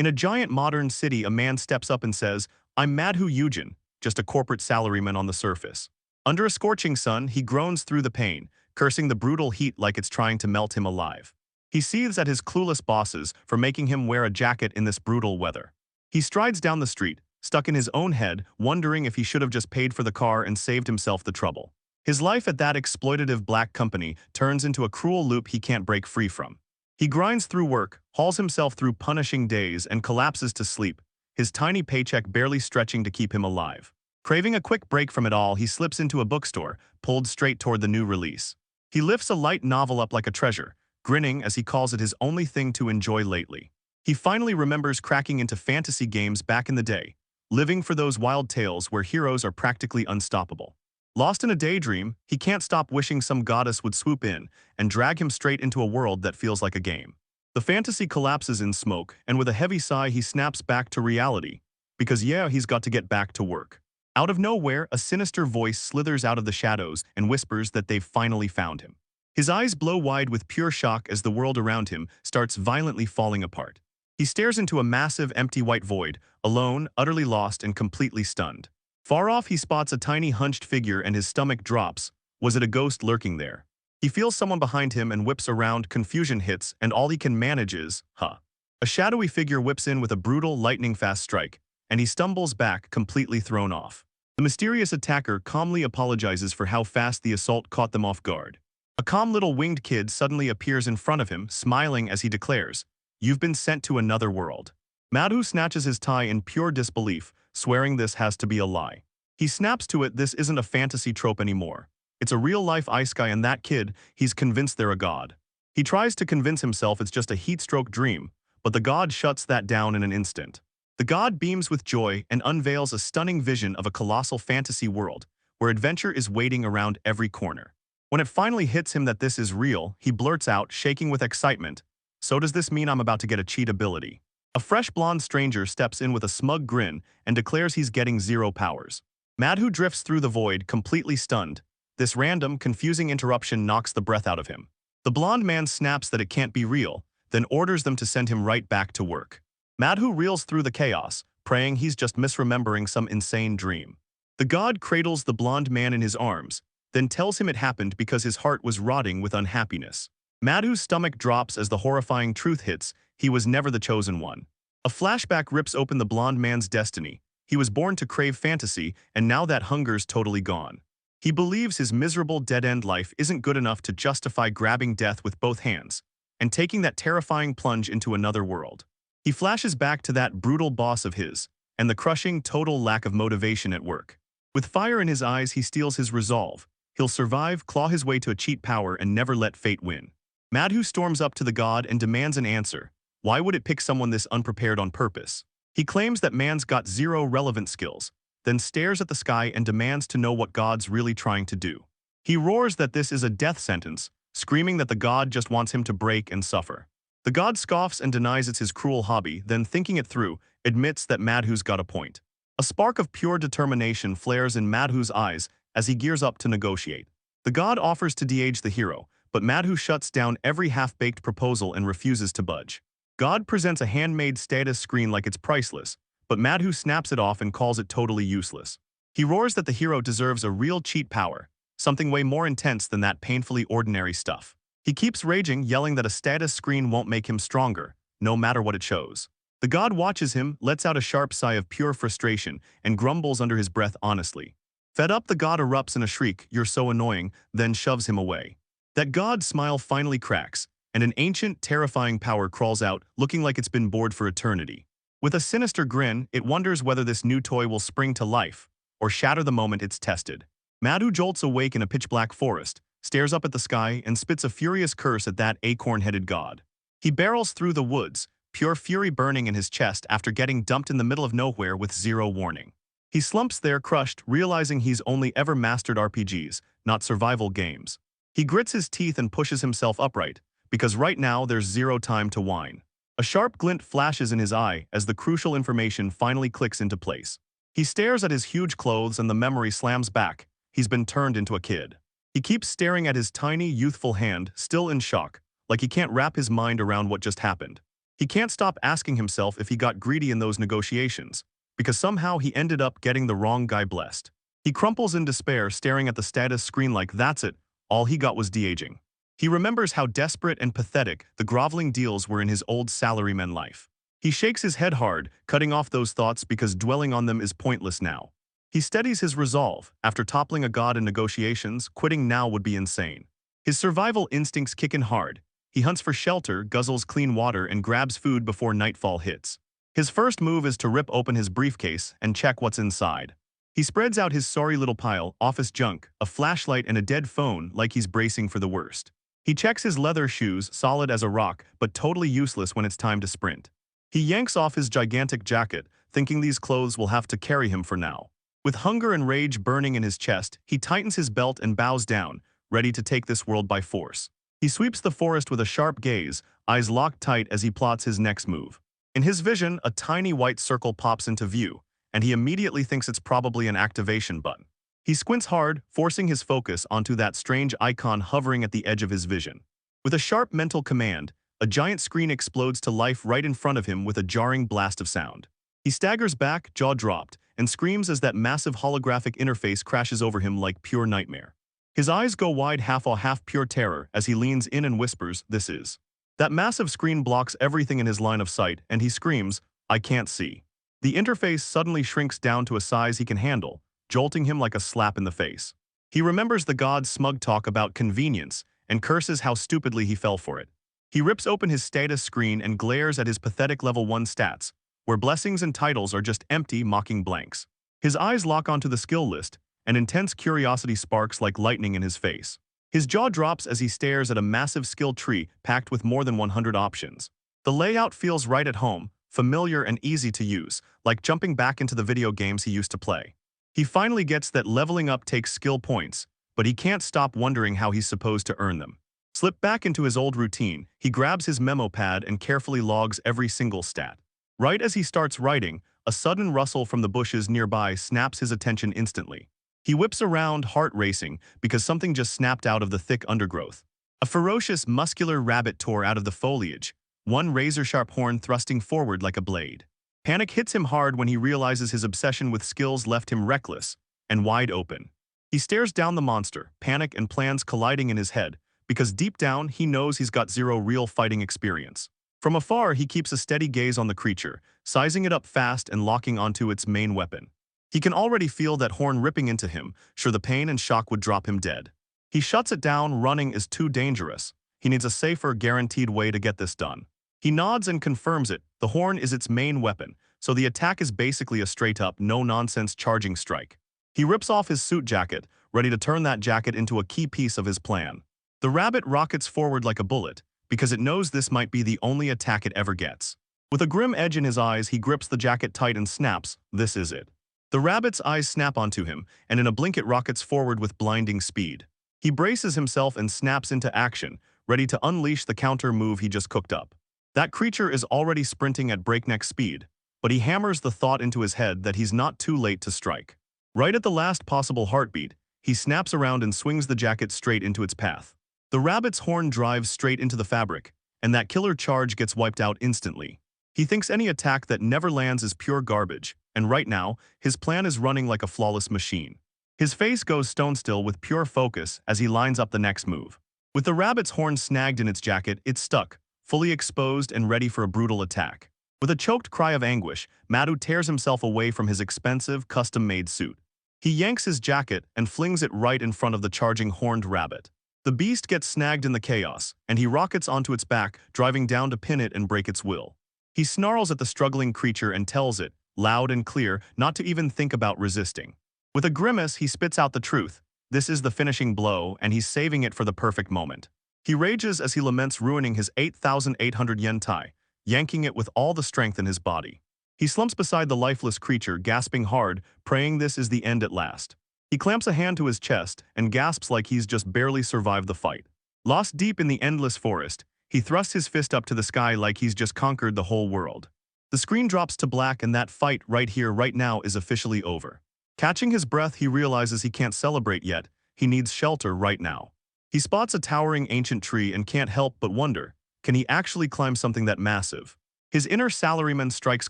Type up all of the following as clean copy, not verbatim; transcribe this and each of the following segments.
In a giant modern city, a man steps up and says, "I'm Madhu Yujin, just a corporate salaryman on the surface." Under a scorching sun, he groans through the pain, cursing the brutal heat like it's trying to melt him alive. He seethes at his clueless bosses for making him wear a jacket in this brutal weather. He strides down the street, stuck in his own head, wondering if he should have just paid for the car and saved himself the trouble. His life at that exploitative black company turns into a cruel loop he can't break free from. He grinds through work, hauls himself through punishing days, and collapses to sleep, his tiny paycheck barely stretching to keep him alive. Craving a quick break from it all, he slips into a bookstore, pulled straight toward the new release. He lifts a light novel up like a treasure, grinning as he calls it his only thing to enjoy lately. He finally remembers cracking into fantasy games back in the day, living for those wild tales where heroes are practically unstoppable. Lost in a daydream, he can't stop wishing some goddess would swoop in and drag him straight into a world that feels like a game. The fantasy collapses in smoke, and with a heavy sigh he snaps back to reality, because he's got to get back to work. Out of nowhere, a sinister voice slithers out of the shadows and whispers that they've finally found him. His eyes blow wide with pure shock as the world around him starts violently falling apart. He stares into a massive empty white void, alone, utterly lost, and completely stunned. Far off, he spots a tiny hunched figure and his stomach drops. Was it a ghost lurking there? He feels someone behind him and whips around, confusion hits, and all he can manage is, A shadowy figure whips in with a brutal, lightning-fast strike, and he stumbles back, completely thrown off. The mysterious attacker calmly apologizes for how fast the assault caught them off guard. A calm little winged kid suddenly appears in front of him, smiling as he declares, "You've been sent to another world." Madhu snatches his tie in pure disbelief, swearing this has to be a lie. He snaps to it this isn't a fantasy trope anymore. It's a real-life isekai, and that kid, he's convinced they're a god. He tries to convince himself it's just a heat-stroke dream, but the god shuts that down in an instant. The god beams with joy and unveils a stunning vision of a colossal fantasy world, where adventure is waiting around every corner. When it finally hits him that this is real, he blurts out, shaking with excitement, "So does this mean I'm about to get a cheat ability?" A fresh blonde stranger steps in with a smug grin and declares he's getting 0 powers. Madhu drifts through the void, completely stunned. This random, confusing interruption knocks the breath out of him. The blonde man snaps that it can't be real, then orders them to send him right back to work. Madhu reels through the chaos, praying he's just misremembering some insane dream. The god cradles the blonde man in his arms, then tells him it happened because his heart was rotting with unhappiness. Madhu's stomach drops as the horrifying truth hits. He was never the chosen one. A flashback rips open the blonde man's destiny. He was born to crave fantasy, and now that hunger's totally gone. He believes his miserable dead-end life isn't good enough to justify grabbing death with both hands and taking that terrifying plunge into another world. He flashes back to that brutal boss of his and the crushing, total lack of motivation at work. With fire in his eyes, he steels his resolve. He'll survive, claw his way to a cheat power, and never let fate win. Madhu storms up to the god and demands an answer. Why would it pick someone this unprepared on purpose? He claims that man's got 0 relevant skills, then stares at the sky and demands to know what God's really trying to do. He roars that this is a death sentence, screaming that the god just wants him to break and suffer. The god scoffs and denies it's his cruel hobby, then thinking it through, admits that Madhu's got a point. A spark of pure determination flares in Madhu's eyes as he gears up to negotiate. The god offers to de-age the hero, but Madhu shuts down every half-baked proposal and refuses to budge. God presents a handmade status screen like it's priceless, but Madhu snaps it off and calls it totally useless. He roars that the hero deserves a real cheat power, something way more intense than that painfully ordinary stuff. He keeps raging, yelling that a status screen won't make him stronger, no matter what it shows. The god watches him, lets out a sharp sigh of pure frustration, and grumbles under his breath honestly. Fed up, the god erupts in a shriek, "You're so annoying," then shoves him away. That god's smile finally cracks, and an ancient, terrifying power crawls out, looking like it's been bored for eternity. With a sinister grin, it wonders whether this new toy will spring to life, or shatter the moment it's tested. Madhu jolts awake in a pitch-black forest, stares up at the sky, and spits a furious curse at that acorn-headed god. He barrels through the woods, pure fury burning in his chest after getting dumped in the middle of nowhere with 0 warning. He slumps there, crushed, realizing he's only ever mastered RPGs, not survival games. He grits his teeth and pushes himself upright, because right now there's 0 time to whine. A sharp glint flashes in his eye as the crucial information finally clicks into place. He stares at his huge clothes and the memory slams back. He's been turned into a kid. He keeps staring at his tiny, youthful hand, still in shock, like he can't wrap his mind around what just happened. He can't stop asking himself if he got greedy in those negotiations, because somehow he ended up getting the wrong guy blessed. He crumples in despair, staring at the status screen like that's it, all he got was de-aging. He remembers how desperate and pathetic the groveling deals were in his old salaryman life. He shakes his head hard, cutting off those thoughts because dwelling on them is pointless now. He steadies his resolve. After toppling a god in negotiations, quitting now would be insane. His survival instincts kick in hard. He hunts for shelter, guzzles clean water, and grabs food before nightfall hits. His first move is to rip open his briefcase and check what's inside. He spreads out his sorry little pile, office junk, a flashlight and a dead phone like he's bracing for the worst. He checks his leather shoes, solid as a rock, but totally useless when it's time to sprint. He yanks off his gigantic jacket, thinking these clothes will have to carry him for now. With hunger and rage burning in his chest, he tightens his belt and bows down, ready to take this world by force. He sweeps the forest with a sharp gaze, eyes locked tight as he plots his next move. In his vision, a tiny white circle pops into view, and he immediately thinks it's probably an activation button. He squints hard, forcing his focus onto that strange icon hovering at the edge of his vision. With a sharp mental command, a giant screen explodes to life right in front of him with a jarring blast of sound. He staggers back, jaw dropped, and screams as that massive holographic interface crashes over him like pure nightmare. His eyes go wide, half pure terror, as he leans in and whispers, "This is." That massive screen blocks everything in his line of sight, and he screams, "I can't see." The interface suddenly shrinks down to a size he can handle, jolting him like a slap in the face. He remembers the god's smug talk about convenience and curses how stupidly he fell for it. He rips open his status screen and glares at his pathetic level 1 stats, where blessings and titles are just empty, mocking blanks. His eyes lock onto the skill list, and intense curiosity sparks like lightning in his face. His jaw drops as he stares at a massive skill tree packed with more than 100 options. The layout feels right at home, familiar and easy to use, like jumping back into the video games he used to play. He finally gets that leveling up takes skill points, but he can't stop wondering how he's supposed to earn them. Slip back into his old routine, he grabs his memo pad and carefully logs every single stat. Right as he starts writing, a sudden rustle from the bushes nearby snaps his attention instantly. He whips around, heart racing, because something just snapped out of the thick undergrowth. A ferocious, muscular rabbit tore out of the foliage, one razor-sharp horn thrusting forward like a blade. Panic hits him hard when he realizes his obsession with skills left him reckless and wide open. He stares down the monster, panic and plans colliding in his head, because deep down he knows he's got zero real fighting experience. From afar, he keeps a steady gaze on the creature, sizing it up fast and locking onto its main weapon. He can already feel that horn ripping into him, sure the pain and shock would drop him dead. He shuts it down, running is too dangerous. He needs a safer, guaranteed way to get this done. He nods and confirms it. The horn is its main weapon, so the attack is basically a straight-up, no-nonsense charging strike. He rips off his suit jacket, ready to turn that jacket into a key piece of his plan. The rabbit rockets forward like a bullet, because it knows this might be the only attack it ever gets. With a grim edge in his eyes, he grips the jacket tight and snaps, "This is it." The rabbit's eyes snap onto him, and in a blink it rockets forward with blinding speed. He braces himself and snaps into action, ready to unleash the counter move he just cooked up. That creature is already sprinting at breakneck speed, but he hammers the thought into his head that he's not too late to strike. Right at the last possible heartbeat, he snaps around and swings the jacket straight into its path. The rabbit's horn drives straight into the fabric, and that killer charge gets wiped out instantly. He thinks any attack that never lands is pure garbage, and right now, his plan is running like a flawless machine. His face goes stone still with pure focus as he lines up the next move. With the rabbit's horn snagged in its jacket, it's stuck, fully exposed and ready for a brutal attack. With a choked cry of anguish, Madhu tears himself away from his expensive, custom-made suit. He yanks his jacket and flings it right in front of the charging horned rabbit. The beast gets snagged in the chaos, and he rockets onto its back, driving down to pin it and break its will. He snarls at the struggling creature and tells it, loud and clear, not to even think about resisting. With a grimace, he spits out the truth. This is the finishing blow, and he's saving it for the perfect moment. He rages as he laments ruining his 8,800 yen tie, yanking it with all the strength in his body. He slumps beside the lifeless creature, gasping hard, praying this is the end at last. He clamps a hand to his chest and gasps like he's just barely survived the fight. Lost deep in the endless forest, he thrusts his fist up to the sky like he's just conquered the whole world. The screen drops to black and that fight right here, right now is officially over. Catching his breath, he realizes he can't celebrate yet. He needs shelter right now. He spots a towering ancient tree and can't help but wonder, can he actually climb something that massive? His inner salaryman strikes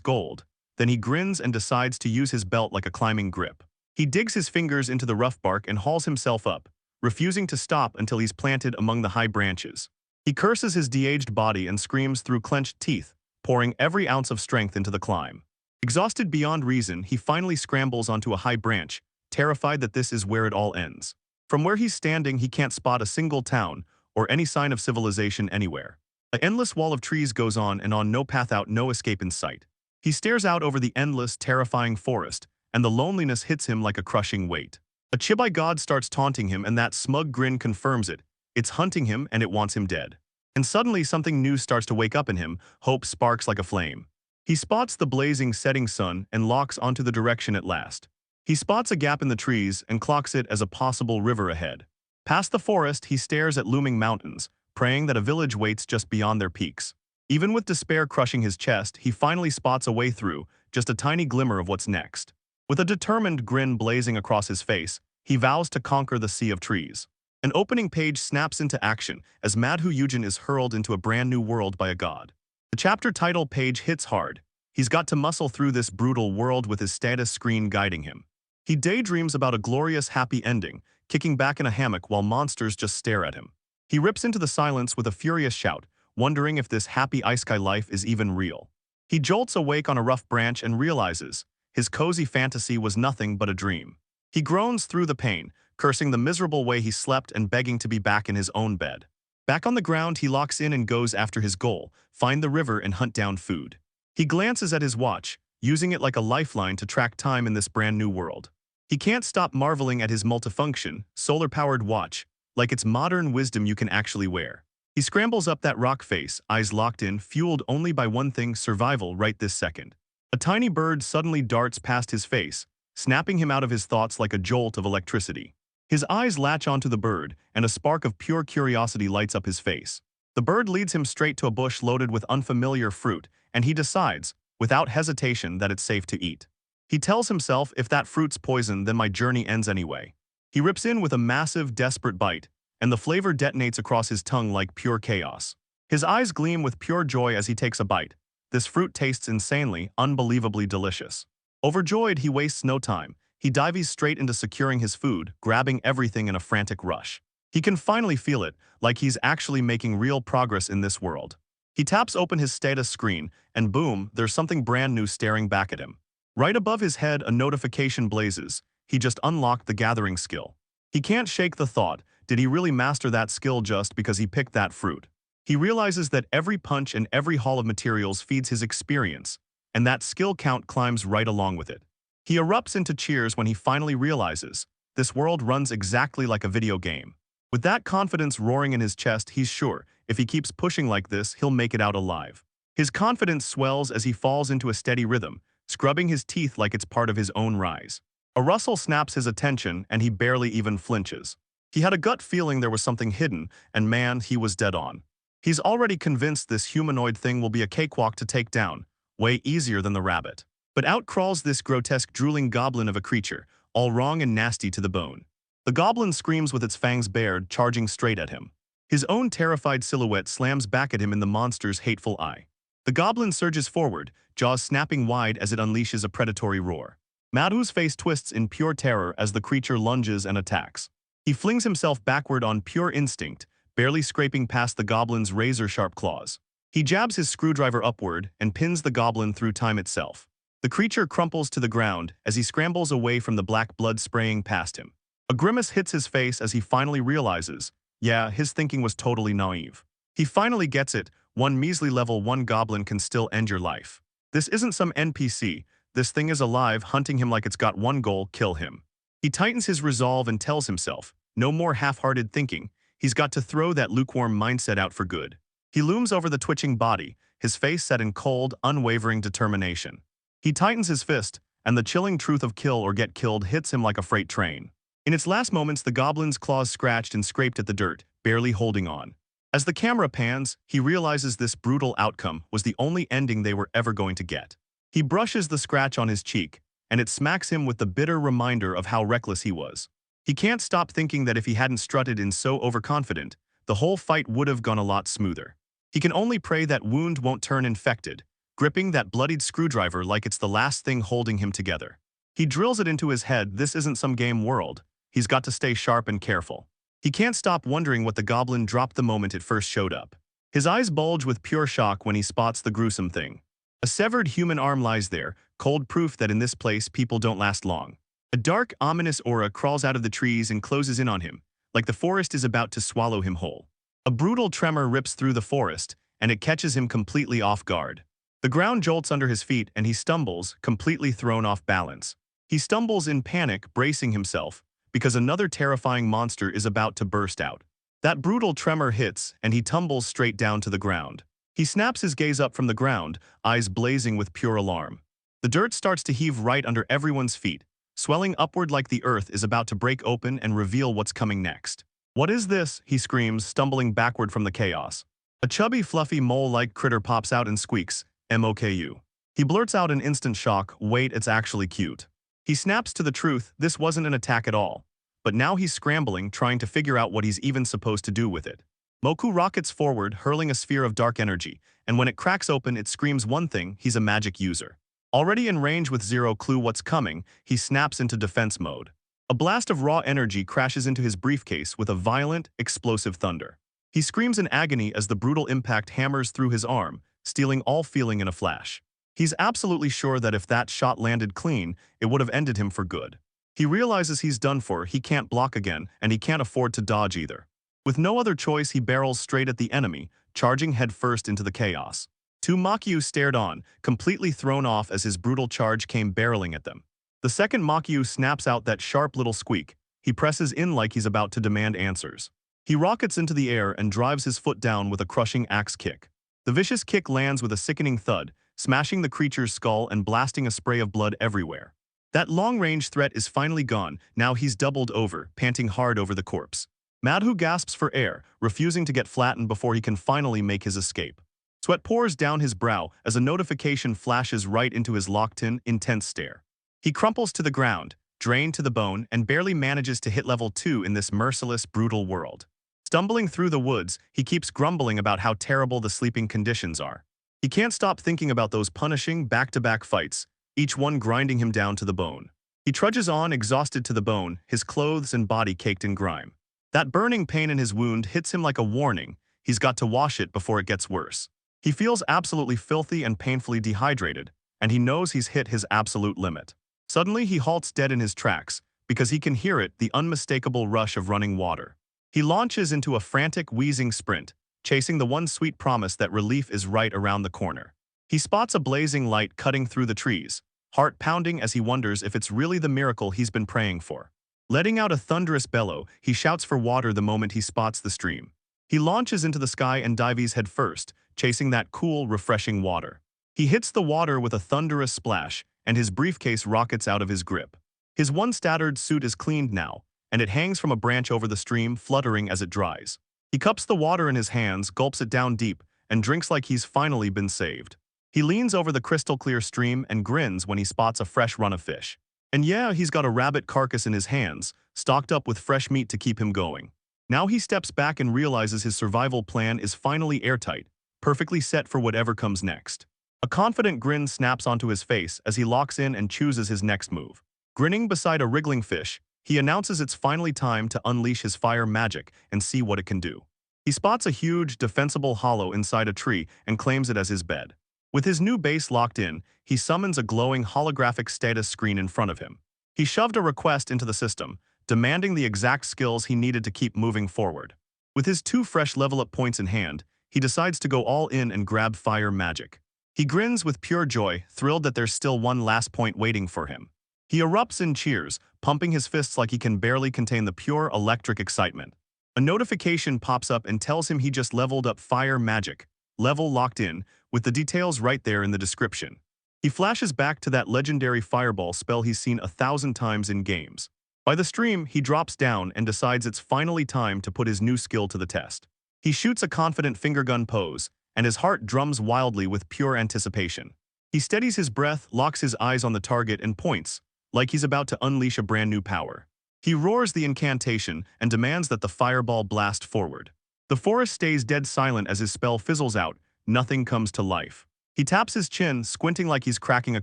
gold, then he grins and decides to use his belt like a climbing grip. He digs his fingers into the rough bark and hauls himself up, refusing to stop until he's planted among the high branches. He curses his de-aged body and screams through clenched teeth, pouring every ounce of strength into the climb. Exhausted beyond reason, he finally scrambles onto a high branch, terrified that this is where it all ends. From where he's standing, he can't spot a single town or any sign of civilization anywhere. An endless wall of trees goes on and on, no path out, no escape in sight. He stares out over the endless, terrifying forest, and the loneliness hits him like a crushing weight. A chibai god starts taunting him, and that smug grin confirms it. It's hunting him, and it wants him dead. And suddenly something new starts to wake up in him. Hope sparks like a flame. He spots the blazing setting sun and locks onto the direction at last. He spots a gap in the trees and clocks it as a possible river ahead. Past the forest, he stares at looming mountains, praying that a village waits just beyond their peaks. Even with despair crushing his chest, he finally spots a way through, just a tiny glimmer of what's next. With a determined grin blazing across his face, he vows to conquer the sea of trees. An opening page snaps into action as Madhu Yujin is hurled into a brand new world by a god. The chapter title page hits hard. He's got to muscle through this brutal world with his status screen guiding him. He daydreams about a glorious happy ending, kicking back in a hammock while monsters just stare at him. He rips into the silence with a furious shout, wondering if this happy isekai life is even real. He jolts awake on a rough branch and realizes his cozy fantasy was nothing but a dream. He groans through the pain, cursing the miserable way he slept and begging to be back in his own bed. Back on the ground, he locks in and goes after his goal, find the river and hunt down food. He glances at his watch, using it like a lifeline to track time in this brand new world. He can't stop marveling at his multifunction, solar-powered watch, like it's modern wisdom you can actually wear. He scrambles up that rock face, eyes locked in, fueled only by one thing: survival right this second. A tiny bird suddenly darts past his face, snapping him out of his thoughts like a jolt of electricity. His eyes latch onto the bird, and a spark of pure curiosity lights up his face. The bird leads him straight to a bush loaded with unfamiliar fruit, and he decides, without hesitation, that it's safe to eat. He tells himself, if that fruit's poison, then my journey ends anyway. He rips in with a massive, desperate bite, and the flavor detonates across his tongue like pure chaos. His eyes gleam with pure joy as he takes a bite. This fruit tastes insanely, unbelievably delicious. Overjoyed, he wastes no time. He dives straight into securing his food, grabbing everything in a frantic rush. He can finally feel it, like he's actually making real progress in this world. He taps open his status screen, and boom, there's something brand new staring back at him. Right above his head, a notification blazes. He just unlocked the gathering skill. He can't shake the thought, did he really master that skill just because he picked that fruit? He realizes that every punch and every haul of materials feeds his experience, and that skill count climbs right along with it. He erupts into cheers when he finally realizes this world runs exactly like a video game. With that confidence roaring in his chest, he's sure, if he keeps pushing like this, he'll make it out alive. His confidence swells as he falls into a steady rhythm, scrubbing his teeth like it's part of his own rise. A rustle snaps his attention, and he barely even flinches. He had a gut feeling there was something hidden, and man, he was dead on. He's already convinced this humanoid thing will be a cakewalk to take down, way easier than the rabbit. But out crawls this grotesque drooling goblin of a creature, all wrong and nasty to the bone. The goblin screams with its fangs bared, charging straight at him. His own terrified silhouette slams back at him in the monster's hateful eye. The goblin surges forward, jaws snapping wide as it unleashes a predatory roar. Madhu's face twists in pure terror as the creature lunges and attacks. He flings himself backward on pure instinct, barely scraping past the goblin's razor-sharp claws. He jabs his screwdriver upward and pins the goblin through time itself. The creature crumples to the ground as he scrambles away from the black blood spraying past him. A grimace hits his face as he finally realizes, yeah, his thinking was totally naive. He finally gets it, one measly level 1 goblin can still end your life. This isn't some NPC, this thing is alive, hunting him like it's got one goal: kill him. He tightens his resolve and tells himself, no more half-hearted thinking, he's got to throw that lukewarm mindset out for good. He looms over the twitching body, his face set in cold, unwavering determination. He tightens his fist, and the chilling truth of kill or get killed hits him like a freight train. In its last moments, the goblin's claws scratched and scraped at the dirt, barely holding on. As the camera pans, he realizes this brutal outcome was the only ending they were ever going to get. He brushes the scratch on his cheek, and it smacks him with the bitter reminder of how reckless he was. He can't stop thinking that if he hadn't strutted in so overconfident, the whole fight would have gone a lot smoother. He can only pray that wound won't turn infected, gripping that bloodied screwdriver like it's the last thing holding him together. He drills it into his head this isn't some game world. He's got to stay sharp and careful. He can't stop wondering what the goblin dropped the moment it first showed up. His eyes bulge with pure shock when he spots the gruesome thing. A severed human arm lies there, cold proof that in this place people don't last long. A dark, ominous aura crawls out of the trees and closes in on him, like the forest is about to swallow him whole. A brutal tremor rips through the forest, and it catches him completely off guard. The ground jolts under his feet and he stumbles, completely thrown off balance. He stumbles in panic, bracing himself, because another terrifying monster is about to burst out. That brutal tremor hits, and he tumbles straight down to the ground. He snaps his gaze up from the ground, eyes blazing with pure alarm. The dirt starts to heave right under everyone's feet, swelling upward like the earth is about to break open and reveal what's coming next. "What is this?" he screams, stumbling backward from the chaos. A chubby, fluffy mole-like critter pops out and squeaks, "MOKU." He blurts out in instant shock, "Wait, it's actually cute." He snaps to the truth, this wasn't an attack at all. But now he's scrambling, trying to figure out what he's even supposed to do with it. Moku rockets forward, hurling a sphere of dark energy, and when it cracks open it screams one thing: he's a magic user. Already in range with zero clue what's coming, he snaps into defense mode. A blast of raw energy crashes into his briefcase with a violent, explosive thunder. He screams in agony as the brutal impact hammers through his arm, stealing all feeling in a flash. He's absolutely sure that if that shot landed clean, it would have ended him for good. He realizes he's done for, he can't block again, and he can't afford to dodge either. With no other choice, he barrels straight at the enemy, charging headfirst into the chaos. Two Makyu stared on, completely thrown off as his brutal charge came barreling at them. The second Makyu snaps out that sharp little squeak. He presses in like he's about to demand answers. He rockets into the air and drives his foot down with a crushing axe kick. The vicious kick lands with a sickening thud, smashing the creature's skull and blasting a spray of blood everywhere. That long-range threat is finally gone, now he's doubled over, panting hard over the corpse. Madhu gasps for air, refusing to get flattened before he can finally make his escape. Sweat pours down his brow as a notification flashes right into his locked-in, intense stare. He crumples to the ground, drained to the bone, and barely manages to hit level 2 in this merciless, brutal world. Stumbling through the woods, he keeps grumbling about how terrible the sleeping conditions are. He can't stop thinking about those punishing, back-to-back fights, each one grinding him down to the bone. He trudges on, exhausted to the bone, his clothes and body caked in grime. That burning pain in his wound hits him like a warning. He's got to wash it before it gets worse. He feels absolutely filthy and painfully dehydrated, and he knows he's hit his absolute limit. Suddenly, he halts dead in his tracks, because he can hear it, the unmistakable rush of running water. He launches into a frantic, wheezing sprint, chasing the one sweet promise that relief is right around the corner. He spots a blazing light cutting through the trees, heart pounding as he wonders if it's really the miracle he's been praying for. Letting out a thunderous bellow, he shouts for water the moment he spots the stream. He launches into the sky and dives head first, chasing that cool, refreshing water. He hits the water with a thunderous splash, and his briefcase rockets out of his grip. His once-tattered suit is cleaned now, and it hangs from a branch over the stream, fluttering as it dries. He cups the water in his hands, gulps it down deep, and drinks like he's finally been saved. He leans over the crystal-clear stream and grins when he spots a fresh run of fish. And yeah, he's got a rabbit carcass in his hands, stocked up with fresh meat to keep him going. Now he steps back and realizes his survival plan is finally airtight, perfectly set for whatever comes next. A confident grin snaps onto his face as he locks in and chooses his next move. Grinning beside a wriggling fish, he announces it's finally time to unleash his fire magic and see what it can do. He spots a huge, defensible hollow inside a tree and claims it as his bed. With his new base locked in, he summons a glowing holographic status screen in front of him. He shoved a request into the system, demanding the exact skills he needed to keep moving forward. With his 2 fresh level-up points in hand, he decides to go all in and grab fire magic. He grins with pure joy, thrilled that there's still one last point waiting for him. He erupts in cheers, pumping his fists like he can barely contain the pure electric excitement. A notification pops up and tells him he just leveled up fire magic, level locked in, with the details right there in the description. He flashes back to that legendary fireball spell he's seen 1,000 times in games. By the stream, he drops down and decides it's finally time to put his new skill to the test. He shoots a confident fingergun pose, and his heart drums wildly with pure anticipation. He steadies his breath, locks his eyes on the target, and points, like he's about to unleash a brand new power. He roars the incantation and demands that the fireball blast forward. The forest stays dead silent as his spell fizzles out, nothing comes to life. He taps his chin, squinting like he's cracking a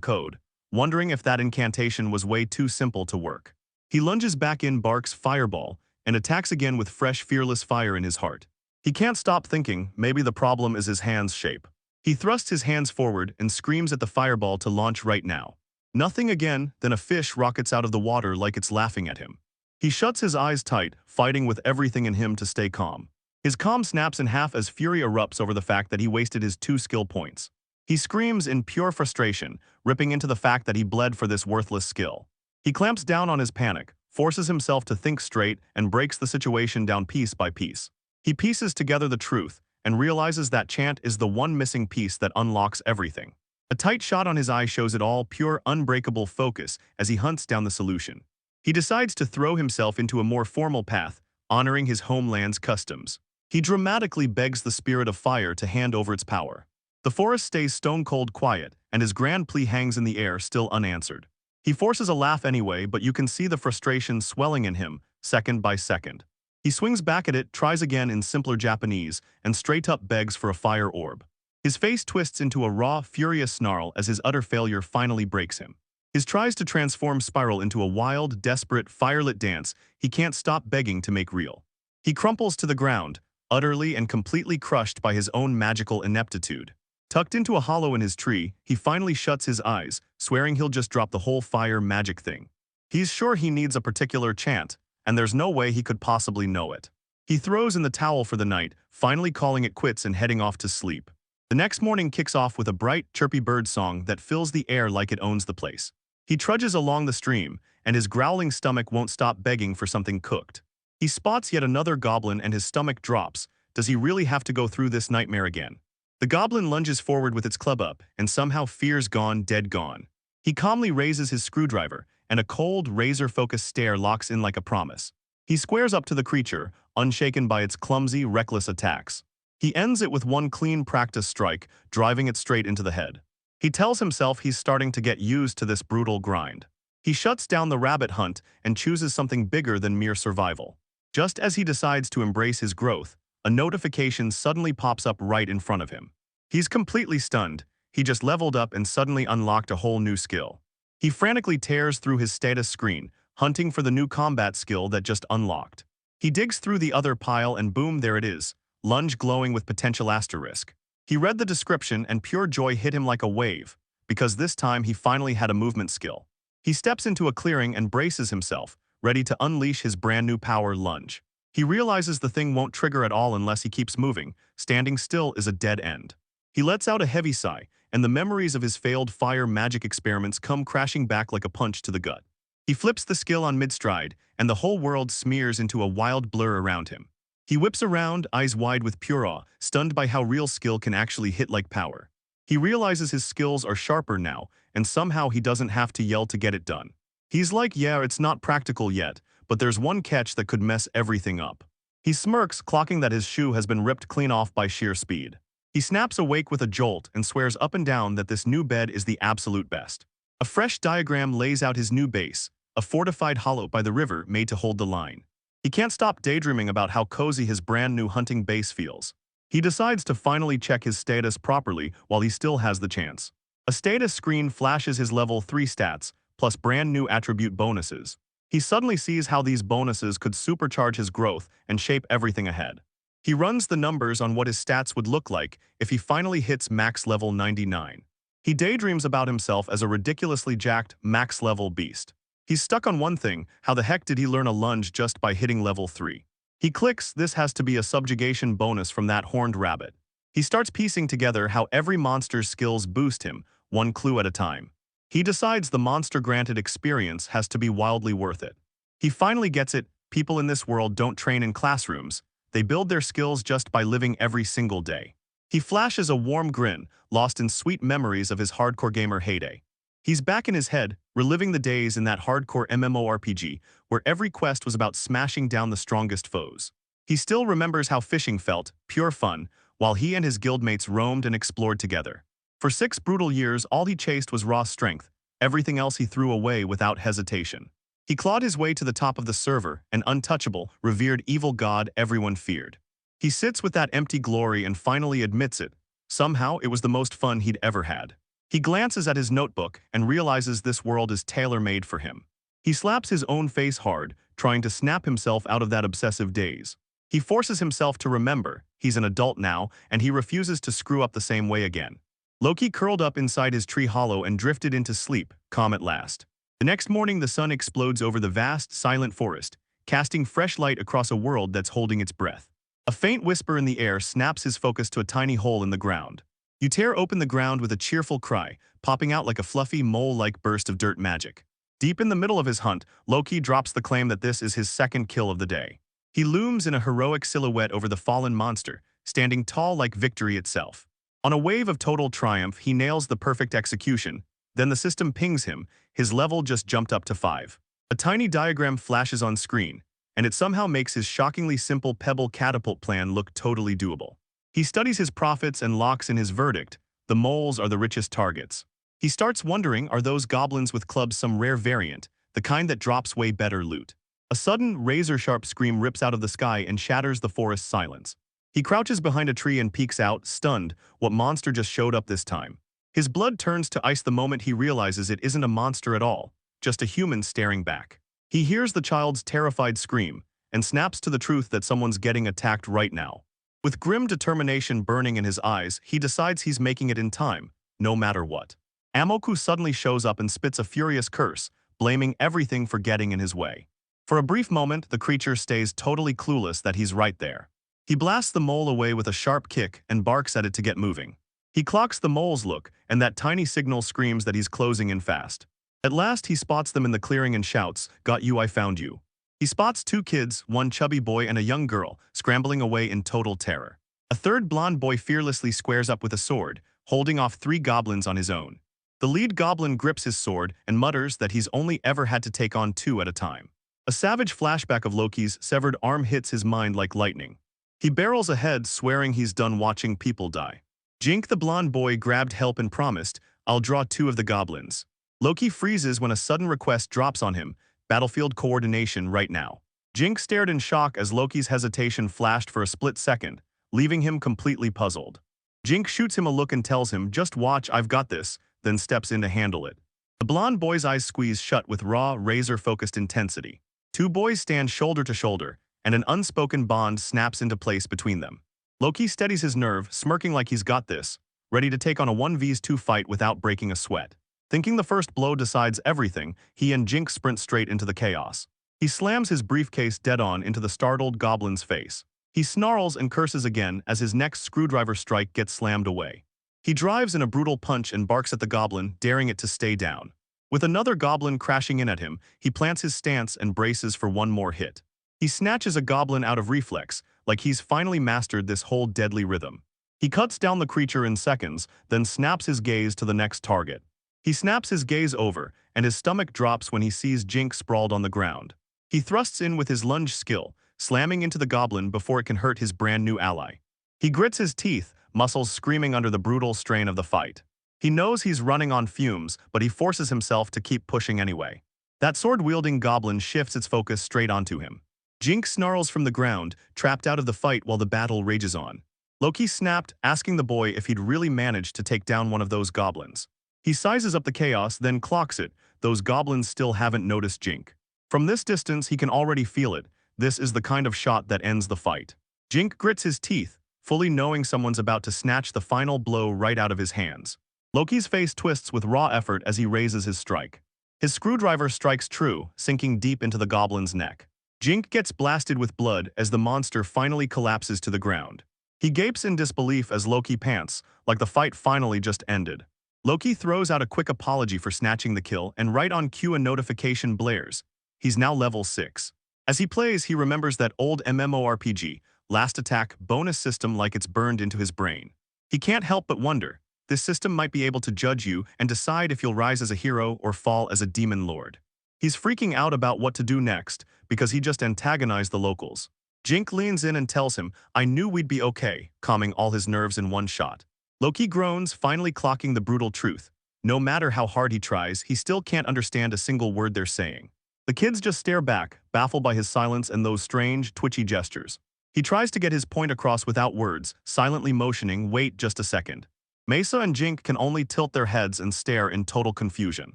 code, wondering if that incantation was way too simple to work. He lunges back in, barks fireball, and attacks again with fresh, fearless fire in his heart. He can't stop thinking maybe the problem is his hand's shape. He thrusts his hands forward and screams at the fireball to launch right now. Nothing again, then a fish rockets out of the water like it's laughing at him. He shuts his eyes tight, fighting with everything in him to stay calm. His calm snaps in half as fury erupts over the fact that he wasted his 2 skill points. He screams in pure frustration, ripping into the fact that he bled for this worthless skill. He clamps down on his panic, forces himself to think straight, and breaks the situation down piece by piece. He pieces together the truth and realizes that chant is the one missing piece that unlocks everything. A tight shot on his eye shows it all, pure, unbreakable focus as he hunts down the solution. He decides to throw himself into a more formal path, honoring his homeland's customs. He dramatically begs the spirit of fire to hand over its power. The forest stays stone-cold quiet, and his grand plea hangs in the air, still unanswered. He forces a laugh anyway, but you can see the frustration swelling in him, second by second. He swings back at it, tries again in simpler Japanese, and straight up begs for a fire orb. His face twists into a raw, furious snarl as his utter failure finally breaks him. His tries to transform spiral into a wild, desperate, firelit dance he can't stop begging to make real. He crumples to the ground, utterly and completely crushed by his own magical ineptitude. Tucked into a hollow in his tree, he finally shuts his eyes, swearing he'll just drop the whole fire magic thing. He's sure he needs a particular chant, and there's no way he could possibly know it. He throws in the towel for the night, finally calling it quits and heading off to sleep. The next morning kicks off with a bright, chirpy bird song that fills the air like it owns the place. He trudges along the stream, and his growling stomach won't stop begging for something cooked. He spots yet another goblin and his stomach drops. Does he really have to go through this nightmare again? The goblin lunges forward with its club up, and somehow fear's gone, dead gone. He calmly raises his screwdriver, and a cold, razor-focused stare locks in like a promise. He squares up to the creature, unshaken by its clumsy, reckless attacks. He ends it with one clean practice strike, driving it straight into the head. He tells himself he's starting to get used to this brutal grind. He shuts down the rabbit hunt and chooses something bigger than mere survival. Just as he decides to embrace his growth, a notification suddenly pops up right in front of him. He's completely stunned. He just leveled up and suddenly unlocked a whole new skill. He frantically tears through his status screen, hunting for the new combat skill that just unlocked. He digs through the other pile and boom, there it is, lunge glowing with potential asterisk. He read the description and pure joy hit him like a wave, because this time he finally had a movement skill. He steps into a clearing and braces himself, ready to unleash his brand new power lunge. He realizes the thing won't trigger at all unless he keeps moving. Standing still is a dead end. He lets out a heavy sigh, and the memories of his failed fire magic experiments come crashing back like a punch to the gut. He flips the skill on mid-stride, and the whole world smears into a wild blur around him. He whips around, eyes wide with pure awe, stunned by how real skill can actually hit like power. He realizes his skills are sharper now, and somehow he doesn't have to yell to get it done. He's like, yeah, it's not practical yet, but there's one catch that could mess everything up. He smirks, clocking that his shoe has been ripped clean off by sheer speed. He snaps awake with a jolt and swears up and down that this new bed is the absolute best. A fresh diagram lays out his new base, a fortified hollow by the river made to hold the line. He can't stop daydreaming about how cozy his brand new hunting base feels. He decides to finally check his status properly while he still has the chance. A status screen flashes his level 3 stats, plus brand new attribute bonuses. He suddenly sees how these bonuses could supercharge his growth and shape everything ahead. He runs the numbers on what his stats would look like if he finally hits max level 99. He daydreams about himself as a ridiculously jacked, max-level beast. He's stuck on one thing: how the heck did he learn a lunge just by hitting level 3? He clicks, this has to be a subjugation bonus from that horned rabbit. He starts piecing together how every monster's skills boost him, one clue at a time. He decides the monster-granted experience has to be wildly worth it. He finally gets it: people in this world don't train in classrooms. They build their skills just by living every single day. He flashes a warm grin, lost in sweet memories of his hardcore gamer heyday. He's back in his head, reliving the days in that hardcore MMORPG, where every quest was about smashing down the strongest foes. He still remembers how fishing felt, pure fun, while he and his guildmates roamed and explored together. For 6 brutal years, all he chased was raw strength. Everything else he threw away without hesitation. He clawed his way to the top of the server, an untouchable, revered evil god everyone feared. He sits with that empty glory and finally admits it. Somehow, it was the most fun he'd ever had. He glances at his notebook and realizes this world is tailor-made for him. He slaps his own face hard, trying to snap himself out of that obsessive daze. He forces himself to remember he's an adult now, and he refuses to screw up the same way again. Loki curled up inside his tree hollow and drifted into sleep, calm at last. The next morning, the sun explodes over the vast, silent forest, casting fresh light across a world that's holding its breath. A faint whisper in the air snaps his focus to a tiny hole in the ground. You tear open the ground with a cheerful cry, popping out like a fluffy, mole-like burst of dirt magic. Deep in the middle of his hunt, Loki drops the claim that this is his second kill of the day. He looms in a heroic silhouette over the fallen monster, standing tall like victory itself. On a wave of total triumph, he nails the perfect execution. Then the system pings him. His level just jumped up to 5. A tiny diagram flashes on screen, and it somehow makes his shockingly simple pebble catapult plan look totally doable. He studies his profits and locks in his verdict. The moles are the richest targets. He starts wondering, are those goblins with clubs some rare variant, the kind that drops way better loot? A sudden, razor-sharp scream rips out of the sky and shatters the forest's silence. He crouches behind a tree and peeks out, stunned. What monster just showed up this time? His blood turns to ice the moment he realizes it isn't a monster at all, just a human staring back. He hears the child's terrified scream and snaps to the truth that someone's getting attacked right now. With grim determination burning in his eyes, he decides he's making it in time, no matter what. Amoku suddenly shows up and spits a furious curse, blaming everything for getting in his way. For a brief moment, the creature stays totally clueless that he's right there. He blasts the mole away with a sharp kick and barks at it to get moving. He clocks the mole's look, and that tiny signal screams that he's closing in fast. At last, he spots them in the clearing and shouts, "Got you, I found you." He spots 2 kids, one chubby boy and a young girl, scrambling away in total terror. A third blonde boy fearlessly squares up with a sword, holding off 3 goblins on his own. The lead goblin grips his sword and mutters that he's only ever had to take on 2 at a time. A savage flashback of Loki's severed arm hits his mind like lightning. He barrels ahead, swearing he's done watching people die. Jink the blonde boy grabbed help and promised, "I'll draw 2 of the goblins." Loki freezes when a sudden request drops on him, battlefield coordination right now. Jink stared in shock as Loki's hesitation flashed for a split second, leaving him completely puzzled. Jink shoots him a look and tells him, "Just watch, I've got this," then steps in to handle it. The blonde boy's eyes squeeze shut with raw, razor-focused intensity. 2 boys stand shoulder to shoulder, and an unspoken bond snaps into place between them. Loki steadies his nerve, smirking like he's got this, ready to take on a 1v2 fight without breaking a sweat. Thinking the first blow decides everything, he and Jink sprint straight into the chaos. He slams his briefcase dead-on into the startled goblin's face. He snarls and curses again as his next screwdriver strike gets slammed away. He drives in a brutal punch and barks at the goblin, daring it to stay down. With another goblin crashing in at him, he plants his stance and braces for one more hit. He snatches a goblin out of reflex, like he's finally mastered this whole deadly rhythm. He cuts down the creature in seconds, then snaps his gaze to the next target. He snaps his gaze over, and his stomach drops when he sees Jink sprawled on the ground. He thrusts in with his lunge skill, slamming into the goblin before it can hurt his brand new ally. He grits his teeth, muscles screaming under the brutal strain of the fight. He knows he's running on fumes, but he forces himself to keep pushing anyway. That sword-wielding goblin shifts its focus straight onto him. Jink snarls from the ground, trapped out of the fight while the battle rages on. Loki snapped, asking the boy if he'd really managed to take down one of those goblins. He sizes up the chaos, then clocks it. Those goblins still haven't noticed Jink. From this distance, he can already feel it. This is the kind of shot that ends the fight. Jink grits his teeth, fully knowing someone's about to snatch the final blow right out of his hands. Loki's face twists with raw effort as he raises his strike. His screwdriver strikes true, sinking deep into the goblin's neck. Jink gets blasted with blood as the monster finally collapses to the ground. He gapes in disbelief as Loki pants, like the fight finally just ended. Loki throws out a quick apology for snatching the kill, and right on cue a notification blares. He's now level 6. As he plays, he remembers that old MMORPG, last attack, bonus system like it's burned into his brain. He can't help but wonder, this system might be able to judge you and decide if you'll rise as a hero or fall as a demon lord. He's freaking out about what to do next, because he just antagonized the locals. Jink leans in and tells him, "I knew we'd be okay," calming all his nerves in one shot. Loki groans, finally clocking the brutal truth. No matter how hard he tries, he still can't understand a single word they're saying. The kids just stare back, baffled by his silence and those strange, twitchy gestures. He tries to get his point across without words, silently motioning, "Wait just a second." Mesa and Jink can only tilt their heads and stare in total confusion.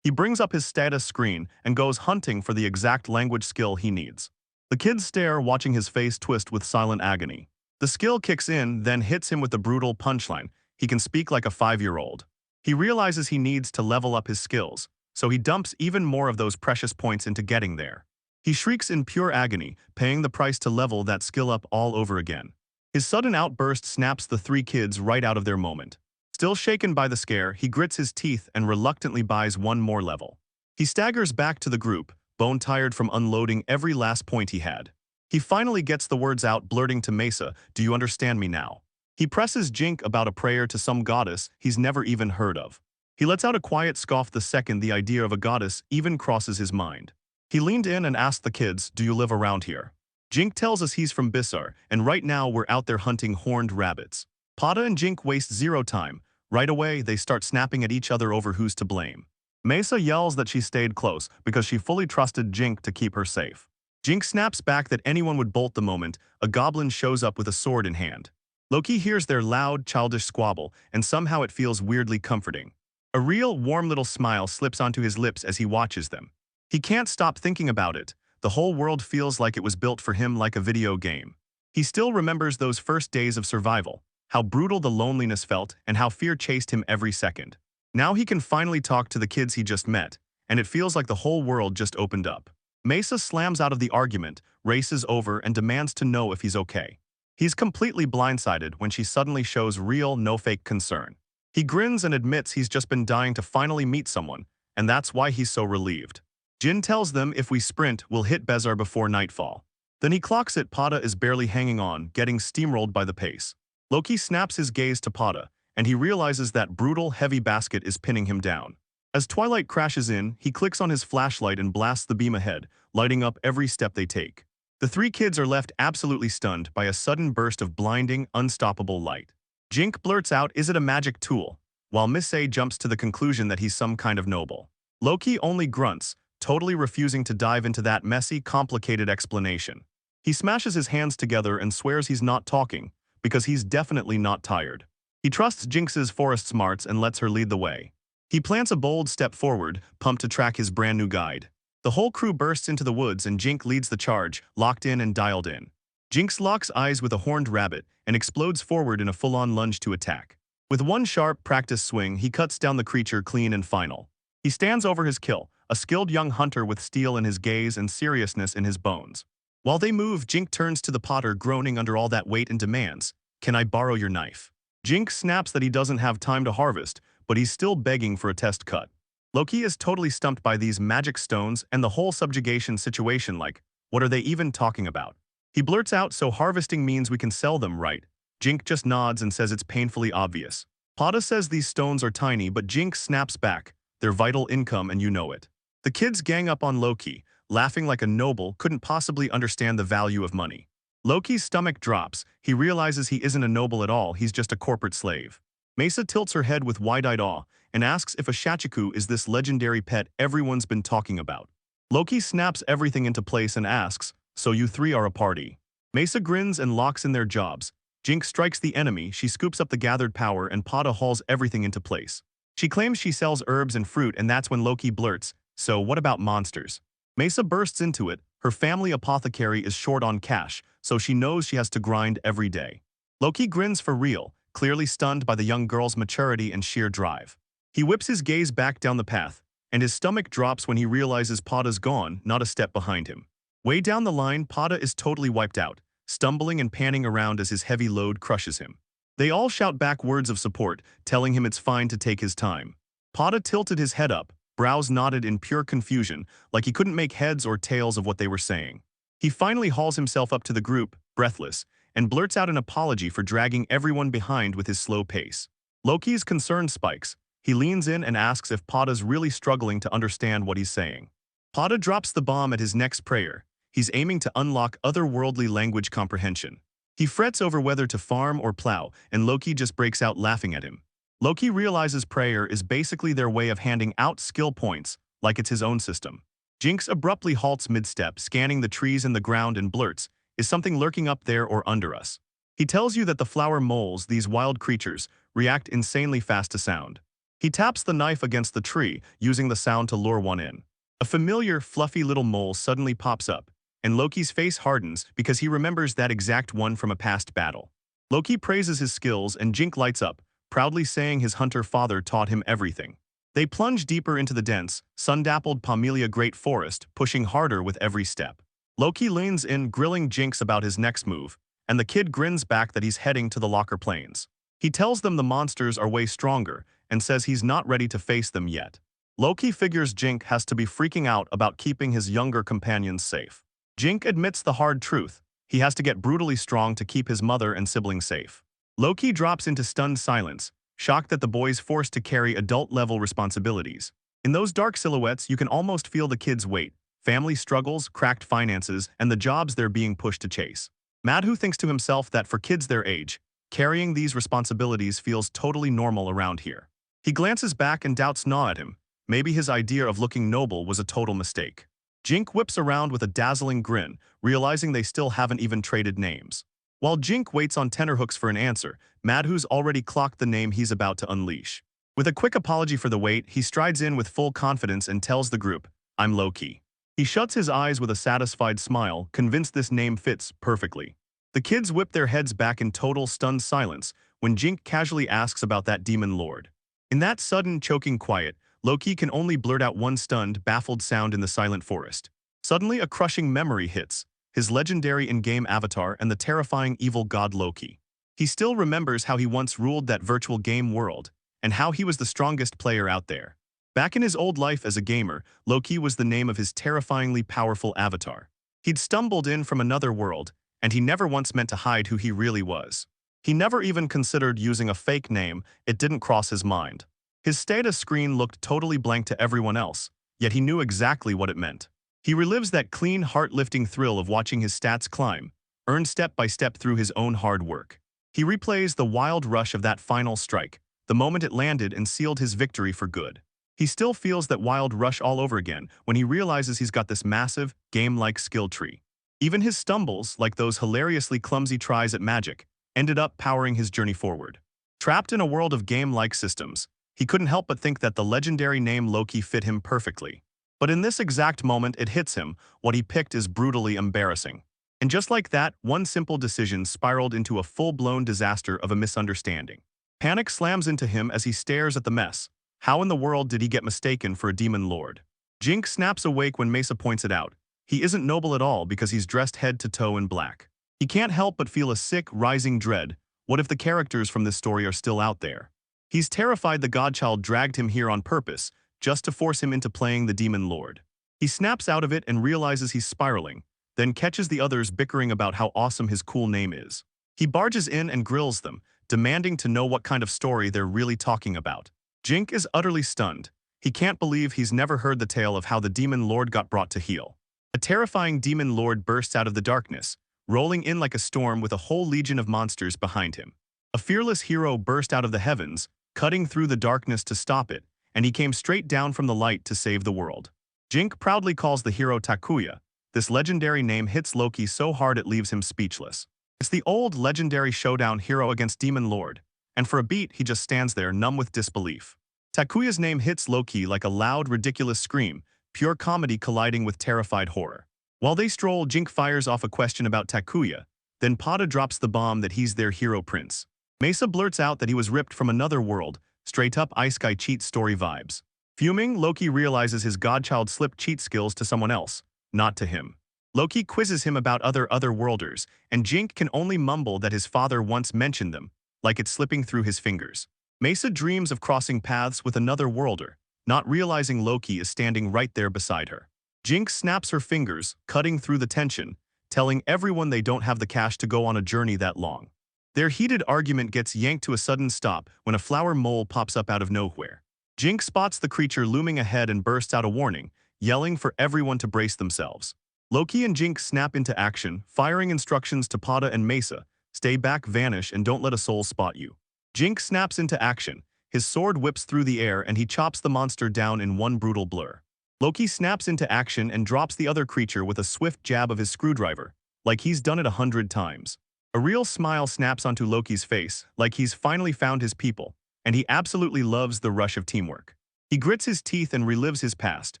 He brings up his status screen and goes hunting for the exact language skill he needs. The kids stare, watching his face twist with silent agony. The skill kicks in, then hits him with the brutal punchline. He can speak like a 5-year-old. He realizes he needs to level up his skills, so he dumps even more of those precious points into getting there. He shrieks in pure agony, paying the price to level that skill up all over again. His sudden outburst snaps the 3 kids right out of their moment. Still shaken by the scare, he grits his teeth and reluctantly buys one more level. He staggers back to the group, bone-tired from unloading every last point he had. He finally gets the words out, blurting to Mesa, "Do you understand me now?" He presses Jink about a prayer to some goddess he's never even heard of. He lets out a quiet scoff the second the idea of a goddess even crosses his mind. He leaned in and asked the kids, "Do you live around here?" Jink tells us he's from Bissar, and right now we're out there hunting horned rabbits. Pada and Jink waste zero time. Right away, they start snapping at each other over who's to blame. Mesa yells that she stayed close because she fully trusted Jink to keep her safe. Jink snaps back that anyone would bolt the moment a goblin shows up with a sword in hand. Loki hears their loud, childish squabble, and somehow it feels weirdly comforting. A real, warm little smile slips onto his lips as he watches them. He can't stop thinking about it. The whole world feels like it was built for him, like a video game. He still remembers those first days of survival, how brutal the loneliness felt and how fear chased him every second. Now he can finally talk to the kids he just met, and it feels like the whole world just opened up. Mesa slams out of the argument, races over, and demands to know if he's okay. He's completely blindsided when she suddenly shows real, no-fake concern. He grins and admits he's just been dying to finally meet someone, and that's why he's so relieved. Jin tells them if we sprint, we'll hit Bezar before nightfall. Then he clocks it. Pada is barely hanging on, getting steamrolled by the pace. Loki snaps his gaze to Pada, and he realizes that brutal, heavy basket is pinning him down. As twilight crashes in, he clicks on his flashlight and blasts the beam ahead, lighting up every step they take. The 3 kids are left absolutely stunned by a sudden burst of blinding, unstoppable light. Jink blurts out, "Is it a magic tool?" while Miss A jumps to the conclusion that he's some kind of noble. Loki only grunts, totally refusing to dive into that messy, complicated explanation. He smashes his hands together and swears he's not talking, because he's definitely not tired. He trusts Jinx's forest smarts and lets her lead the way. He plants a bold step forward, pumped to track his brand new guide. The whole crew bursts into the woods and Jink leads the charge, locked in and dialed in. Jinx locks eyes with a horned rabbit and explodes forward in a full-on lunge to attack. With one sharp, practiced swing, he cuts down the creature clean and final. He stands over his kill, a skilled young hunter with steel in his gaze and seriousness in his bones. While they move, Jink turns to the potter, groaning under all that weight, and demands, "Can I borrow your knife?" Jink snaps that he doesn't have time to harvest, but he's still begging for a test cut. Loki is totally stumped by these magic stones and the whole subjugation situation, like, what are they even talking about? He blurts out, "So harvesting means we can sell them, right?" Jink just nods and says it's painfully obvious. Pada says these stones are tiny, but Jink snaps back, "They're vital income and you know it." The kids gang up on Loki, laughing like a noble couldn't possibly understand the value of money. Loki's stomach drops. He realizes he isn't a noble at all, he's just a corporate slave. Mesa tilts her head with wide-eyed awe and asks if a shachiku is this legendary pet everyone's been talking about. Loki snaps everything into place and asks, "So you 3 are a party?" Mesa grins and locks in their jobs. Jink strikes the enemy, she scoops up the gathered power, and Pada hauls everything into place. She claims she sells herbs and fruit, and that's when Loki blurts, "So what about monsters?" Mesa bursts into it. Her family apothecary is short on cash, so she knows she has to grind every day. Loki grins for real, clearly stunned by the young girl's maturity and sheer drive. He whips his gaze back down the path, and his stomach drops when he realizes Pada's gone, not a step behind him. Way down the line, Pada is totally wiped out, stumbling and panning around as his heavy load crushes him. They all shout back words of support, telling him it's fine to take his time. Pada tilted his head up, brows knotted in pure confusion, like he couldn't make heads or tails of what they were saying. He finally hauls himself up to the group, breathless, and blurts out an apology for dragging everyone behind with his slow pace. Loki's concern spikes. He leans in and asks if Pada's really struggling to understand what he's saying. Pada drops the bomb at his next prayer. He's aiming to unlock otherworldly language comprehension. He frets over whether to farm or plow, and Loki just breaks out laughing at him. Loki realizes prayer is basically their way of handing out skill points, like it's his own system. Jinx abruptly halts mid-step, scanning the trees and the ground, and blurts, Is something lurking up there or under us? He tells you that the flower moles, these wild creatures, react insanely fast to sound. He taps the knife against the tree, using the sound to lure one in. A familiar, fluffy little mole suddenly pops up, and Loki's face hardens because he remembers that exact one from a past battle. Loki praises his skills and Jink lights up, proudly saying his hunter father taught him everything. They plunge deeper into the dense, sun-dappled Pomelia Great Forest, pushing harder with every step. Loki leans in, grilling Jinx about his next move, and the kid grins back that he's heading to the Locker Plains. He tells them the monsters are way stronger and says he's not ready to face them yet. Loki figures Jink has to be freaking out about keeping his younger companions safe. Jink admits the hard truth. He has to get brutally strong to keep his mother and siblings safe. Loki drops into stunned silence, shocked that the boy's forced to carry adult-level responsibilities. In those dark silhouettes, you can almost feel the kids' weight, family struggles, cracked finances, and the jobs they're being pushed to chase. Madhu thinks to himself that for kids their age, carrying these responsibilities feels totally normal around here. He glances back and doubts Gnaw at him. Maybe his idea of looking noble was a total mistake. Jink whips around with a dazzling grin, realizing they still haven't even traded names. While Jink waits on tenterhooks for an answer, Madhu's already clocked the name he's about to unleash. With a quick apology for the wait, he strides in with full confidence and tells the group, "I'm Loki." He shuts his eyes with a satisfied smile, convinced this name fits perfectly. The kids whip their heads back in total stunned silence when Jink casually asks about that demon lord. In that sudden, choking quiet, Loki can only blurt out one stunned, baffled sound in the silent forest. Suddenly, a crushing memory hits, his legendary in-game avatar and the terrifying evil god Loki. He still remembers how he once ruled that virtual game world, and how he was the strongest player out there. Back in his old life as a gamer, Loki was the name of his terrifyingly powerful avatar. He'd stumbled in from another world, and he never once meant to hide who he really was. He never even considered using a fake name, it didn't cross his mind. His status screen looked totally blank to everyone else, yet he knew exactly what it meant. He relives that clean, heart-lifting thrill of watching his stats climb, earned step by step through his own hard work. He replays the wild rush of that final strike, the moment it landed and sealed his victory for good. He still feels that wild rush all over again when he realizes he's got this massive, game-like skill tree. Even his stumbles, like those hilariously clumsy tries at magic, ended up powering his journey forward. Trapped in a world of game-like systems, he couldn't help but think that the legendary name Loki fit him perfectly. But in this exact moment, it hits him, what he picked is brutally embarrassing. And just like that, one simple decision spiraled into a full-blown disaster of a misunderstanding. Panic slams into him as he stares at the mess. How in the world did he get mistaken for a demon lord? Jink snaps awake when Mesa points it out. He isn't noble at all because he's dressed head to toe in black. He can't help but feel a sick, rising dread. What if the characters from this story are still out there? He's terrified the godchild dragged him here on purpose, just to force him into playing the demon lord. He snaps out of it and realizes he's spiraling, then catches the others bickering about how awesome his cool name is. He barges in and grills them, demanding to know what kind of story they're really talking about. Jink is utterly stunned. He can't believe he's never heard the tale of how the demon lord got brought to heel. A terrifying demon lord bursts out of the darkness, rolling in like a storm with a whole legion of monsters behind him. A fearless hero burst out of the heavens, cutting through the darkness to stop it, and he came straight down from the light to save the world. Jink proudly calls the hero Takuya. This legendary name hits Loki so hard it leaves him speechless. It's the old legendary showdown hero against Demon Lord, and for a beat he just stands there numb with disbelief. Takuya's name hits Loki like a loud, ridiculous scream, pure comedy colliding with terrified horror. While they stroll, Jink fires off a question about Takuya, then Pada drops the bomb that he's their hero prince. Mesa blurts out that he was ripped from another world, straight-up isekai cheat story vibes. Fuming, Loki realizes his godchild slipped cheat skills to someone else, not to him. Loki quizzes him about other-worlders, and Jink can only mumble that his father once mentioned them, like it's slipping through his fingers. Mesa dreams of crossing paths with another worlder, not realizing Loki is standing right there beside her. Jink snaps her fingers, cutting through the tension, telling everyone they don't have the cash to go on a journey that long. Their heated argument gets yanked to a sudden stop when a flower mole pops up out of nowhere. Jink spots the creature looming ahead and bursts out a warning, yelling for everyone to brace themselves. Loki and Jink snap into action, firing instructions to Pada and Mesa, stay back, vanish, and don't let a soul spot you. Jink snaps into action, his sword whips through the air and he chops the monster down in one brutal blur. Loki snaps into action and drops the other creature with a swift jab of his screwdriver, like he's done it 100 times. A real smile snaps onto Loki's face, like he's finally found his people, and he absolutely loves the rush of teamwork. He grits his teeth and relives his past,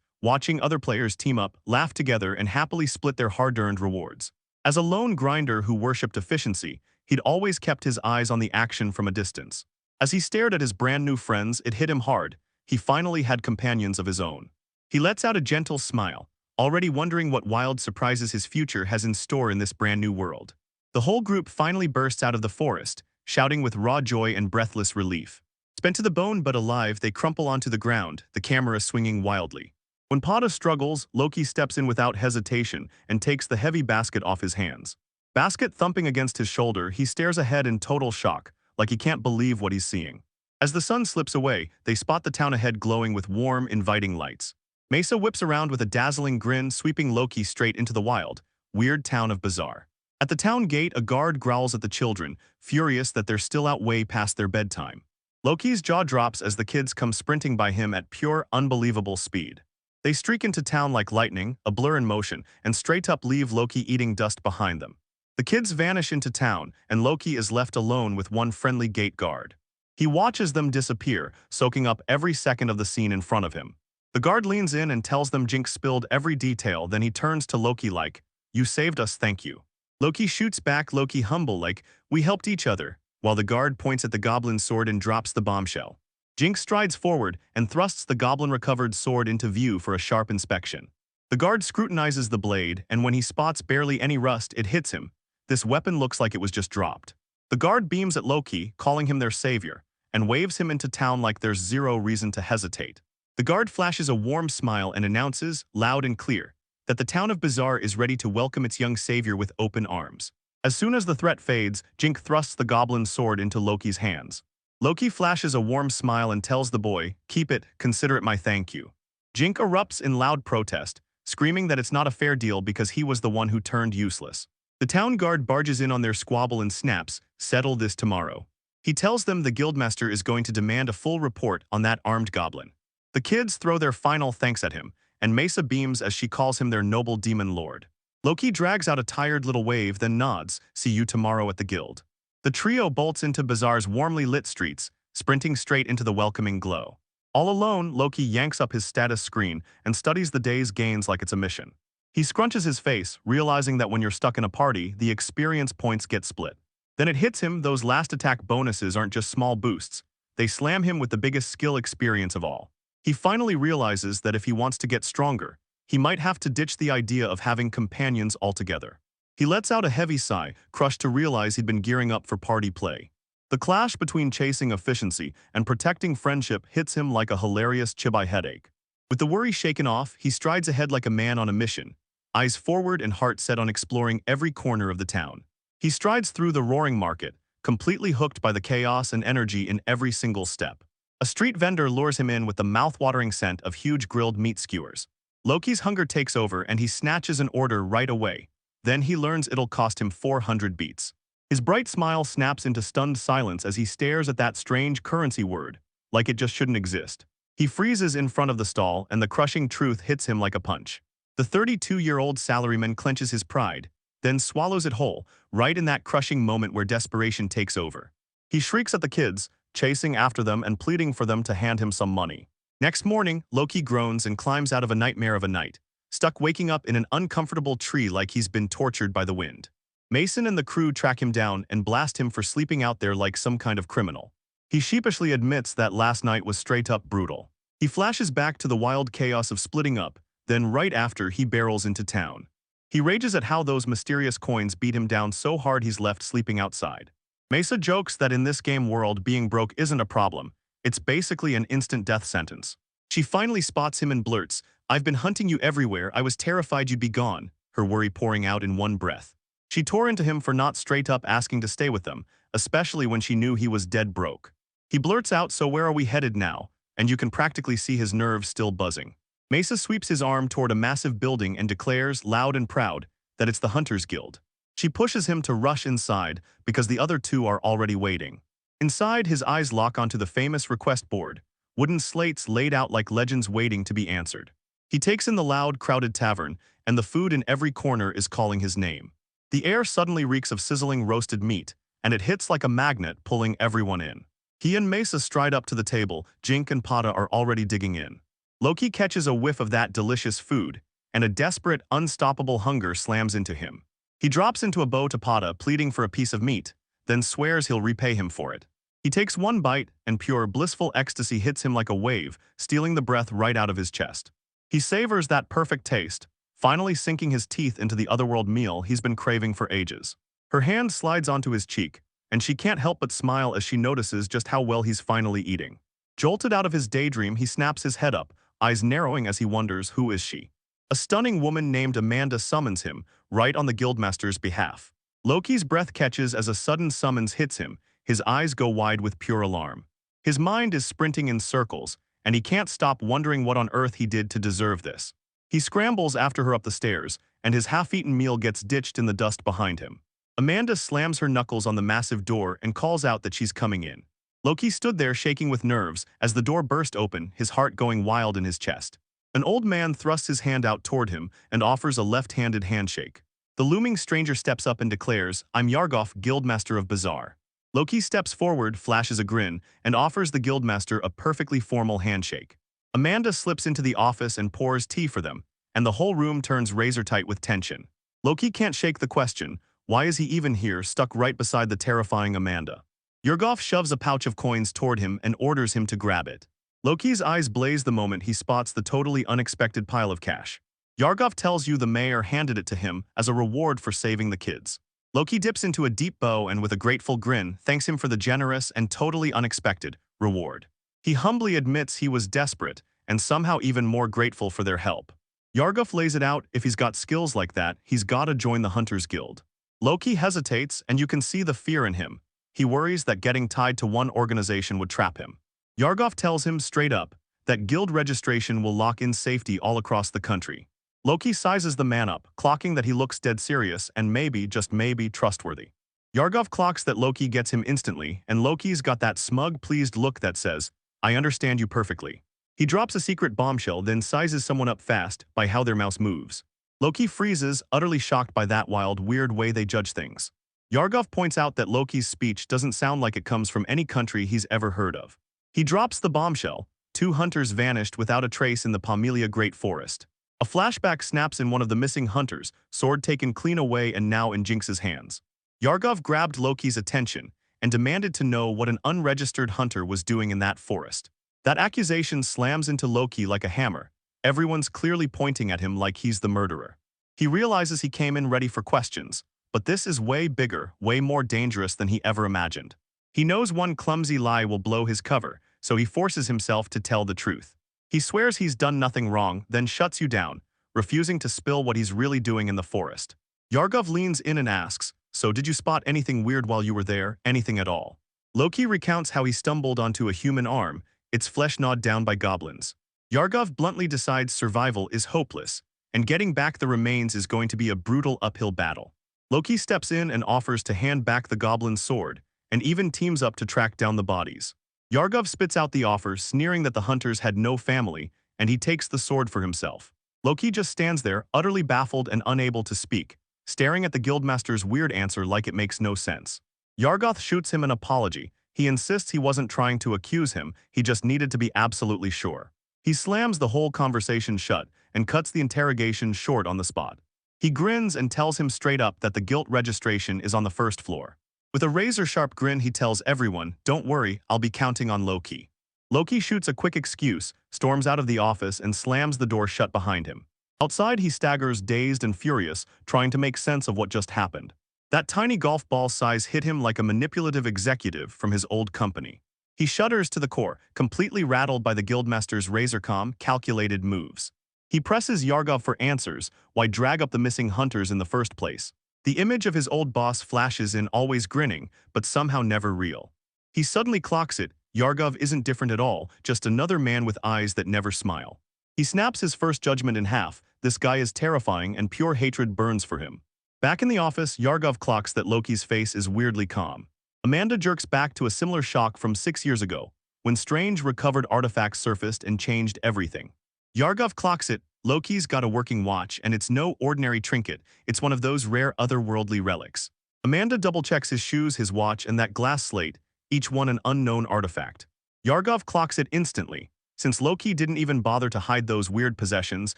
watching other players team up, laugh together, and happily split their hard-earned rewards. As a lone grinder who worshipped efficiency, he'd always kept his eyes on the action from a distance. As he stared at his brand new friends, it hit him hard. He finally had companions of his own. He lets out a gentle smile, already wondering what wild surprises his future has in store in this brand new world. The whole group finally bursts out of the forest, shouting with raw joy and breathless relief. Spent to the bone but alive, they crumple onto the ground, the camera swinging wildly. When Pada struggles, Loki steps in without hesitation and takes the heavy basket off his hands. Basket thumping against his shoulder, he stares ahead in total shock, like he can't believe what he's seeing. As the sun slips away, they spot the town ahead glowing with warm, inviting lights. Mesa whips around with a dazzling grin, sweeping Loki straight into the wild, weird town of Bazaar. At the town gate, a guard growls at the children, furious that they're still out way past their bedtime. Loki's jaw drops as the kids come sprinting by him at pure, unbelievable speed. They streak into town like lightning, a blur in motion, and straight up leave Loki eating dust behind them. The kids vanish into town, and Loki is left alone with one friendly gate guard. He watches them disappear, soaking up every second of the scene in front of him. The guard leans in and tells them Jinx spilled every detail, then he turns to Loki like, "You saved us, thank you." Loki shoots back, Loki humble like, "We helped each other," while the guard points at the goblin's sword and drops the bombshell. Jinx strides forward and thrusts the goblin-recovered sword into view for a sharp inspection. The guard scrutinizes the blade, and when he spots barely any rust, it hits him. This weapon looks like it was just dropped. The guard beams at Loki, calling him their savior, and waves him into town like there's zero reason to hesitate. The guard flashes a warm smile and announces, loud and clear, that the town of Bazaar is ready to welcome its young savior with open arms. As soon as the threat fades, Jinx thrusts the goblin's sword into Loki's hands. Loki flashes a warm smile and tells the boy, "Keep it, consider it my thank you." Jinx erupts in loud protest, screaming that it's not a fair deal because he was the one who turned useless. The town guard barges in on their squabble and snaps, "Settle this tomorrow." He tells them the guildmaster is going to demand a full report on that armed goblin. The kids throw their final thanks at him, and Mesa beams as she calls him their noble demon lord. Loki drags out a tired little wave, then nods, "See you tomorrow at the guild." The trio bolts into Bazaar's warmly lit streets, sprinting straight into the welcoming glow. All alone, Loki yanks up his status screen and studies the day's gains like it's a mission. He scrunches his face, realizing that when you're stuck in a party, the experience points get split. Then it hits him, those last attack bonuses aren't just small boosts. They slam him with the biggest skill experience of all. He finally realizes that if he wants to get stronger, he might have to ditch the idea of having companions altogether. He lets out a heavy sigh, crushed to realize he'd been gearing up for party play. The clash between chasing efficiency and protecting friendship hits him like a hilarious chibai headache. With the worry shaken off, he strides ahead like a man on a mission, eyes forward and heart set on exploring every corner of the town. He strides through the roaring market, completely hooked by the chaos and energy in every single step. A street vendor lures him in with the mouth-watering scent of huge grilled meat skewers. Loki's hunger takes over and he snatches an order right away. Then he learns it'll cost him 400 beats. His bright smile snaps into stunned silence as he stares at that strange currency word, like it just shouldn't exist. He freezes in front of the stall and the crushing truth hits him like a punch. The 32-year-old salaryman clenches his pride, then swallows it whole, right in that crushing moment where desperation takes over. He shrieks at the kids, chasing after them and pleading for them to hand him some money. Next morning, Loki groans and climbs out of a nightmare of a night, stuck waking up in an uncomfortable tree like he's been tortured by the wind. Mason and the crew track him down and blast him for sleeping out there like some kind of criminal. He sheepishly admits that last night was straight up brutal. He flashes back to the wild chaos of splitting up, then right after he barrels into town. He rages at how those mysterious coins beat him down so hard he's left sleeping outside. Mesa jokes that in this game world being broke isn't a problem, it's basically an instant death sentence. She finally spots him and blurts, "I've been hunting you everywhere, I was terrified you'd be gone," her worry pouring out in one breath. She tore into him for not straight up asking to stay with them, especially when she knew he was dead broke. He blurts out, "So where are we headed now?" and you can practically see his nerves still buzzing. Mesa sweeps his arm toward a massive building and declares, loud and proud, that it's the Hunters Guild. She pushes him to rush inside because the other two are already waiting. Inside, his eyes lock onto the famous request board, wooden slates laid out like legends waiting to be answered. He takes in the loud, crowded tavern, and the food in every corner is calling his name. The air suddenly reeks of sizzling roasted meat, and it hits like a magnet, pulling everyone in. He and Mesa stride up to the table. Jink and Pata are already digging in. Loki catches a whiff of that delicious food, and a desperate, unstoppable hunger slams into him. He drops into a bow to Pata, pleading for a piece of meat, then swears he'll repay him for it. He takes one bite, and pure, blissful ecstasy hits him like a wave, stealing the breath right out of his chest. He savors that perfect taste, finally sinking his teeth into the otherworld meal he's been craving for ages. Her hand slides onto his cheek, and she can't help but smile as she notices just how well he's finally eating. Jolted out of his daydream, he snaps his head up, eyes narrowing as he wonders, who is she? A stunning woman named Amanda summons him, right on the guildmaster's behalf. Loki's breath catches as a sudden summons hits him. His eyes go wide with pure alarm. His mind is sprinting in circles, and he can't stop wondering what on earth he did to deserve this. He scrambles after her up the stairs, and his half-eaten meal gets ditched in the dust behind him. Amanda slams her knuckles on the massive door and calls out that she's coming in. Loki stood there shaking with nerves as the door burst open, his heart going wild in his chest. An old man thrusts his hand out toward him and offers a left-handed handshake. The looming stranger steps up and declares, "I'm Yargoff, Guildmaster of Bazaar." Loki steps forward, flashes a grin, and offers the guildmaster a perfectly formal handshake. Amanda slips into the office and pours tea for them, and the whole room turns razor-tight with tension. Loki can't shake the question, why is he even here, stuck right beside the terrifying Amanda? Yargoff shoves a pouch of coins toward him and orders him to grab it. Loki's eyes blaze the moment he spots the totally unexpected pile of cash. Yargoff tells you the mayor handed it to him as a reward for saving the kids. Loki dips into a deep bow and with a grateful grin thanks him for the generous and totally unexpected reward. He humbly admits he was desperate and somehow even more grateful for their help. Yargoff lays it out, if he's got skills like that, he's gotta join the Hunters Guild. Loki hesitates and you can see the fear in him. He worries that getting tied to one organization would trap him. Yargoff tells him straight up that guild registration will lock in safety all across the country. Loki sizes the man up, clocking that he looks dead serious and maybe, just maybe, trustworthy. Yargoff clocks that Loki gets him instantly, and Loki's got that smug, pleased look that says, "I understand you perfectly." He drops a secret bombshell, then sizes someone up fast by how their mouse moves. Loki freezes, utterly shocked by that wild, weird way they judge things. Yargoff points out that Loki's speech doesn't sound like it comes from any country he's ever heard of. He drops the bombshell. 2 hunters vanished without a trace in the Pomelia Great Forest. A flashback snaps in one of the missing hunters, sword taken clean away and now in Jinx's hands. Yargoff grabbed Loki's attention and demanded to know what an unregistered hunter was doing in that forest. That accusation slams into Loki like a hammer. Everyone's clearly pointing at him like he's the murderer. He realizes he came in ready for questions, but this is way bigger, way more dangerous than he ever imagined. He knows one clumsy lie will blow his cover, so he forces himself to tell the truth. He swears he's done nothing wrong, then shuts you down, refusing to spill what he's really doing in the forest. Yargoff leans in and asks, "So did you spot anything weird while you were there, anything at all?" Loki recounts how he stumbled onto a human arm, its flesh gnawed down by goblins. Yargoff bluntly decides survival is hopeless, and getting back the remains is going to be a brutal uphill battle. Loki steps in and offers to hand back the goblin's sword, and even teams up to track down the bodies. Yargoff spits out the offer, sneering that the hunters had no family, and he takes the sword for himself. Loki just stands there, utterly baffled and unable to speak, staring at the guildmaster's weird answer like it makes no sense. Yargoff shoots him an apology. He insists he wasn't trying to accuse him, he just needed to be absolutely sure. He slams the whole conversation shut and cuts the interrogation short on the spot. He grins and tells him straight up that the guild registration is on the first floor. With a razor-sharp grin he tells everyone, "Don't worry, I'll be counting on Loki." Loki shoots a quick excuse, storms out of the office and slams the door shut behind him. Outside he staggers, dazed and furious, trying to make sense of what just happened. That tiny golf ball size hit him like a manipulative executive from his old company. He shudders to the core, completely rattled by the guildmaster's razor-calm, calculated moves. He presses Yargoff for answers, why drag up the missing hunters in the first place. The image of his old boss flashes in, always grinning, but somehow never real. He suddenly clocks it, Yargoff isn't different at all, just another man with eyes that never smile. He snaps his first judgment in half, this guy is terrifying and pure hatred burns for him. Back in the office, Yargoff clocks that Loki's face is weirdly calm. Amanda jerks back to a similar shock from 6 years ago, when strange recovered artifacts surfaced and changed everything. Yargoff clocks it, Loki's got a working watch, and it's no ordinary trinket, it's one of those rare otherworldly relics. Amanda double-checks his shoes, his watch, and that glass slate, each one an unknown artifact. Yargov clocks it instantly. Since Loki didn't even bother to hide those weird possessions,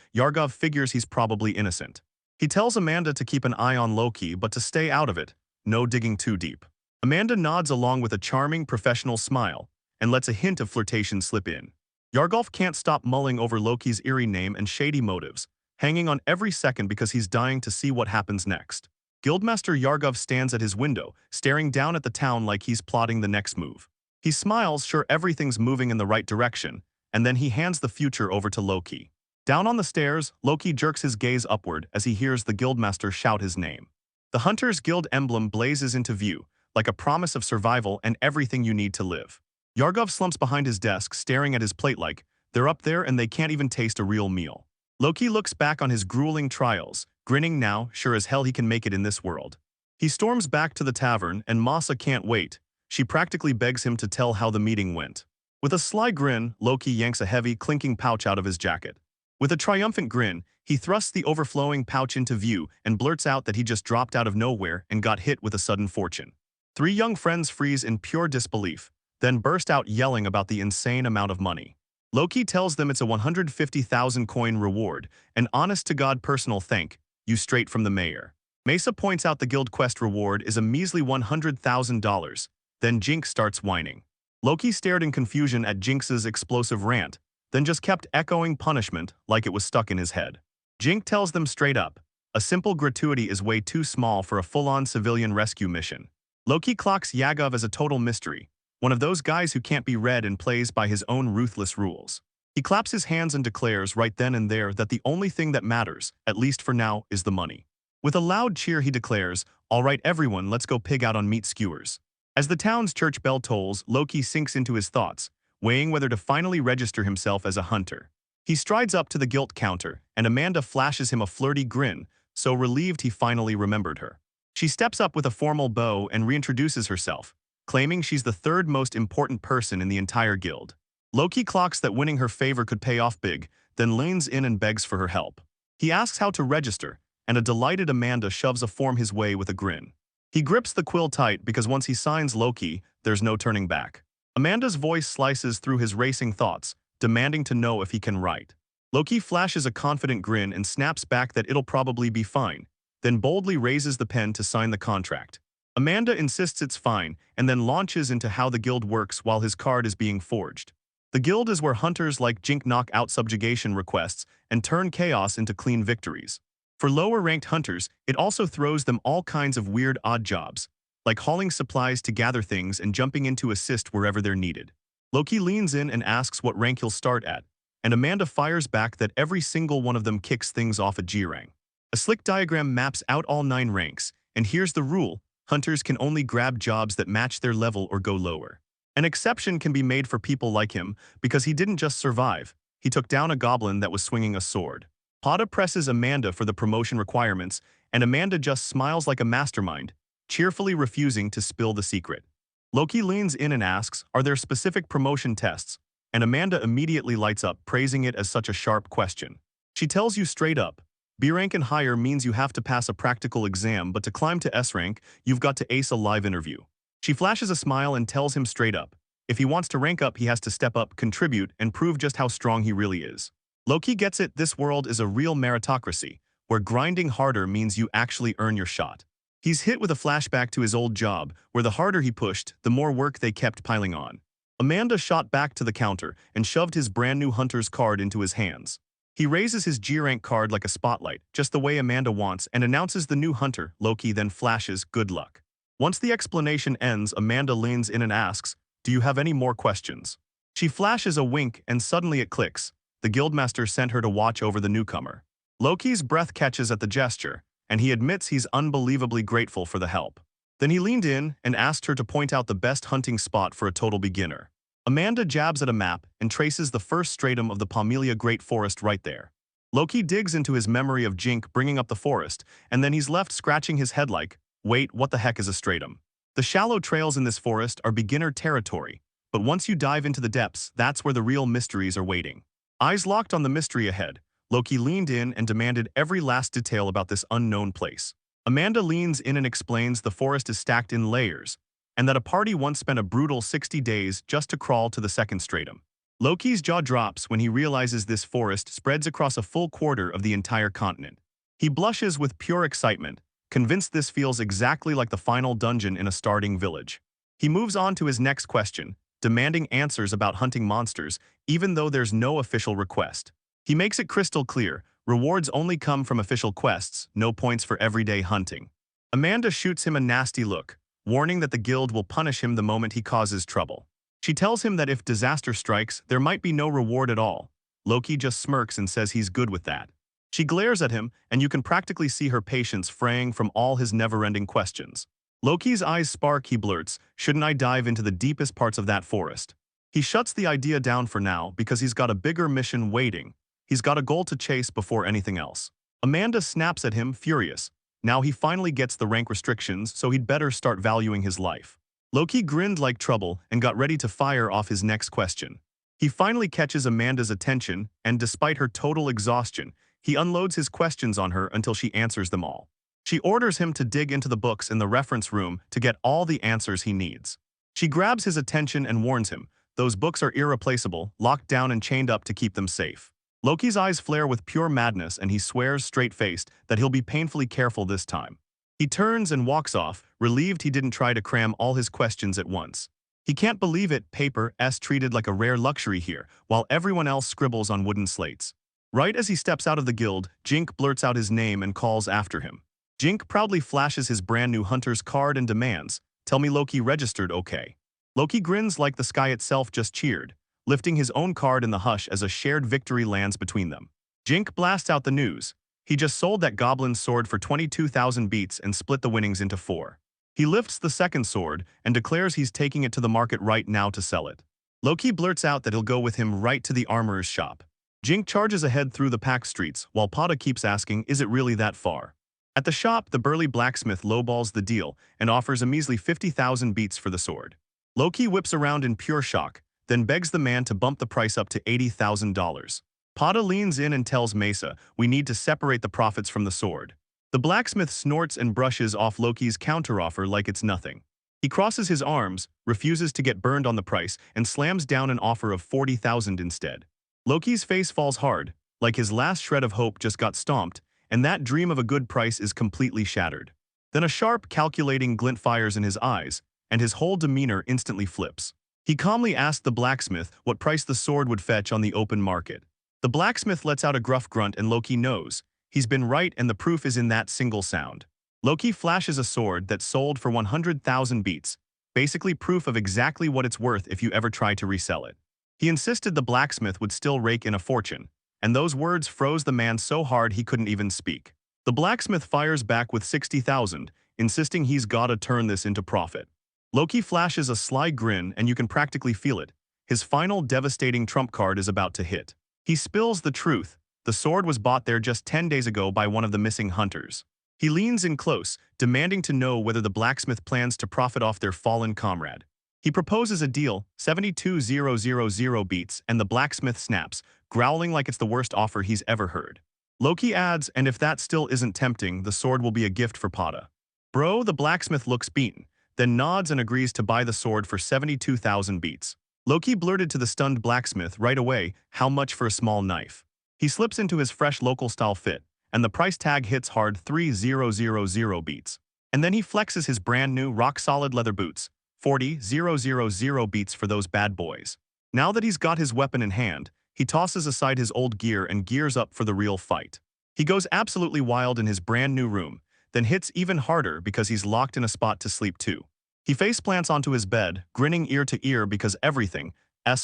Yargov figures he's probably innocent. He tells Amanda to keep an eye on Loki, but to stay out of it, no digging too deep. Amanda nods along with a charming, professional smile, and lets a hint of flirtation slip in. Yargolf can't stop mulling over Loki's eerie name and shady motives, hanging on every second because he's dying to see what happens next. Guildmaster Yargov stands at his window, staring down at the town like he's plotting the next move. He smiles, sure everything's moving in the right direction, and then he hands the future over to Loki. Down on the stairs, Loki jerks his gaze upward as he hears the Guildmaster shout his name. The Hunters Guild emblem blazes into view, like a promise of survival and everything you need to live. Yargov slumps behind his desk, staring at his plate like, they're up there and they can't even taste a real meal. Loki looks back on his grueling trials, grinning now, sure as hell he can make it in this world. He storms back to the tavern, and Masa can't wait. She practically begs him to tell how the meeting went. With a sly grin, Loki yanks a heavy, clinking pouch out of his jacket. With a triumphant grin, he thrusts the overflowing pouch into view and blurts out that he just dropped out of nowhere and got hit with a sudden fortune. Three young friends freeze in pure disbelief, then burst out yelling about the insane amount of money. Loki tells them it's a 150,000 coin reward, an honest-to-God personal thank you straight from the mayor. Mesa points out the guild quest reward is a measly $100,000. Then Jinx starts whining. Loki stared in confusion at Jinx's explosive rant, then just kept echoing punishment like it was stuck in his head. Jinx tells them straight up, a simple gratuity is way too small for a full-on civilian rescue mission. Loki clocks Yagov as a total mystery, one of those guys who can't be read and plays by his own ruthless rules. He claps his hands and declares right then and there that the only thing that matters, at least for now, is the money. With a loud cheer he declares, all right everyone, let's go pig out on meat skewers. As the town's church bell tolls, Loki sinks into his thoughts, weighing whether to finally register himself as a hunter. He strides up to the guilt counter, and Amanda flashes him a flirty grin, so relieved he finally remembered her. She steps up with a formal bow and reintroduces herself, claiming she's the third most important person in the entire guild. Loki clocks that winning her favor could pay off big, then leans in and begs for her help. He asks how to register, and a delighted Amanda shoves a form his way with a grin. He grips the quill tight because once he signs Loki, there's no turning back. Amanda's voice slices through his racing thoughts, demanding to know if he can write. Loki flashes a confident grin and snaps back that it'll probably be fine, then boldly raises the pen to sign the contract. Amanda insists it's fine, and then launches into how the guild works while his card is being forged. The guild is where hunters like Jink knock out subjugation requests and turn chaos into clean victories. For lower-ranked hunters, it also throws them all kinds of weird odd jobs, like hauling supplies to gather things and jumping in to assist wherever they're needed. Loki leans in and asks what rank he'll start at, and Amanda fires back that every single one of them kicks things off at G rank. A slick diagram maps out all 9 ranks, and here's the rule: hunters can only grab jobs that match their level or go lower. An exception can be made for people like him because he didn't just survive, he took down a goblin that was swinging a sword. Pada presses Amanda for the promotion requirements, and Amanda just smiles like a mastermind, cheerfully refusing to spill the secret. Loki leans in and asks, are there specific promotion tests? And Amanda immediately lights up, praising it as such a sharp question. She tells you straight up, B rank and higher means you have to pass a practical exam, but to climb to S rank, you've got to ace a live interview. She flashes a smile and tells him straight up, if he wants to rank up, he has to step up, contribute, and prove just how strong he really is. Loki gets it, this world is a real meritocracy, where grinding harder means you actually earn your shot. He's hit with a flashback to his old job, where the harder he pushed, the more work they kept piling on. Amanda shot back to the counter and shoved his brand new hunter's card into his hands. He raises his G-rank card like a spotlight, just the way Amanda wants, and announces the new hunter. Loki then flashes, good luck. Once the explanation ends, Amanda leans in and asks, do you have any more questions? She flashes a wink and suddenly it clicks. The guildmaster sent her to watch over the newcomer. Loki's breath catches at the gesture, and he admits he's unbelievably grateful for the help. Then he leaned in and asked her to point out the best hunting spot for a total beginner. Amanda jabs at a map and traces the first stratum of the Pomelia Great Forest right there. Loki digs into his memory of Jink bringing up the forest, and then he's left scratching his head like, wait, what the heck is a stratum? The shallow trails in this forest are beginner territory, but once you dive into the depths, that's where the real mysteries are waiting. Eyes locked on the mystery ahead, Loki leaned in and demanded every last detail about this unknown place. Amanda leans in and explains the forest is stacked in layers, and that a party once spent a brutal 60 days just to crawl to the second stratum. Loki's jaw drops when he realizes this forest spreads across a full quarter of the entire continent. He blushes with pure excitement, convinced this feels exactly like the final dungeon in a starting village. He moves on to his next question, demanding answers about hunting monsters, even though there's no official request. He makes it crystal clear, rewards only come from official quests, no points for everyday hunting. Amanda shoots him a nasty look, warning that the guild will punish him the moment he causes trouble. She tells him that if disaster strikes, there might be no reward at all. Loki just smirks and says he's good with that. She glares at him, and you can practically see her patience fraying from all his never-ending questions. Loki's eyes spark, he blurts, "Shouldn't I dive into the deepest parts of that forest?" He shuts the idea down for now because he's got a bigger mission waiting. He's got a goal to chase before anything else. Amanda snaps at him, furious. Now he finally gets the rank restrictions, so he'd better start valuing his life. Loki grinned like trouble and got ready to fire off his next question. He finally catches Amanda's attention, and despite her total exhaustion, he unloads his questions on her until she answers them all. She orders him to dig into the books in the reference room to get all the answers he needs. She grabs his attention and warns him, those books are irreplaceable, locked down and chained up to keep them safe. Loki's eyes flare with pure madness and he swears straight-faced that he'll be painfully careful this time. He turns and walks off, relieved he didn't try to cram all his questions at once. He can't believe it, paper is treated like a rare luxury here, while everyone else scribbles on wooden slates. Right as he steps out of the guild, Jink blurts out his name and calls after him. Jink proudly flashes his brand new hunter's card and demands, "Tell me Loki registered okay." Loki grins like the sky itself just cheered, lifting his own card in the hush as a shared victory lands between them. Jink blasts out the news. He just sold that goblin's sword for 22,000 beats and split the winnings into 4. He lifts the second sword and declares he's taking it to the market right now to sell it. Loki blurts out that he'll go with him right to the armorer's shop. Jink charges ahead through the packed streets, while Pada keeps asking, is it really that far? At the shop, the burly blacksmith lowballs the deal and offers a measly 50,000 beats for the sword. Loki whips around in pure shock, then begs the man to bump the price up to $80,000. Pada leans in and tells Mesa, we need to separate the profits from the sword. The blacksmith snorts and brushes off Loki's counteroffer like it's nothing. He crosses his arms, refuses to get burned on the price, and slams down an offer of 40,000 instead. Loki's face falls hard, like his last shred of hope just got stomped, and that dream of a good price is completely shattered. Then a sharp, calculating glint fires in his eyes, and his whole demeanor instantly flips. He calmly asked the blacksmith what price the sword would fetch on the open market. The blacksmith lets out a gruff grunt and Loki knows. He's been right and the proof is in that single sound. Loki flashes a sword that sold for 100,000 beats, basically proof of exactly what it's worth if you ever try to resell it. He insisted the blacksmith would still rake in a fortune, and those words froze the man so hard he couldn't even speak. The blacksmith fires back with 60,000, insisting he's gotta turn this into profit. Loki flashes a sly grin and you can practically feel it. His final devastating trump card is about to hit. He spills the truth. The sword was bought there just 10 days ago by one of the missing hunters. He leans in close, demanding to know whether the blacksmith plans to profit off their fallen comrade. He proposes a deal, 72,000 beats, and the blacksmith snaps, growling like it's the worst offer he's ever heard. Loki adds, and if that still isn't tempting, the sword will be a gift for Pada. Bro, the blacksmith looks beaten, then nods and agrees to buy the sword for 72,000 beats. Loki blurted to the stunned blacksmith right away, how much for a small knife? He slips into his fresh local-style fit, and the price tag hits hard 3,000 beats. And then he flexes his brand-new rock-solid leather boots, 40,000 beats for those bad boys. Now that he's got his weapon in hand, he tosses aside his old gear and gears up for the real fight. He goes absolutely wild in his brand-new room, then hits even harder because he's locked in a spot to sleep too. He faceplants onto his bed, grinning ear to ear because everything's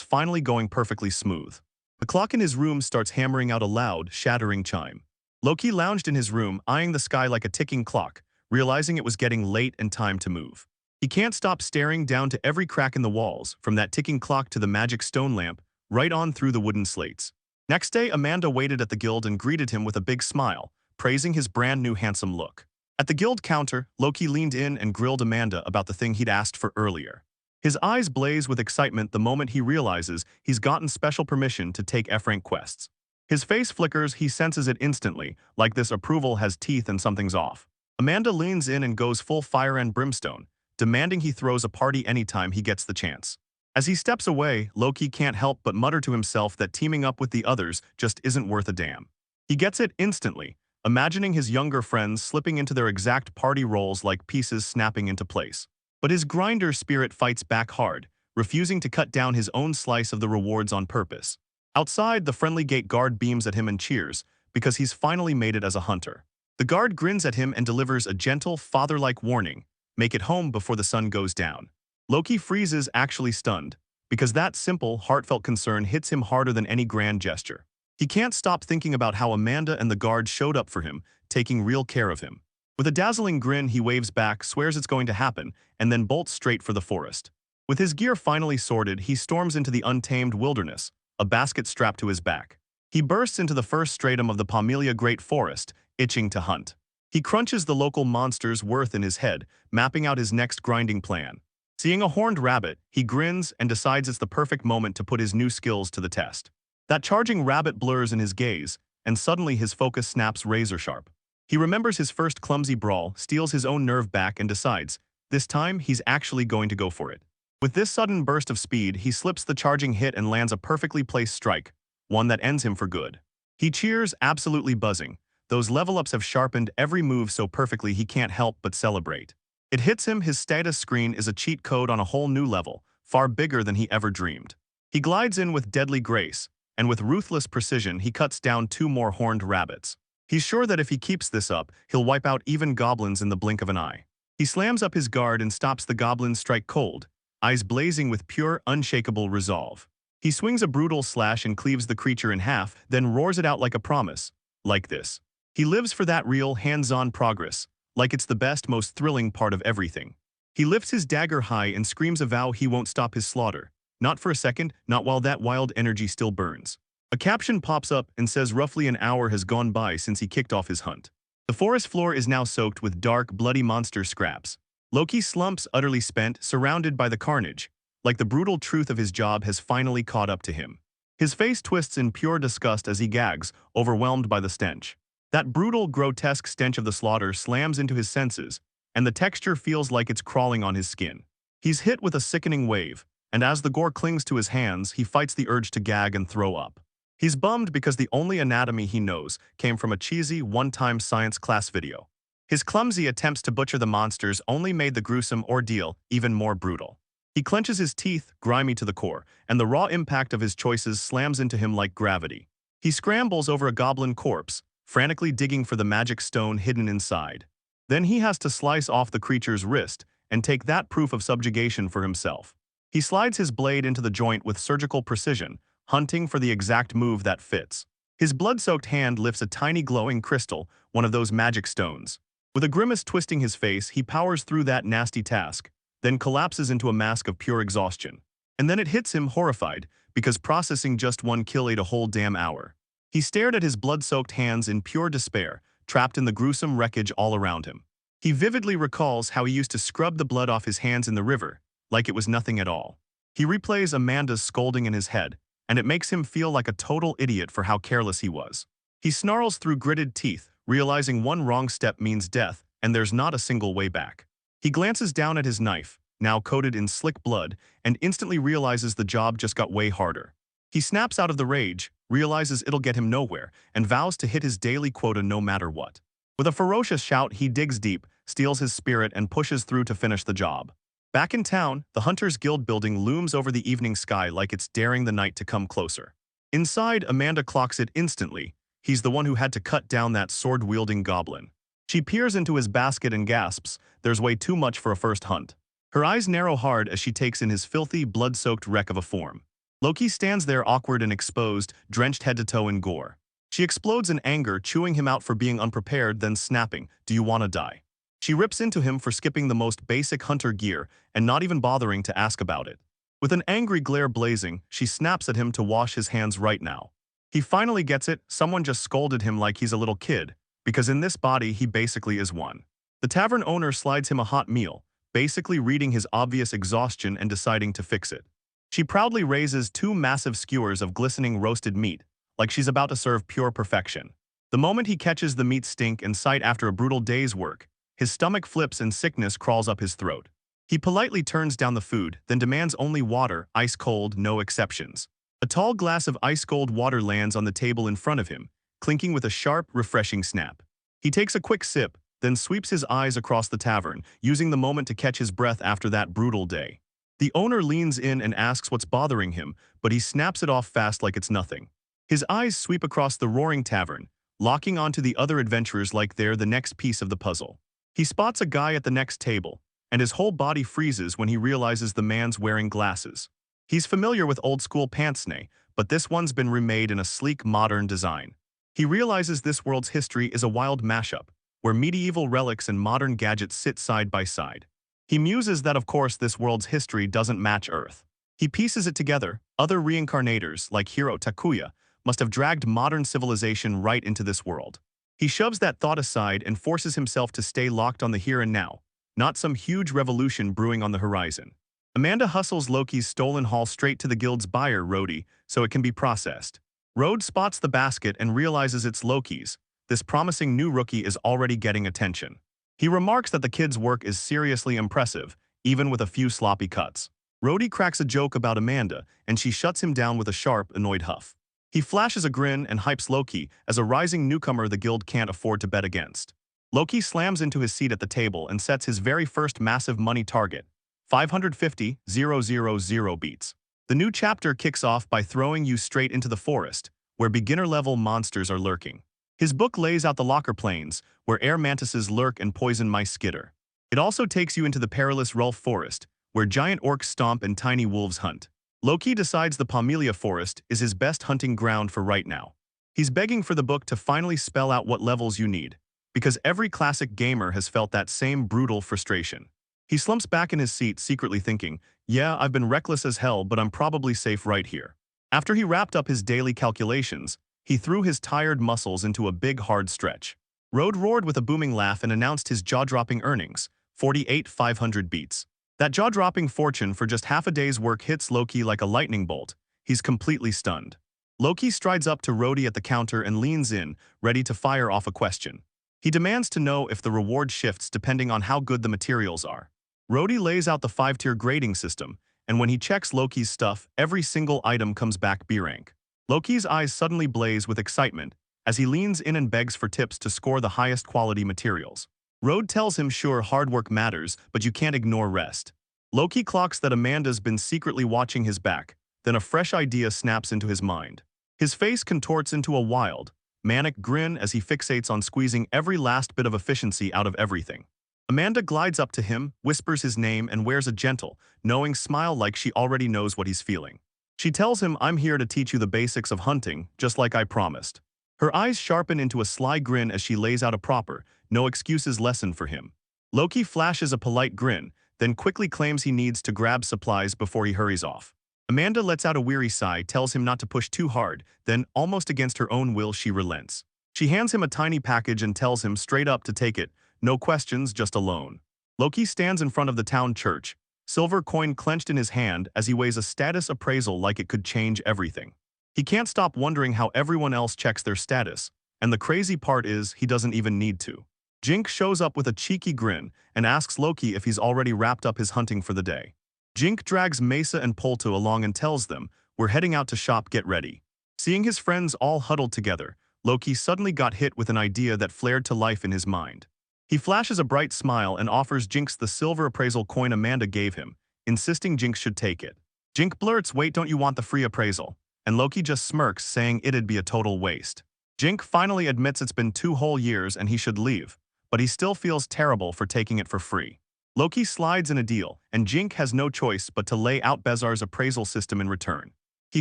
finally going perfectly smooth. The clock in his room starts hammering out a loud, shattering chime. Loki lounged in his room, eyeing the sky like a ticking clock, realizing it was getting late and time to move. He can't stop staring down to every crack in the walls, from that ticking clock to the magic stone lamp, right on through the wooden slates. Next day, Amanda waited at the guild and greeted him with a big smile, praising his brand new handsome look. At the guild counter, Loki leaned in and grilled Amanda about the thing he'd asked for earlier. His eyes blaze with excitement the moment he realizes he's gotten special permission to take F-rank quests. His face flickers, he senses it instantly, like this approval has teeth and something's off. Amanda leans in and goes full fire and brimstone, demanding he throws a party anytime he gets the chance. As he steps away, Loki can't help but mutter to himself that teaming up with the others just isn't worth a damn. He gets it instantly, imagining his younger friends slipping into their exact party roles like pieces snapping into place. But his grinder spirit fights back hard, refusing to cut down his own slice of the rewards on purpose. Outside, the friendly gate guard beams at him and cheers, because he's finally made it as a hunter. The guard grins at him and delivers a gentle, father-like warning, make it home before the sun goes down. Loki freezes, actually stunned, because that simple, heartfelt concern hits him harder than any grand gesture. He can't stop thinking about how Amanda and the guard showed up for him, taking real care of him. With a dazzling grin, he waves back, swears it's going to happen, and then bolts straight for the forest. With his gear finally sorted, he storms into the untamed wilderness, a basket strapped to his back. He bursts into the first stratum of the Pomelia Great Forest, itching to hunt. He crunches the local monster's worth in his head, mapping out his next grinding plan. Seeing a horned rabbit, he grins and decides it's the perfect moment to put his new skills to the test. That charging rabbit blurs in his gaze, and suddenly his focus snaps razor sharp. He remembers his first clumsy brawl, steals his own nerve back, and decides, this time he's actually going to go for it. With this sudden burst of speed, he slips the charging hit and lands a perfectly placed strike, one that ends him for good. He cheers, absolutely buzzing. Those level-ups have sharpened every move so perfectly he can't help but celebrate. It hits him, his status screen is a cheat code on a whole new level, far bigger than he ever dreamed. He glides in with deadly grace, and with ruthless precision he cuts down 2 more horned rabbits. He's sure that if he keeps this up, he'll wipe out even goblins in the blink of an eye. He slams up his guard and stops the goblin's strike cold, eyes blazing with pure, unshakable resolve. He swings a brutal slash and cleaves the creature in half, then roars it out like a promise. Like this. He lives for that real, hands-on progress, like it's the best, most thrilling part of everything. He lifts his dagger high and screams a vow he won't stop his slaughter. Not for a second, not while that wild energy still burns. A caption pops up and says roughly an hour has gone by since he kicked off his hunt. The forest floor is now soaked with dark, bloody monster scraps. Loki slumps, utterly spent, surrounded by the carnage, like the brutal truth of his job has finally caught up to him. His face twists in pure disgust as he gags, overwhelmed by the stench. That brutal, grotesque stench of the slaughter slams into his senses, and the texture feels like it's crawling on his skin. He's hit with a sickening wave, and as the gore clings to his hands, he fights the urge to gag and throw up. He's bummed because the only anatomy he knows came from a cheesy, one-time science class video. His clumsy attempts to butcher the monsters only made the gruesome ordeal even more brutal. He clenches his teeth, grimy to the core, and the raw impact of his choices slams into him like gravity. He scrambles over a goblin corpse, frantically digging for the magic stone hidden inside. Then he has to slice off the creature's wrist and take that proof of subjugation for himself. He slides his blade into the joint with surgical precision, hunting for the exact move that fits. His blood-soaked hand lifts a tiny glowing crystal, one of those magic stones. With a grimace twisting his face, he powers through that nasty task, then collapses into a mask of pure exhaustion. And then it hits him, horrified, because processing just one kill ate a whole damn hour. He stared at his blood-soaked hands in pure despair, trapped in the gruesome wreckage all around him. He vividly recalls how he used to scrub the blood off his hands in the river, like it was nothing at all. He replays Amanda's scolding in his head, and it makes him feel like a total idiot for how careless he was. He snarls through gritted teeth, realizing one wrong step means death, and there's not a single way back. He glances down at his knife, now coated in slick blood, and instantly realizes the job just got way harder. He snaps out of the rage, realizes it'll get him nowhere, and vows to hit his daily quota no matter what. With a ferocious shout, he digs deep, steals his spirit, and pushes through to finish the job. Back in town, the Hunters Guild building looms over the evening sky like it's daring the night to come closer. Inside, Amanda clocks it instantly. He's the one who had to cut down that sword-wielding goblin. She peers into his basket and gasps, there's way too much for a first hunt. Her eyes narrow hard as she takes in his filthy, blood-soaked wreck of a form. Loki stands there awkward and exposed, drenched head to toe in gore. She explodes in anger, chewing him out for being unprepared, then snapping, "Do you wanna die?" She rips into him for skipping the most basic hunter gear and not even bothering to ask about it. With an angry glare blazing, she snaps at him to wash his hands right now. He finally gets it, someone just scolded him like he's a little kid, because in this body he basically is one. The tavern owner slides him a hot meal, basically reading his obvious exhaustion and deciding to fix it. She proudly raises 2 massive skewers of glistening roasted meat, like she's about to serve pure perfection. The moment he catches the meat stink and sight after a brutal day's work, his stomach flips and sickness crawls up his throat. He politely turns down the food, then demands only water, ice cold, no exceptions. A tall glass of ice-cold water lands on the table in front of him, clinking with a sharp, refreshing snap. He takes a quick sip, then sweeps his eyes across the tavern, using the moment to catch his breath after that brutal day. The owner leans in and asks what's bothering him, but he snaps it off fast like it's nothing. His eyes sweep across the roaring tavern, locking onto the other adventurers like they're the next piece of the puzzle. He spots a guy at the next table, and his whole body freezes when he realizes the man's wearing glasses. He's familiar with old-school pince-nez, but this one's been remade in a sleek, modern design. He realizes this world's history is a wild mashup, where medieval relics and modern gadgets sit side by side. He muses that of course this world's history doesn't match Earth. He pieces it together. Other reincarnators, like hero Takuya, must have dragged modern civilization right into this world. He shoves that thought aside and forces himself to stay locked on the here and now, not some huge revolution brewing on the horizon. Amanda hustles Loki's stolen haul straight to the guild's buyer, Rhodey, so it can be processed. Rhodes spots the basket and realizes it's Loki's. This promising new rookie is already getting attention. He remarks that the kid's work is seriously impressive, even with a few sloppy cuts. Rhodey cracks a joke about Amanda, and she shuts him down with a sharp, annoyed huff. He flashes a grin and hypes Loki as a rising newcomer the guild can't afford to bet against. Loki slams into his seat at the table and sets his very first massive money target, 550,000 beats. The new chapter kicks off by throwing you straight into the forest, where beginner-level monsters are lurking. His book lays out the locker plains, where air mantises lurk and poison mice skitter. It also takes you into the perilous Rulf Forest, where giant orcs stomp and tiny wolves hunt. Loki decides the Pomelia Forest is his best hunting ground for right now. He's begging for the book to finally spell out what levels you need, because every classic gamer has felt that same brutal frustration. He slumps back in his seat, secretly thinking, yeah, I've been reckless as hell, but I'm probably safe right here. After he wrapped up his daily calculations, he threw his tired muscles into a big, hard stretch. Rode roared with a booming laugh and announced his jaw-dropping earnings, 48,500 beats. That jaw-dropping fortune for just half a day's work hits Loki like a lightning bolt. He's completely stunned. Loki strides up to Rhodey at the counter and leans in, ready to fire off a question. He demands to know if the reward shifts depending on how good the materials are. Rhodey lays out the 5-tier grading system, and when he checks Loki's stuff, every single item comes back B rank. Loki's eyes suddenly blaze with excitement as he leans in and begs for tips to score the highest quality materials. Rode tells him sure, hard work matters, but you can't ignore rest. Loki clocks that Amanda's been secretly watching his back, then a fresh idea snaps into his mind. His face contorts into a wild, manic grin as he fixates on squeezing every last bit of efficiency out of everything. Amanda glides up to him, whispers his name, and wears a gentle, knowing smile like she already knows what he's feeling. She tells him, I'm here to teach you the basics of hunting, just like I promised. Her eyes sharpen into a sly grin as she lays out a proper, no excuses lesson for him. Loki flashes a polite grin, then quickly claims he needs to grab supplies before he hurries off. Amanda lets out a weary sigh, tells him not to push too hard, then, almost against her own will, she relents. She hands him a tiny package and tells him straight up to take it, no questions, just a loan. Loki stands in front of the town church, silver coin clenched in his hand as he weighs a status appraisal like it could change everything. He can't stop wondering how everyone else checks their status, and the crazy part is he doesn't even need to. Jink shows up with a cheeky grin and asks Loki if he's already wrapped up his hunting for the day. Jink drags Mesa and Polto along and tells them, we're heading out to shop, get ready. Seeing his friends all huddled together, Loki suddenly got hit with an idea that flared to life in his mind. He flashes a bright smile and offers Jinx the silver appraisal coin Amanda gave him, insisting Jinx should take it. Jink blurts, wait, don't you want the free appraisal? And Loki just smirks, saying it'd be a total waste. Jink finally admits it's been 2 whole years and he should leave, but he still feels terrible for taking it for free. Loki slides in a deal, and Jink has no choice but to lay out Bezar's appraisal system in return. He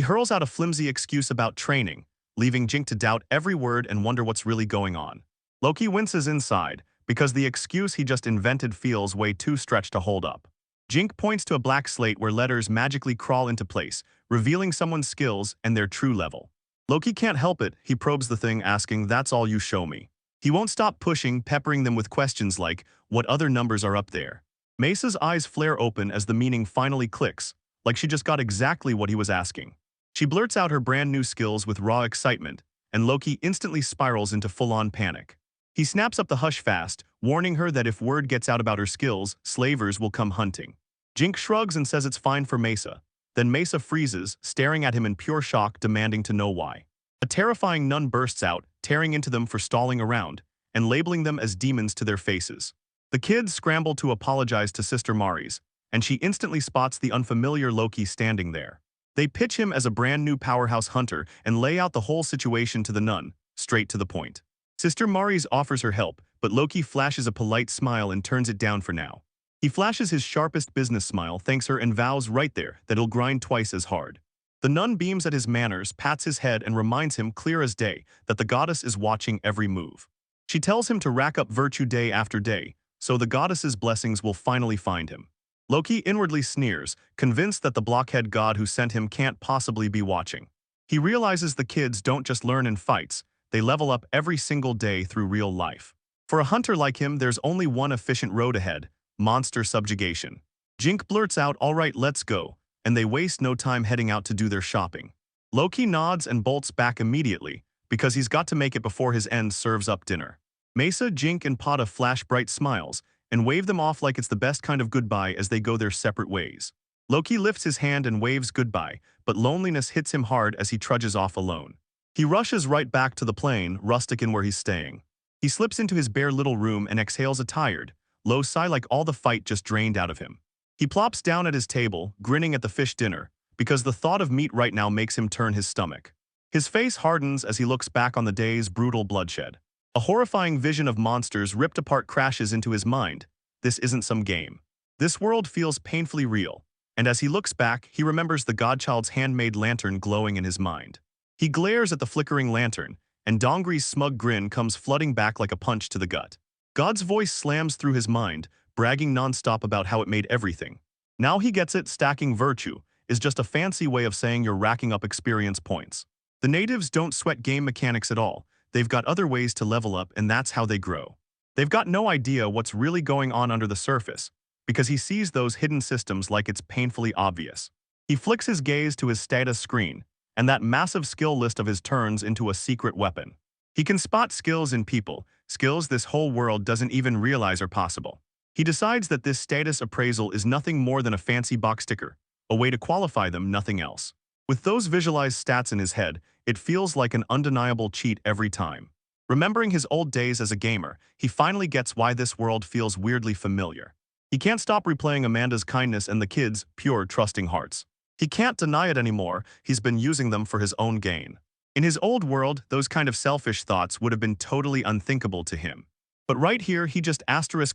hurls out a flimsy excuse about training, leaving Jink to doubt every word and wonder what's really going on. Loki winces inside, because the excuse he just invented feels way too stretched to hold up. Jink points to a black slate where letters magically crawl into place, revealing someone's skills and their true level. Loki can't help it, he probes the thing asking, that's all you show me. He won't stop pushing, peppering them with questions like, what other numbers are up there? Mesa's eyes flare open as the meaning finally clicks, like she just got exactly what he was asking. She blurts out her brand new skills with raw excitement, and Loki instantly spirals into full-on panic. He snaps up the hush fast, warning her that if word gets out about her skills, slavers will come hunting. Jink shrugs and says it's fine for Mesa. Then Mesa freezes, staring at him in pure shock, demanding to know why. A terrifying nun bursts out, tearing into them for stalling around, and labeling them as demons to their faces. The kids scramble to apologize to Sister Maris, and she instantly spots the unfamiliar Loki standing there. They pitch him as a brand new powerhouse hunter and lay out the whole situation to the nun, straight to the point. Sister Maris offers her help, but Loki flashes a polite smile and turns it down for now. He flashes his sharpest business smile, thanks her, and vows right there that he'll grind twice as hard. The nun beams at his manners, pats his head, and reminds him clear as day that the goddess is watching every move. She tells him to rack up virtue day after day, so the goddess's blessings will finally find him. Loki inwardly sneers, convinced that the blockhead god who sent him can't possibly be watching. He realizes the kids don't just learn in fights, they level up every single day through real life. For a hunter like him, there's only one efficient road ahead: monster subjugation. Jink blurts out, "All right, let's go," and they waste no time heading out to do their shopping. Loki nods and bolts back immediately, because he's got to make it before his end serves up dinner. Mesa, Jink, and Pata flash bright smiles and wave them off like it's the best kind of goodbye as they go their separate ways. Loki lifts his hand and waves goodbye, but loneliness hits him hard as he trudges off alone. He rushes right back to the plain, rustic in where he's staying. He slips into his bare little room and exhales a tired, low sigh like all the fight just drained out of him. He plops down at his table, grinning at the fish dinner, because the thought of meat right now makes him turn his stomach. His face hardens as he looks back on the day's brutal bloodshed. A horrifying vision of monsters ripped apart crashes into his mind. This isn't some game. This world feels painfully real, and as he looks back, he remembers the godchild's handmade lantern glowing in his mind. He glares at the flickering lantern, and Dongri's smug grin comes flooding back like a punch to the gut. God's voice slams through his mind, bragging nonstop about how it made everything. Now he gets it, stacking virtue is just a fancy way of saying you're racking up experience points. The natives don't sweat game mechanics at all. They've got other ways to level up, and that's how they grow. They've got no idea what's really going on under the surface, because he sees those hidden systems like it's painfully obvious. He flicks his gaze to his status screen, and that massive skill list of his turns into a secret weapon. He can spot skills in people, skills this whole world doesn't even realize are possible. He decides that this status appraisal is nothing more than a fancy box sticker, a way to qualify them, nothing else. With those visualized stats in his head, it feels like an undeniable cheat every time. Remembering his old days as a gamer, he finally gets why this world feels weirdly familiar. He can't stop replaying Amanda's kindness and the kids' pure, trusting hearts. He can't deny it anymore, he's been using them for his own gain. In his old world, those kind of selfish thoughts would have been totally unthinkable to him. But right here, he just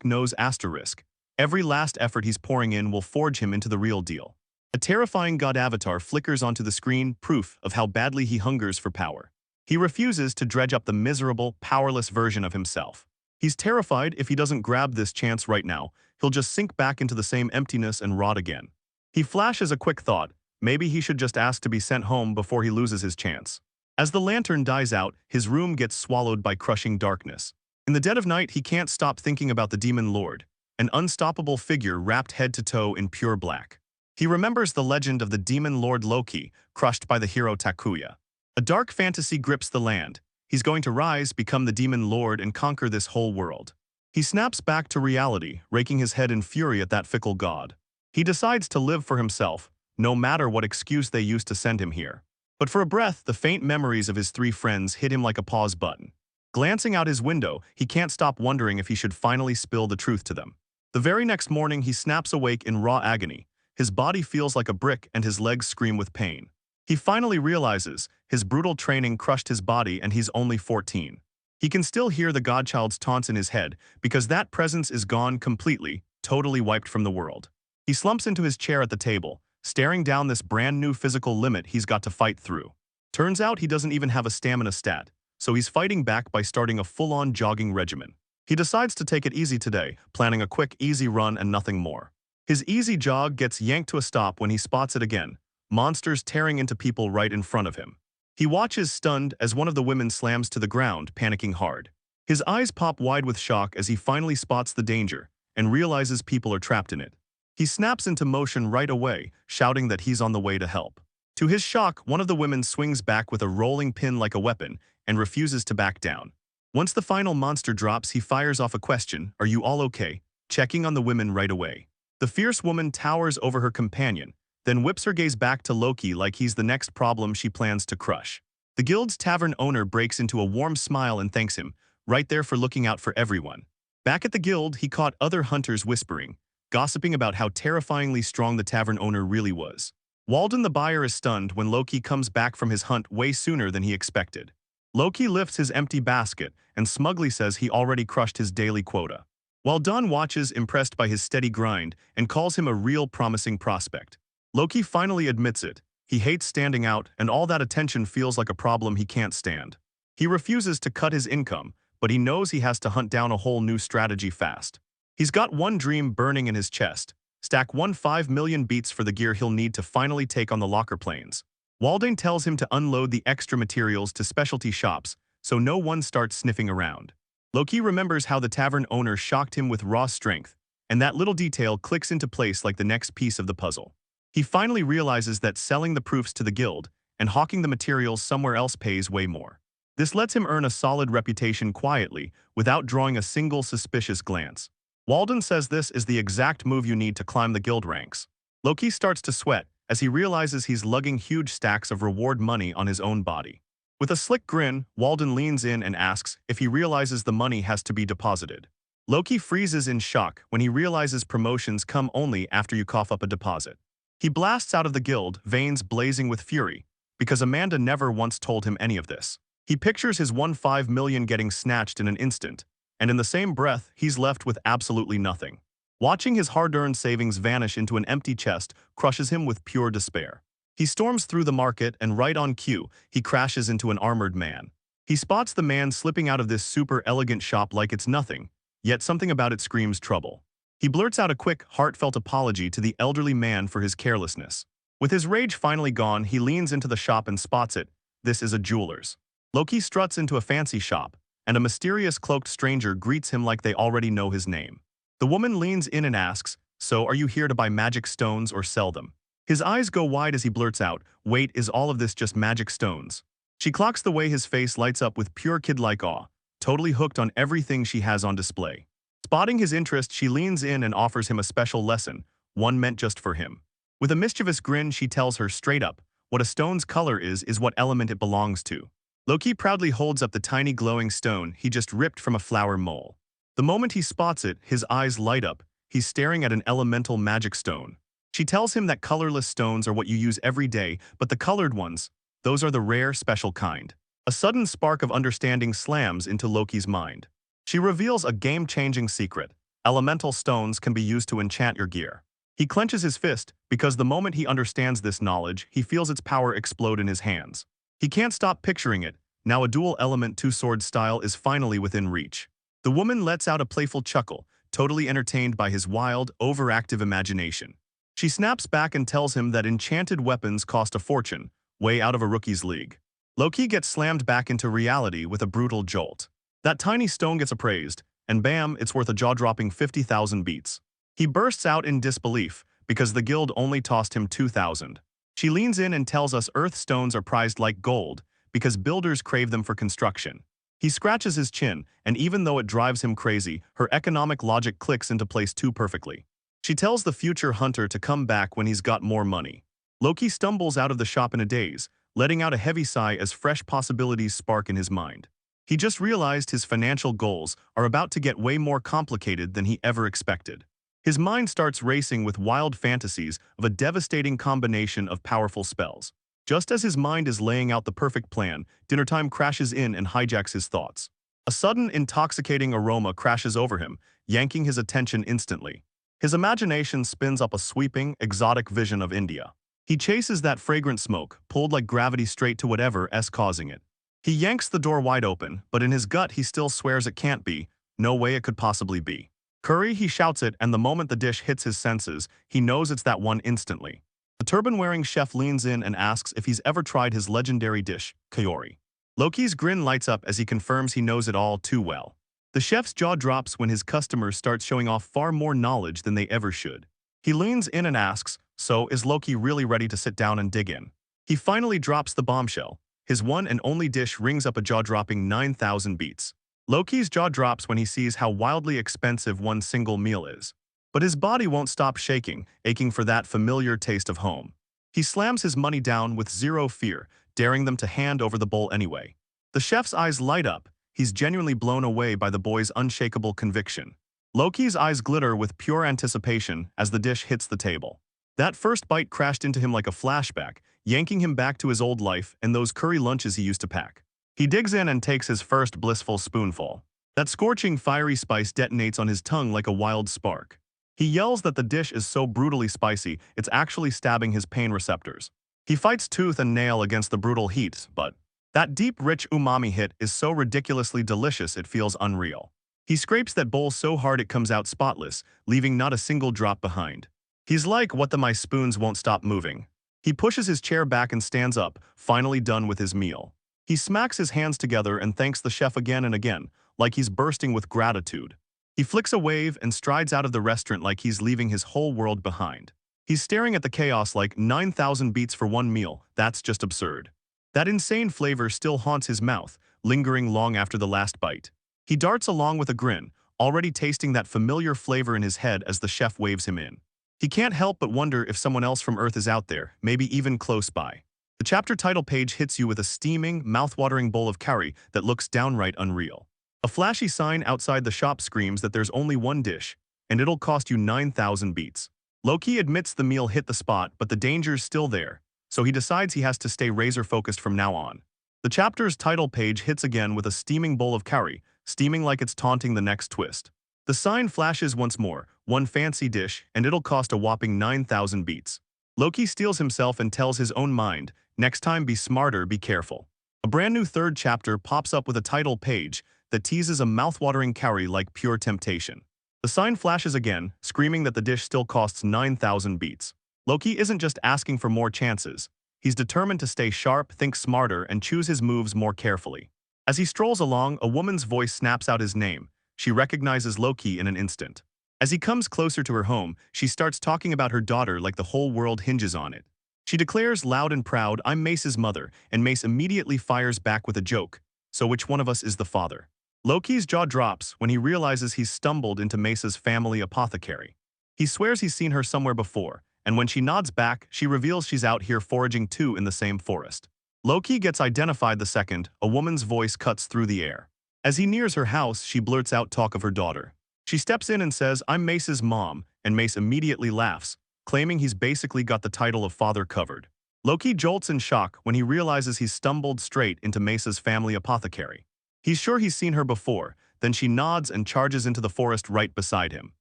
knows asterisk. Every last effort he's pouring in will forge him into the real deal. A terrifying god avatar flickers onto the screen, proof of how badly he hungers for power. He refuses to dredge up the miserable, powerless version of himself. He's terrified if he doesn't grab this chance right now, he'll just sink back into the same emptiness and rot again. He flashes a quick thought, maybe he should just ask to be sent home before he loses his chance. As the lantern dies out, his room gets swallowed by crushing darkness. In the dead of night, he can't stop thinking about the demon lord, an unstoppable figure wrapped head to toe in pure black. He remembers the legend of the demon lord Loki, crushed by the hero Takuya. A dark fantasy grips the land. He's going to rise, become the demon lord, and conquer this whole world. He snaps back to reality, raking his head in fury at that fickle god. He decides to live for himself, no matter what excuse they used to send him here. But for a breath, the faint memories of his three friends hit him like a pause button. Glancing out his window, he can't stop wondering if he should finally spill the truth to them. The very next morning, he snaps awake in raw agony. His body feels like a brick and his legs scream with pain. He finally realizes his brutal training crushed his body and he's only 14. He can still hear the godchild's taunts in his head because that presence is gone completely, totally wiped from the world. He slumps into his chair at the table, staring down this brand new physical limit he's got to fight through. Turns out he doesn't even have a stamina stat, so he's fighting back by starting a full-on jogging regimen. He decides to take it easy today, planning a quick, easy run and nothing more. His easy jog gets yanked to a stop when he spots it again, monsters tearing into people right in front of him. He watches stunned as one of the women slams to the ground, panicking hard. His eyes pop wide with shock as he finally spots the danger and realizes people are trapped in it. He snaps into motion right away, shouting that he's on the way to help. To his shock, one of the women swings back with a rolling pin like a weapon and refuses to back down. Once the final monster drops, he fires off a question, "Are you all okay?" checking on the women right away. The fierce woman towers over her companion, then whips her gaze back to Loki like he's the next problem she plans to crush. The guild's tavern owner breaks into a warm smile and thanks him, right there for looking out for everyone. Back at the guild, he caught other hunters whispering, gossiping about how terrifyingly strong the tavern owner really was. Walden the buyer is stunned when Loki comes back from his hunt way sooner than he expected. Loki lifts his empty basket and smugly says he already crushed his daily quota. While Don watches, impressed by his steady grind, and calls him a real promising prospect. Loki finally admits it. He hates standing out, and all that attention feels like a problem he can't stand. He refuses to cut his income, but he knows he has to hunt down a whole new strategy fast. He's got one dream burning in his chest: stack 5 million beats for the gear he'll need to finally take on the locker planes. Waldane tells him to unload the extra materials to specialty shops, so no one starts sniffing around. Loki remembers how the tavern owner shocked him with raw strength, and that little detail clicks into place like the next piece of the puzzle. He finally realizes that selling the proofs to the guild and hawking the materials somewhere else pays way more. This lets him earn a solid reputation quietly, without drawing a single suspicious glance. Walden says this is the exact move you need to climb the guild ranks. Loki starts to sweat as he realizes he's lugging huge stacks of reward money on his own body. With a slick grin, Walden leans in and asks if he realizes the money has to be deposited. Loki freezes in shock when he realizes promotions come only after you cough up a deposit. He blasts out of the guild, veins blazing with fury, because Amanda never once told him any of this. He pictures his 5 million getting snatched in an instant, and in the same breath, he's left with absolutely nothing. Watching his hard-earned savings vanish into an empty chest crushes him with pure despair. He storms through the market, and right on cue, he crashes into an armored man. He spots the man slipping out of this super elegant shop like it's nothing, yet something about it screams trouble. He blurts out a quick, heartfelt apology to the elderly man for his carelessness. With his rage finally gone, he leans into the shop and spots it. This is a jeweler's. Loki struts into a fancy shop, and a mysterious cloaked stranger greets him like they already know his name. The woman leans in and asks, "So are you here to buy magic stones or sell them?" His eyes go wide as he blurts out, "Wait, is all of this just magic stones?" She clocks the way his face lights up with pure kid-like awe, totally hooked on everything she has on display. Spotting his interest, she leans in and offers him a special lesson, one meant just for him. With a mischievous grin, she tells her straight up, what a stone's color is what element it belongs to. Loki proudly holds up the tiny glowing stone he just ripped from a flower mole. The moment he spots it, his eyes light up. He's staring at an elemental magic stone. She tells him that colorless stones are what you use every day, but the colored ones, those are the rare, special kind. A sudden spark of understanding slams into Loki's mind. She reveals a game-changing secret. Elemental stones can be used to enchant your gear. He clenches his fist, because the moment he understands this knowledge, he feels its power explode in his hands. He can't stop picturing it. Now a dual-element two-sword style is finally within reach. The woman lets out a playful chuckle, totally entertained by his wild, overactive imagination. She snaps back and tells him that enchanted weapons cost a fortune, way out of a rookie's league. Loki gets slammed back into reality with a brutal jolt. That tiny stone gets appraised, and bam, it's worth a jaw-dropping 50,000 beats. He bursts out in disbelief, because the guild only tossed him 2,000. She leans in and tells us earth stones are prized like gold, because builders crave them for construction. He scratches his chin, and even though it drives him crazy, her economic logic clicks into place too perfectly. She tells the future hunter to come back when he's got more money. Loki stumbles out of the shop in a daze, letting out a heavy sigh as fresh possibilities spark in his mind. He just realized his financial goals are about to get way more complicated than he ever expected. His mind starts racing with wild fantasies of a devastating combination of powerful spells. Just as his mind is laying out the perfect plan, dinner time crashes in and hijacks his thoughts. A sudden, intoxicating aroma crashes over him, yanking his attention instantly. His imagination spins up a sweeping, exotic vision of India. He chases that fragrant smoke, pulled like gravity straight to whatever's causing it. He yanks the door wide open, but in his gut he still swears it can't be. No way it could possibly be. Curry, he shouts it, and the moment the dish hits his senses, he knows it's that one instantly. The turban-wearing chef leans in and asks if he's ever tried his legendary dish, Kayori. Loki's grin lights up as he confirms he knows it all too well. The chef's jaw drops when his customers start showing off far more knowledge than they ever should. He leans in and asks, so is Loki really ready to sit down and dig in? He finally drops the bombshell. His one and only dish rings up a jaw-dropping 9,000 beats. Loki's jaw drops when he sees how wildly expensive one single meal is. But his body won't stop shaking, aching for that familiar taste of home. He slams his money down with zero fear, daring them to hand over the bowl anyway. The chef's eyes light up. He's genuinely blown away by the boy's unshakable conviction. Loki's eyes glitter with pure anticipation as the dish hits the table. That first bite crashed into him like a flashback, yanking him back to his old life and those curry lunches he used to pack. He digs in and takes his first blissful spoonful. That scorching, fiery spice detonates on his tongue like a wild spark. He yells that the dish is so brutally spicy, it's actually stabbing his pain receptors. He fights tooth and nail against the brutal heat, but that deep, rich umami hit is so ridiculously delicious it feels unreal. He scrapes that bowl so hard it comes out spotless, leaving not a single drop behind. He's like, what the my spoons won't stop moving. He pushes his chair back and stands up, finally done with his meal. He smacks his hands together and thanks the chef again and again, like he's bursting with gratitude. He flicks a wave and strides out of the restaurant like he's leaving his whole world behind. He's staring at the chaos like 9,000 beats for one meal. That's just absurd. That insane flavor still haunts his mouth, lingering long after the last bite. He darts along with a grin, already tasting that familiar flavor in his head as the chef waves him in. He can't help but wonder if someone else from Earth is out there, maybe even close by. The chapter title page hits you with a steaming, mouth-watering bowl of curry that looks downright unreal. A flashy sign outside the shop screams that there's only one dish, and it'll cost you 9,000 beats. Loki admits the meal hit the spot, but the danger's still there, so he decides he has to stay razor-focused from now on. The chapter's title page hits again with a steaming bowl of curry, steaming like it's taunting the next twist. The sign flashes once more, one fancy dish, and it'll cost a whopping 9,000 beats. Loki steels himself and tells his own mind, next time be smarter, be careful. A brand new third chapter pops up with a title page that teases a mouth-watering curry like pure temptation. The sign flashes again, screaming that the dish still costs 9,000 beats. Loki isn't just asking for more chances. He's determined to stay sharp, think smarter, and choose his moves more carefully. As he strolls along, a woman's voice snaps out his name. She recognizes Loki in an instant. As he comes closer to her home, she starts talking about her daughter like the whole world hinges on it. She declares loud and proud, "I'm Mace's mother," and Mace immediately fires back with a joke. So which one of us is the father? Loki's jaw drops when he realizes he's stumbled into Mace's family apothecary. He swears he's seen her somewhere before, and when she nods back, she reveals she's out here foraging too in the same forest. Loki gets identified the second a woman's voice cuts through the air. As he nears her house, she blurts out talk of her daughter. She steps in and says, "I'm Mace's mom," and Mace immediately laughs, claiming he's basically got the title of father covered. Loki jolts in shock when he realizes he's stumbled straight into Mace's family apothecary. He's sure he's seen her before, then she nods and charges into the forest right beside him.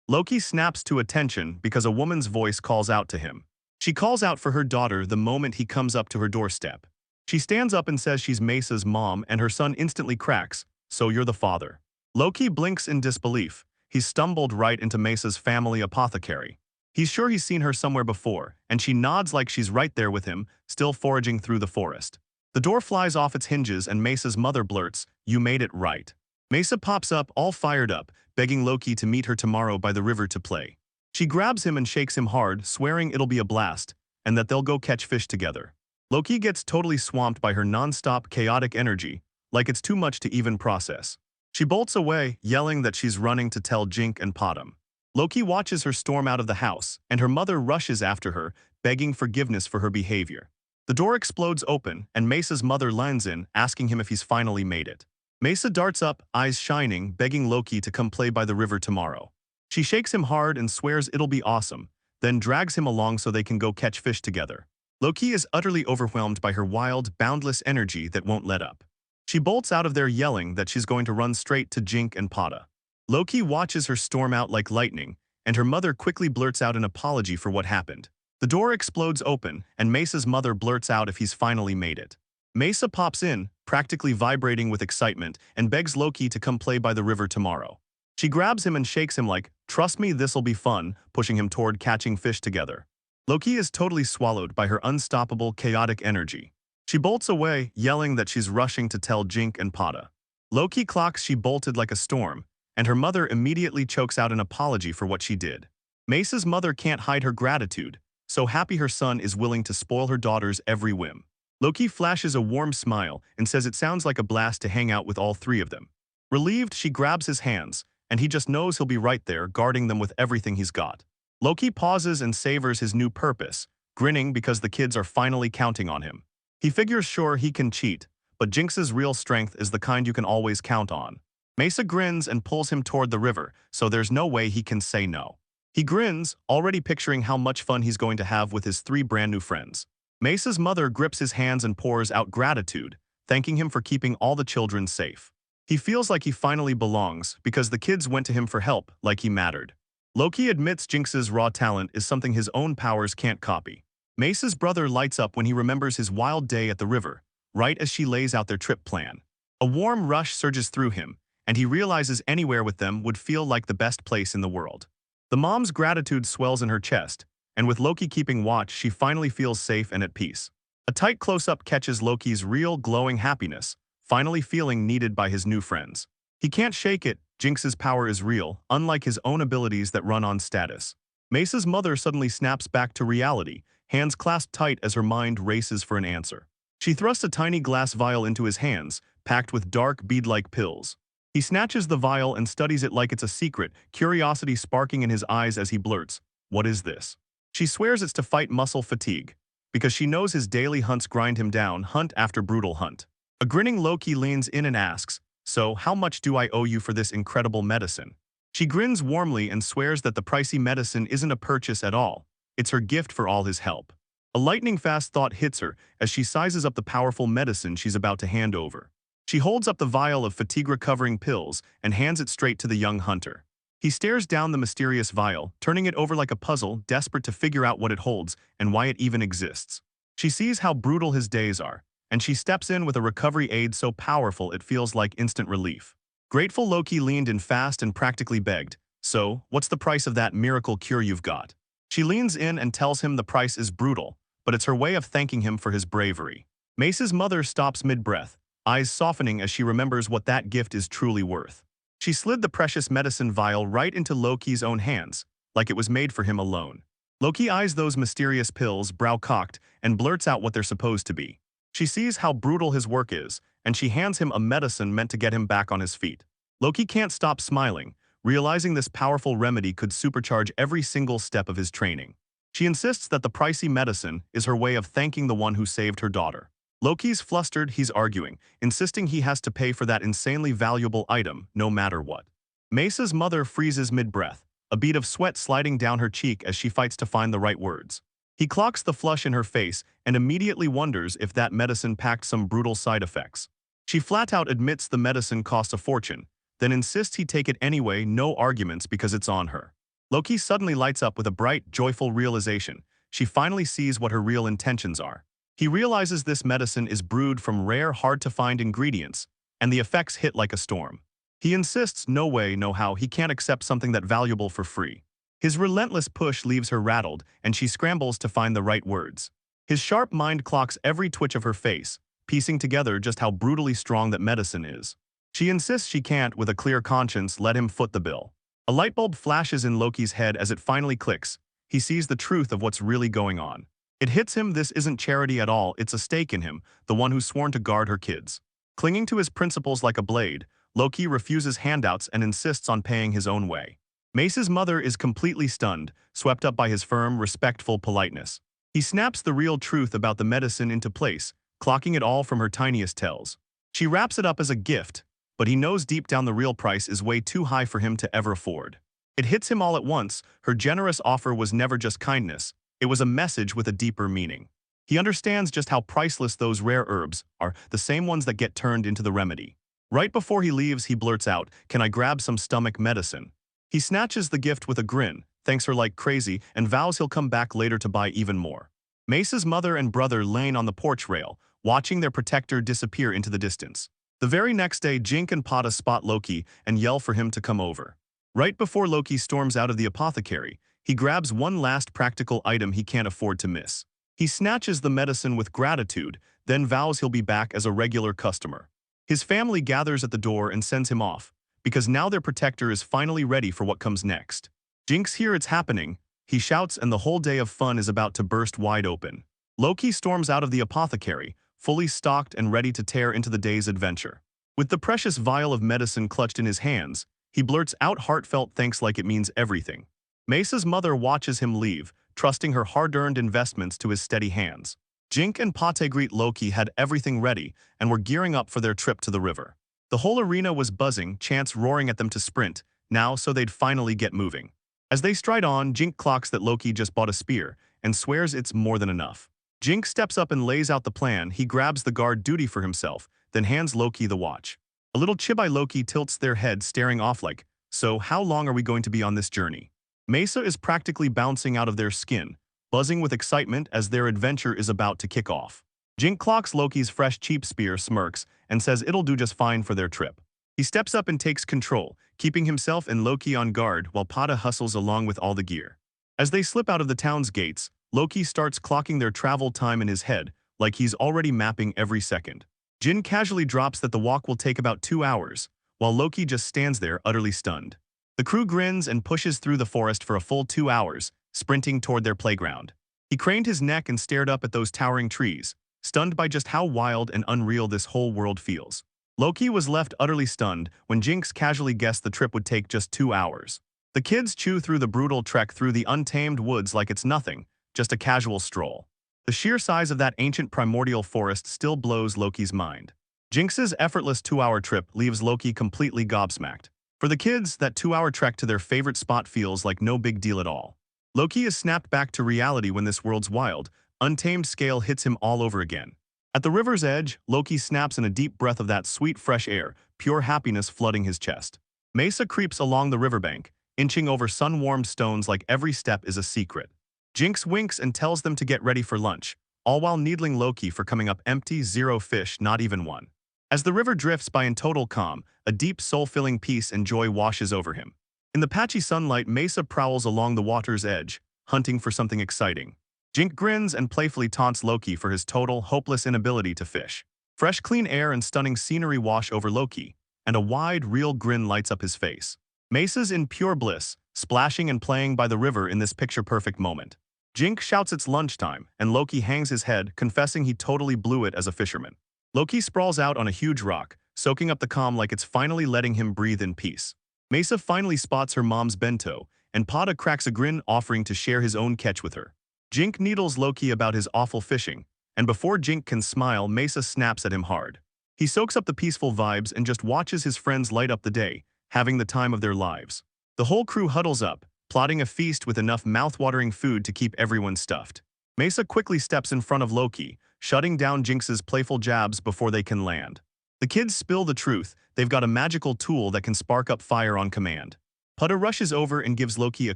Loki snaps to attention because a woman's voice calls out to him. She calls out for her daughter the moment he comes up to her doorstep. She stands up and says she's Mace's mom, and her son instantly cracks, "So you're the father." Loki blinks in disbelief. He's stumbled right into Mace's family apothecary. He's sure he's seen her somewhere before, and she nods like she's right there with him, still foraging through the forest. The door flies off its hinges and Mace's mother blurts, "You made it right." Mesa pops up, all fired up, begging Loki to meet her tomorrow by the river to play. She grabs him and shakes him hard, swearing it'll be a blast, and that they'll go catch fish together. Loki gets totally swamped by her non-stop chaotic energy, like it's too much to even process. She bolts away, yelling that she's running to tell Jink and Potom. Loki watches her storm out of the house, and her mother rushes after her, begging forgiveness for her behavior. The door explodes open, and Mesa's mother lands in, asking him if he's finally made it. Mesa darts up, eyes shining, begging Loki to come play by the river tomorrow. She shakes him hard and swears it'll be awesome, then drags him along so they can go catch fish together. Loki is utterly overwhelmed by her wild, boundless energy that won't let up. She bolts out of there yelling that she's going to run straight to Jink and Pata. Loki watches her storm out like lightning, and her mother quickly blurts out an apology for what happened. The door explodes open, and Mesa's mother blurts out if he's finally made it. Mesa pops in, practically vibrating with excitement, and begs Loki to come play by the river tomorrow. She grabs him and shakes him like, "Trust me, this'll be fun," pushing him toward catching fish together. Loki is totally swallowed by her unstoppable, chaotic energy. She bolts away, yelling that she's rushing to tell Jink and Pata. Loki clocks she bolted like a storm, and her mother immediately chokes out an apology for what she did. Mesa's mother can't hide her gratitude, so happy her son is willing to spoil her daughter's every whim. Loki flashes a warm smile and says it sounds like a blast to hang out with all three of them. Relieved, she grabs his hands, and he just knows he'll be right there, guarding them with everything he's got. Loki pauses and savors his new purpose, grinning because the kids are finally counting on him. He figures sure he can cheat, but Jinx's real strength is the kind you can always count on. Mesa grins and pulls him toward the river, so there's no way he can say no. He grins, already picturing how much fun he's going to have with his three brand new friends. Mesa's mother grips his hands and pours out gratitude, thanking him for keeping all the children safe. He feels like he finally belongs because the kids went to him for help like he mattered. Loki admits Jinx's raw talent is something his own powers can't copy. Mesa's brother lights up when he remembers his wild day at the river, right as she lays out their trip plan. A warm rush surges through him, and he realizes anywhere with them would feel like the best place in the world. The mom's gratitude swells in her chest, and with Loki keeping watch, she finally feels safe and at peace. A tight close-up catches Loki's real, glowing happiness, finally feeling needed by his new friends. He can't shake it. Jinx's power is real, unlike his own abilities that run on status. Mesa's mother suddenly snaps back to reality, hands clasped tight as her mind races for an answer. She thrusts a tiny glass vial into his hands, packed with dark, bead-like pills. He snatches the vial and studies it like it's a secret, curiosity sparking in his eyes as he blurts, "What is this?" She swears it's to fight muscle fatigue, because she knows his daily hunts grind him down, hunt after brutal hunt. A grinning Loki leans in and asks, "So, how much do I owe you for this incredible medicine?" She grins warmly and swears that the pricey medicine isn't a purchase at all. It's her gift for all his help. A lightning-fast thought hits her as she sizes up the powerful medicine she's about to hand over. She holds up the vial of fatigue-recovering pills and hands it straight to the young hunter. He stares down the mysterious vial, turning it over like a puzzle, desperate to figure out what it holds and why it even exists. She sees how brutal his days are, and she steps in with a recovery aid so powerful it feels like instant relief. Grateful Loki leaned in fast and practically begged, "So, what's the price of that miracle cure you've got?" She leans in and tells him the price is brutal, but it's her way of thanking him for his bravery. Mesa's mother stops mid-breath, eyes softening as she remembers what that gift is truly worth. She slid the precious medicine vial right into Loki's own hands, like it was made for him alone. Loki eyes those mysterious pills, brow cocked, and blurts out what they're supposed to be. She sees how brutal his work is, and she hands him a medicine meant to get him back on his feet. Loki can't stop smiling, realizing this powerful remedy could supercharge every single step of his training. She insists that the pricey medicine is her way of thanking the one who saved her daughter. Loki's flustered, he's arguing, insisting he has to pay for that insanely valuable item, no matter what. Mesa's mother freezes mid-breath, a bead of sweat sliding down her cheek as she fights to find the right words. He clocks the flush in her face and immediately wonders if that medicine packed some brutal side effects. She flat out admits the medicine costs a fortune, then insists he take it anyway, no arguments because it's on her. Loki suddenly lights up with a bright, joyful realization. She finally sees what her real intentions are. He realizes this medicine is brewed from rare, hard-to-find ingredients, and the effects hit like a storm. He insists no way, no how, he can't accept something that valuable for free. His relentless push leaves her rattled, and she scrambles to find the right words. His sharp mind clocks every twitch of her face, piecing together just how brutally strong that medicine is. She insists she can't, with a clear conscience, let him foot the bill. A light bulb flashes in Loki's head as it finally clicks. He sees the truth of what's really going on. It hits him this isn't charity at all, it's a stake in him, the one who's sworn to guard her kids. Clinging to his principles like a blade, Loki refuses handouts and insists on paying his own way. Mesa's mother is completely stunned, swept up by his firm, respectful politeness. He snaps the real truth about the medicine into place, clocking it all from her tiniest tells. She wraps it up as a gift, but he knows deep down the real price is way too high for him to ever afford. It hits him all at once. Her generous offer was never just kindness. It was a message with a deeper meaning. He understands just how priceless those rare herbs are, the same ones that get turned into the remedy. Right before he leaves, he blurts out, "Can I grab some stomach medicine?" He snatches the gift with a grin, thanks her like crazy, and vows he'll come back later to buy even more. Mesa's mother and brother lean on the porch rail, watching their protector disappear into the distance. The very next day, Jink and Pata spot Loki and yell for him to come over. Right before Loki storms out of the apothecary, he grabs one last practical item he can't afford to miss. He snatches the medicine with gratitude, then vows he'll be back as a regular customer. His family gathers at the door and sends him off, because now their protector is finally ready for what comes next. Jinx hears it's happening. he shouts, and the whole day of fun is about to burst wide open. Loki storms out of the apothecary, fully stocked and ready to tear into the day's adventure. With the precious vial of medicine clutched in his hands, he blurts out heartfelt thanks like it means everything. Mesa's mother watches him leave, trusting her hard-earned investments to his steady hands. Jink and Pate greet Loki had everything ready and were gearing up for their trip to the river. The whole arena was buzzing, chants roaring at them to sprint, now so they'd finally get moving. As they stride on, Jink clocks that Loki just bought a spear and swears it's more than enough. Jink steps up and lays out the plan. He grabs the guard duty for himself, then hands Loki the watch. A little chibai Loki tilts their head, staring off like, so how long are we going to be on this journey? Mesa is practically bouncing out of their skin, buzzing with excitement as their adventure is about to kick off. Jink clocks Loki's fresh cheap spear, smirks, and says it'll do just fine for their trip. He steps up and takes control, keeping himself and Loki on guard while Pada hustles along with all the gear. As they slip out of the town's gates, Loki starts clocking their travel time in his head, like he's already mapping every second. Jin casually drops that the walk will take about 2 hours, while Loki just stands there utterly stunned. The crew grins and pushes through the forest for a full 2 hours, sprinting toward their playground. He craned his neck and stared up at those towering trees, stunned by just how wild and unreal this whole world feels. Loki was left utterly stunned when Jinx casually guessed the trip would take just 2 hours. The kids chew through the brutal trek through the untamed woods like it's nothing, just a casual stroll. The sheer size of that ancient primordial forest still blows Loki's mind. Jinx's effortless 2-hour trip leaves Loki completely gobsmacked. For the kids, that 2-hour trek to their favorite spot feels like no big deal at all. Loki is snapped back to reality when this world's wild, untamed scale hits him all over again. At the river's edge, Loki snaps in a deep breath of that sweet fresh air, pure happiness flooding his chest. Mesa creeps along the riverbank, inching over sun-warmed stones like every step is a secret. Jinx winks and tells them to get ready for lunch, all while needling Loki for coming up empty, zero fish, not even one. As the river drifts by in total calm, a deep soul-filling peace and joy washes over him. In the patchy sunlight, Mesa prowls along the water's edge, hunting for something exciting. Jink grins and playfully taunts Loki for his total, hopeless inability to fish. Fresh, clean air and stunning scenery wash over Loki, and a wide, real grin lights up his face. Mesa's in pure bliss, splashing and playing by the river in this picture-perfect moment. Jink shouts it's lunchtime, and Loki hangs his head, confessing he totally blew it as a fisherman. Loki sprawls out on a huge rock, soaking up the calm like it's finally letting him breathe in peace. Mesa finally spots her mom's bento, and Pada cracks a grin, offering to share his own catch with her. Jink needles Loki about his awful fishing, and before Jink can smile, Mesa snaps at him hard. He soaks up the peaceful vibes and just watches his friends light up the day, having the time of their lives. The whole crew huddles up, plotting a feast with enough mouth-watering food to keep everyone stuffed. Mesa quickly steps in front of Loki, shutting down Jinx's playful jabs before they can land. The kids spill the truth. They've got a magical tool that can spark up fire on command. Putta rushes over and gives Loki a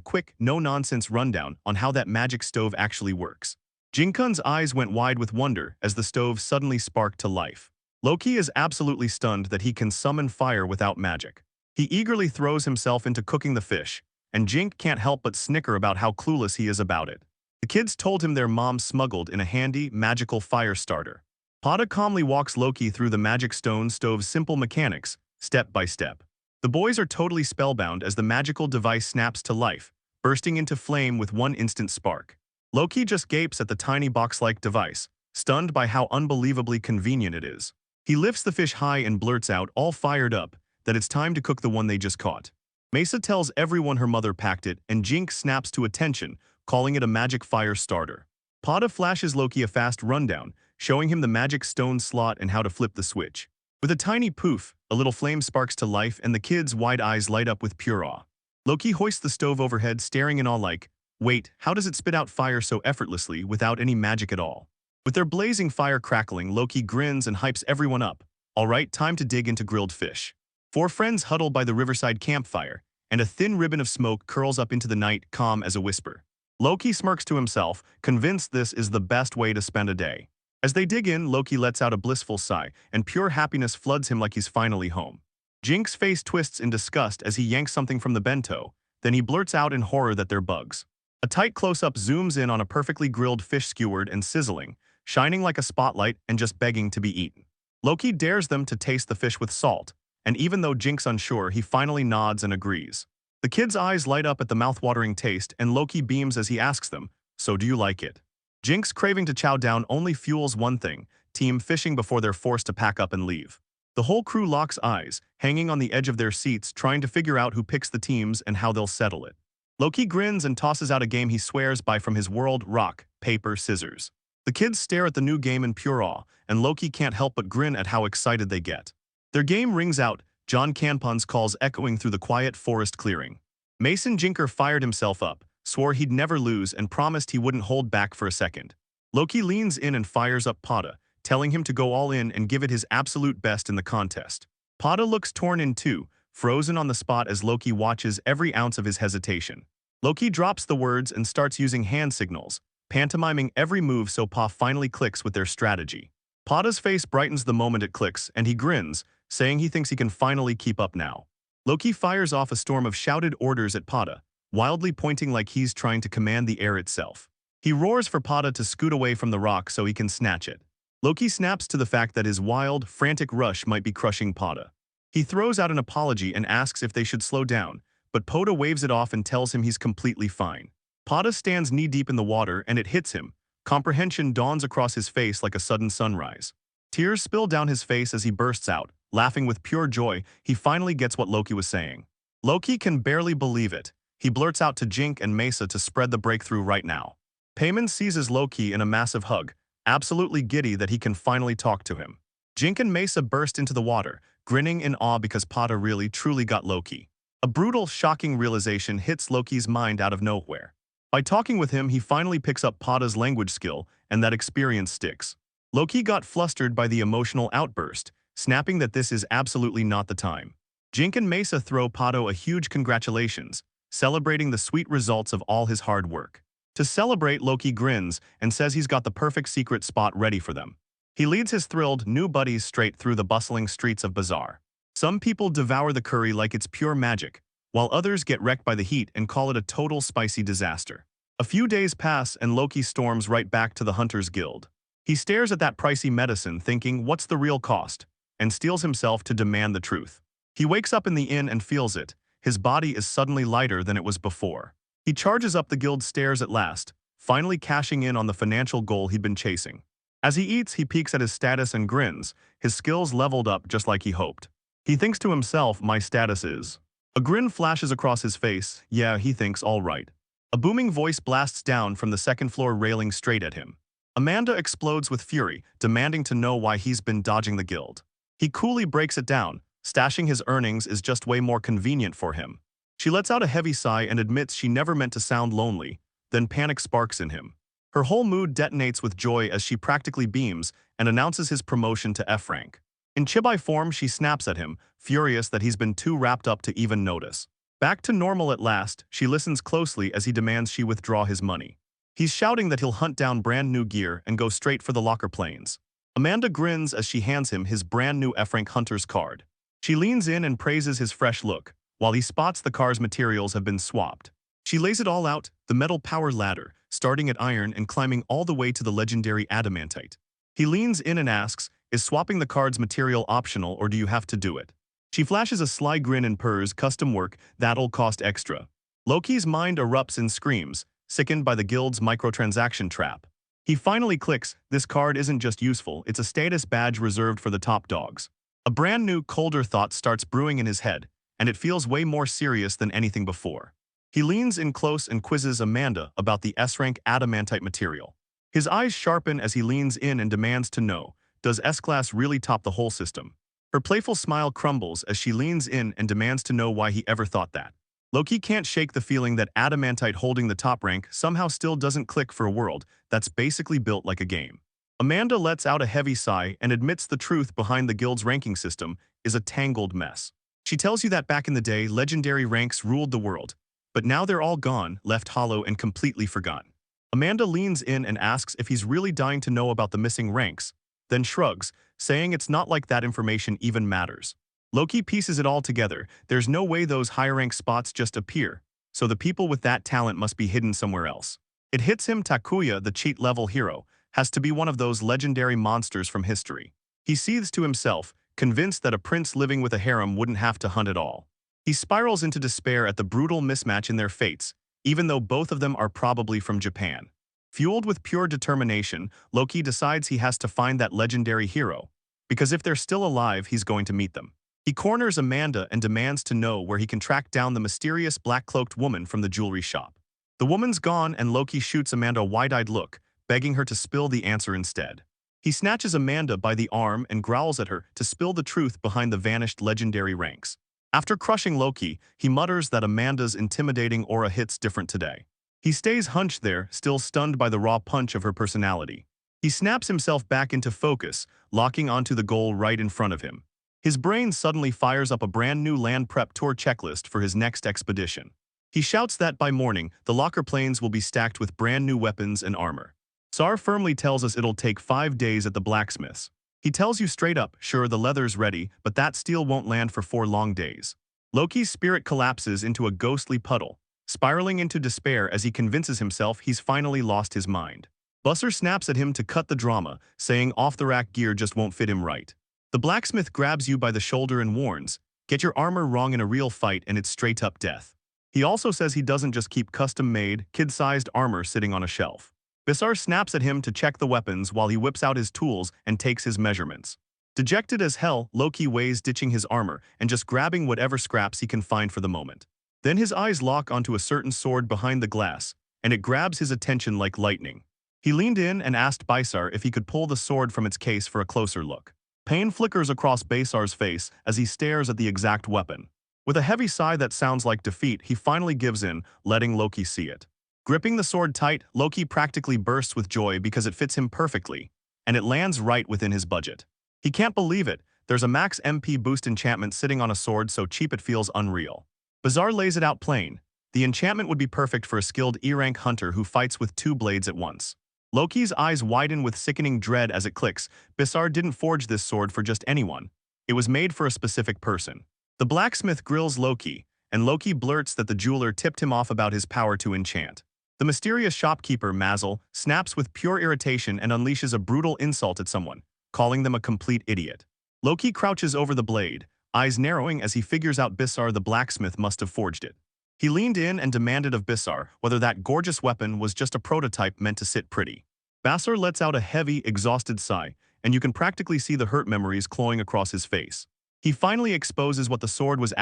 quick, no-nonsense rundown on how that magic stove actually works. Jinkun's eyes went wide with wonder as the stove suddenly sparked to life. Loki is absolutely stunned that he can summon fire without magic. He eagerly throws himself into cooking the fish, and Jink can't help but snicker about how clueless he is about it. The kids told him their mom smuggled in a handy, magical fire starter. Pada calmly walks Loki through the magic stone stove's simple mechanics, step by step. The boys are totally spellbound as the magical device snaps to life, bursting into flame with one instant spark. Loki just gapes at the tiny box-like device, stunned by how unbelievably convenient it is. He lifts the fish high and blurts out, all fired up, that it's time to cook the one they just caught. Mesa tells everyone her mother packed it, and Jink snaps to attention, calling it a magic fire starter. Pada flashes Loki a fast rundown, showing him the magic stone slot and how to flip the switch. With a tiny poof, a little flame sparks to life and the kids' wide eyes light up with pure awe. Loki hoists the stove overhead, staring in awe like, wait, how does it spit out fire so effortlessly without any magic at all? With their blazing fire crackling, Loki grins and hypes everyone up. All right, time to dig into grilled fish. 4 friends huddle by the riverside campfire, and a thin ribbon of smoke curls up into the night, calm as a whisper. Loki smirks to himself, convinced this is the best way to spend a day. As they dig in, Loki lets out a blissful sigh, and pure happiness floods him like he's finally home. Jink's face twists in disgust as he yanks something from the bento, then he blurts out in horror that they're bugs. A tight close-up zooms in on a perfectly grilled fish skewered and sizzling, shining like a spotlight and just begging to be eaten. Loki dares them to taste the fish with salt, and even though Jink's unsure, he finally nods and agrees. The The kids' eyes light up at the mouth-watering taste, and Loki beams as he asks them, "So do you like it?" Jinx's craving to chow down only fuels one thing, team fishing before they're forced to pack up and leave. The whole crew locks eyes, hanging on the edge of their seats trying to figure out who picks the teams and how they'll settle it. Loki grins and tosses out a game he swears by from his world: rock, paper, scissors. The kids stare at the new game in pure awe, and Loki can't help but grin at how excited they get. Their game rings out, John Canpon's calls echoing through the quiet forest clearing. Mason Jinker fired himself up, swore he'd never lose, and promised he wouldn't hold back for a second. Loki leans in and fires up Pada, telling him to go all in and give it his absolute best in the contest. Pada looks torn in two, frozen on the spot as Loki watches every ounce of his hesitation. Loki drops the words and starts using hand signals, pantomiming every move so Pa finally clicks with their strategy. Pada's face brightens the moment it clicks, and he grins, saying he thinks he can finally keep up now. Loki fires off a storm of shouted orders at Pada, wildly pointing like he's trying to command the air itself. He roars for Pada to scoot away from the rock so he can snatch it. Loki snaps to the fact that his wild, frantic rush might be crushing Pada. He throws out an apology and asks if they should slow down, but Pada waves it off and tells him he's completely fine. Pada stands knee-deep in the water and it hits him. Comprehension dawns across his face like a sudden sunrise. Tears spill down his face as he bursts out, laughing with pure joy. He finally gets what Loki was saying. Loki can barely believe it. He blurts out to Jink and Mesa to spread the breakthrough right now. Payman seizes Loki in a massive hug, absolutely giddy that he can finally talk to him. Jink and Mesa burst into the water, grinning in awe because Pada really truly got Loki. A brutal, shocking realization hits Loki's mind out of nowhere. By talking with him, he finally picks up Pada's language skill, and that experience sticks. Loki got flustered by the emotional outburst, snapping that this is absolutely not the time. Jink and Mesa throw Pada a huge congratulations, celebrating the sweet results of all his hard work. To celebrate, Loki grins and says he's got the perfect secret spot ready for them. He leads his thrilled new buddies straight through the bustling streets of Bazaar. Some people devour the curry like it's pure magic, while others get wrecked by the heat and call it a total spicy disaster. A few days pass and Loki storms right back to the Hunters Guild. He stares at that pricey medicine thinking, what's the real cost? And steels himself to demand the truth. He wakes up in the inn and feels it. His body is suddenly lighter than it was before. He charges up the guild stairs at last, finally cashing in on the financial goal he'd been chasing. As he eats, he peeks at his status and grins, his skills leveled up just like he hoped. He thinks to himself, my status is. A grin flashes across his face, yeah, he thinks all right. A booming voice blasts down from the second-floor railing straight at him. Amanda explodes with fury, demanding to know why he's been dodging the guild. He coolly breaks it down, stashing his earnings is just way more convenient for him. She lets out a heavy sigh and admits she never meant to sound lonely, then panic sparks in him. Her whole mood detonates with joy as she practically beams and announces his promotion to F rank. In chibi form, she snaps at him, furious that he's been too wrapped up to even notice. Back to normal at last, she listens closely as he demands she withdraw his money. He's shouting that he'll hunt down brand new gear and go straight for the locker planes. Amanda grins as she hands him his brand new F rank hunter's card. She leans in and praises his fresh look, while he spots the car's materials have been swapped. She lays it all out, the metal power ladder, starting at iron and climbing all the way to the legendary adamantite. He leans in and asks, is swapping the card's material optional or do you have to do it? She flashes a sly grin and purrs, custom work, that'll cost extra. Loki's mind erupts in screams, sickened by the guild's microtransaction trap. He finally clicks, this card isn't just useful, it's a status badge reserved for the top dogs. A brand new, colder thought starts brewing in his head, and it feels way more serious than anything before. He leans in close and quizzes Amanda about the S-rank adamantite material. His eyes sharpen as he leans in and demands to know, does S-class really top the whole system? Her playful smile crumbles as she leans in and demands to know why he ever thought that. Loki can't shake the feeling that adamantite holding the top rank somehow still doesn't click for a world that's basically built like a game. Amanda lets out a heavy sigh and admits the truth behind the guild's ranking system is a tangled mess. She tells you that back in the day, legendary ranks ruled the world, but now they're all gone, left hollow and completely forgotten. Amanda leans in and asks if he's really dying to know about the missing ranks, then shrugs, saying it's not like that information even matters. Loki pieces it all together, there's no way those high-rank spots just appear, so the people with that talent must be hidden somewhere else. It hits him Takuya, the cheat-level hero, has to be one of those legendary monsters from history. He seethes to himself, convinced that a prince living with a harem wouldn't have to hunt at all. He spirals into despair at the brutal mismatch in their fates, even though both of them are probably from Japan. Fueled with pure determination, Loki decides he has to find that legendary hero, because if they're still alive, he's going to meet them. He corners Amanda and demands to know where he can track down the mysterious black-cloaked woman from the jewelry shop. The woman's gone and Loki shoots Amanda a wide-eyed look, begging her to spill the answer instead. He snatches Amanda by the arm and growls at her to spill the truth behind the vanished legendary ranks. After crushing Loki, he mutters that Amanda's intimidating aura hits different today. He stays hunched there, still stunned by the raw punch of her personality. He snaps himself back into focus, locking onto the goal right in front of him. His brain suddenly fires up a brand new land prep tour checklist for his next expedition. He shouts that by morning, the locker planes will be stacked with brand new weapons and armor. Sar firmly tells us it'll take 5 days at the blacksmith's. He tells you straight up, sure, the leather's ready, but that steel won't land for 4 long days. Loki's spirit collapses into a ghostly puddle, spiraling into despair as he convinces himself he's finally lost his mind. Busser snaps at him to cut the drama, saying off-the-rack gear just won't fit him right. The blacksmith grabs you by the shoulder and warns, get your armor wrong in a real fight and it's straight-up death. He also says he doesn't just keep custom-made, kid-sized armor sitting on a shelf. Bissar snaps at him to check the weapons while he whips out his tools and takes his measurements. Dejected as hell, Loki weighs ditching his armor and just grabbing whatever scraps he can find for the moment. Then his eyes lock onto a certain sword behind the glass, and it grabs his attention like lightning. He leaned in and asked Bisar if he could pull the sword from its case for a closer look. Pain flickers across Bisar's face as he stares at the exact weapon. With a heavy sigh that sounds like defeat, he finally gives in, letting Loki see it. Gripping the sword tight, Loki practically bursts with joy because it fits him perfectly, and it lands right within his budget. He can't believe it. There's a max MP boost enchantment sitting on a sword so cheap it feels unreal. Bizarre lays it out plain. The enchantment would be perfect for a skilled E-rank hunter who fights with 2 blades at once. Loki's eyes widen with sickening dread as it clicks. Bizarre didn't forge this sword for just anyone. It was made for a specific person. The blacksmith grills Loki, and Loki blurts that the jeweler tipped him off about his power to enchant. The mysterious shopkeeper, Mazel, snaps with pure irritation and unleashes a brutal insult at someone, calling them a complete idiot. Loki crouches over the blade, eyes narrowing as he figures out Bissar the blacksmith must have forged it. He leaned in and demanded of Bissar whether that gorgeous weapon was just a prototype meant to sit pretty. Bassar lets out a heavy, exhausted sigh, and you can practically see the hurt memories clawing across his face. He finally exposes what the sword was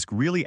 really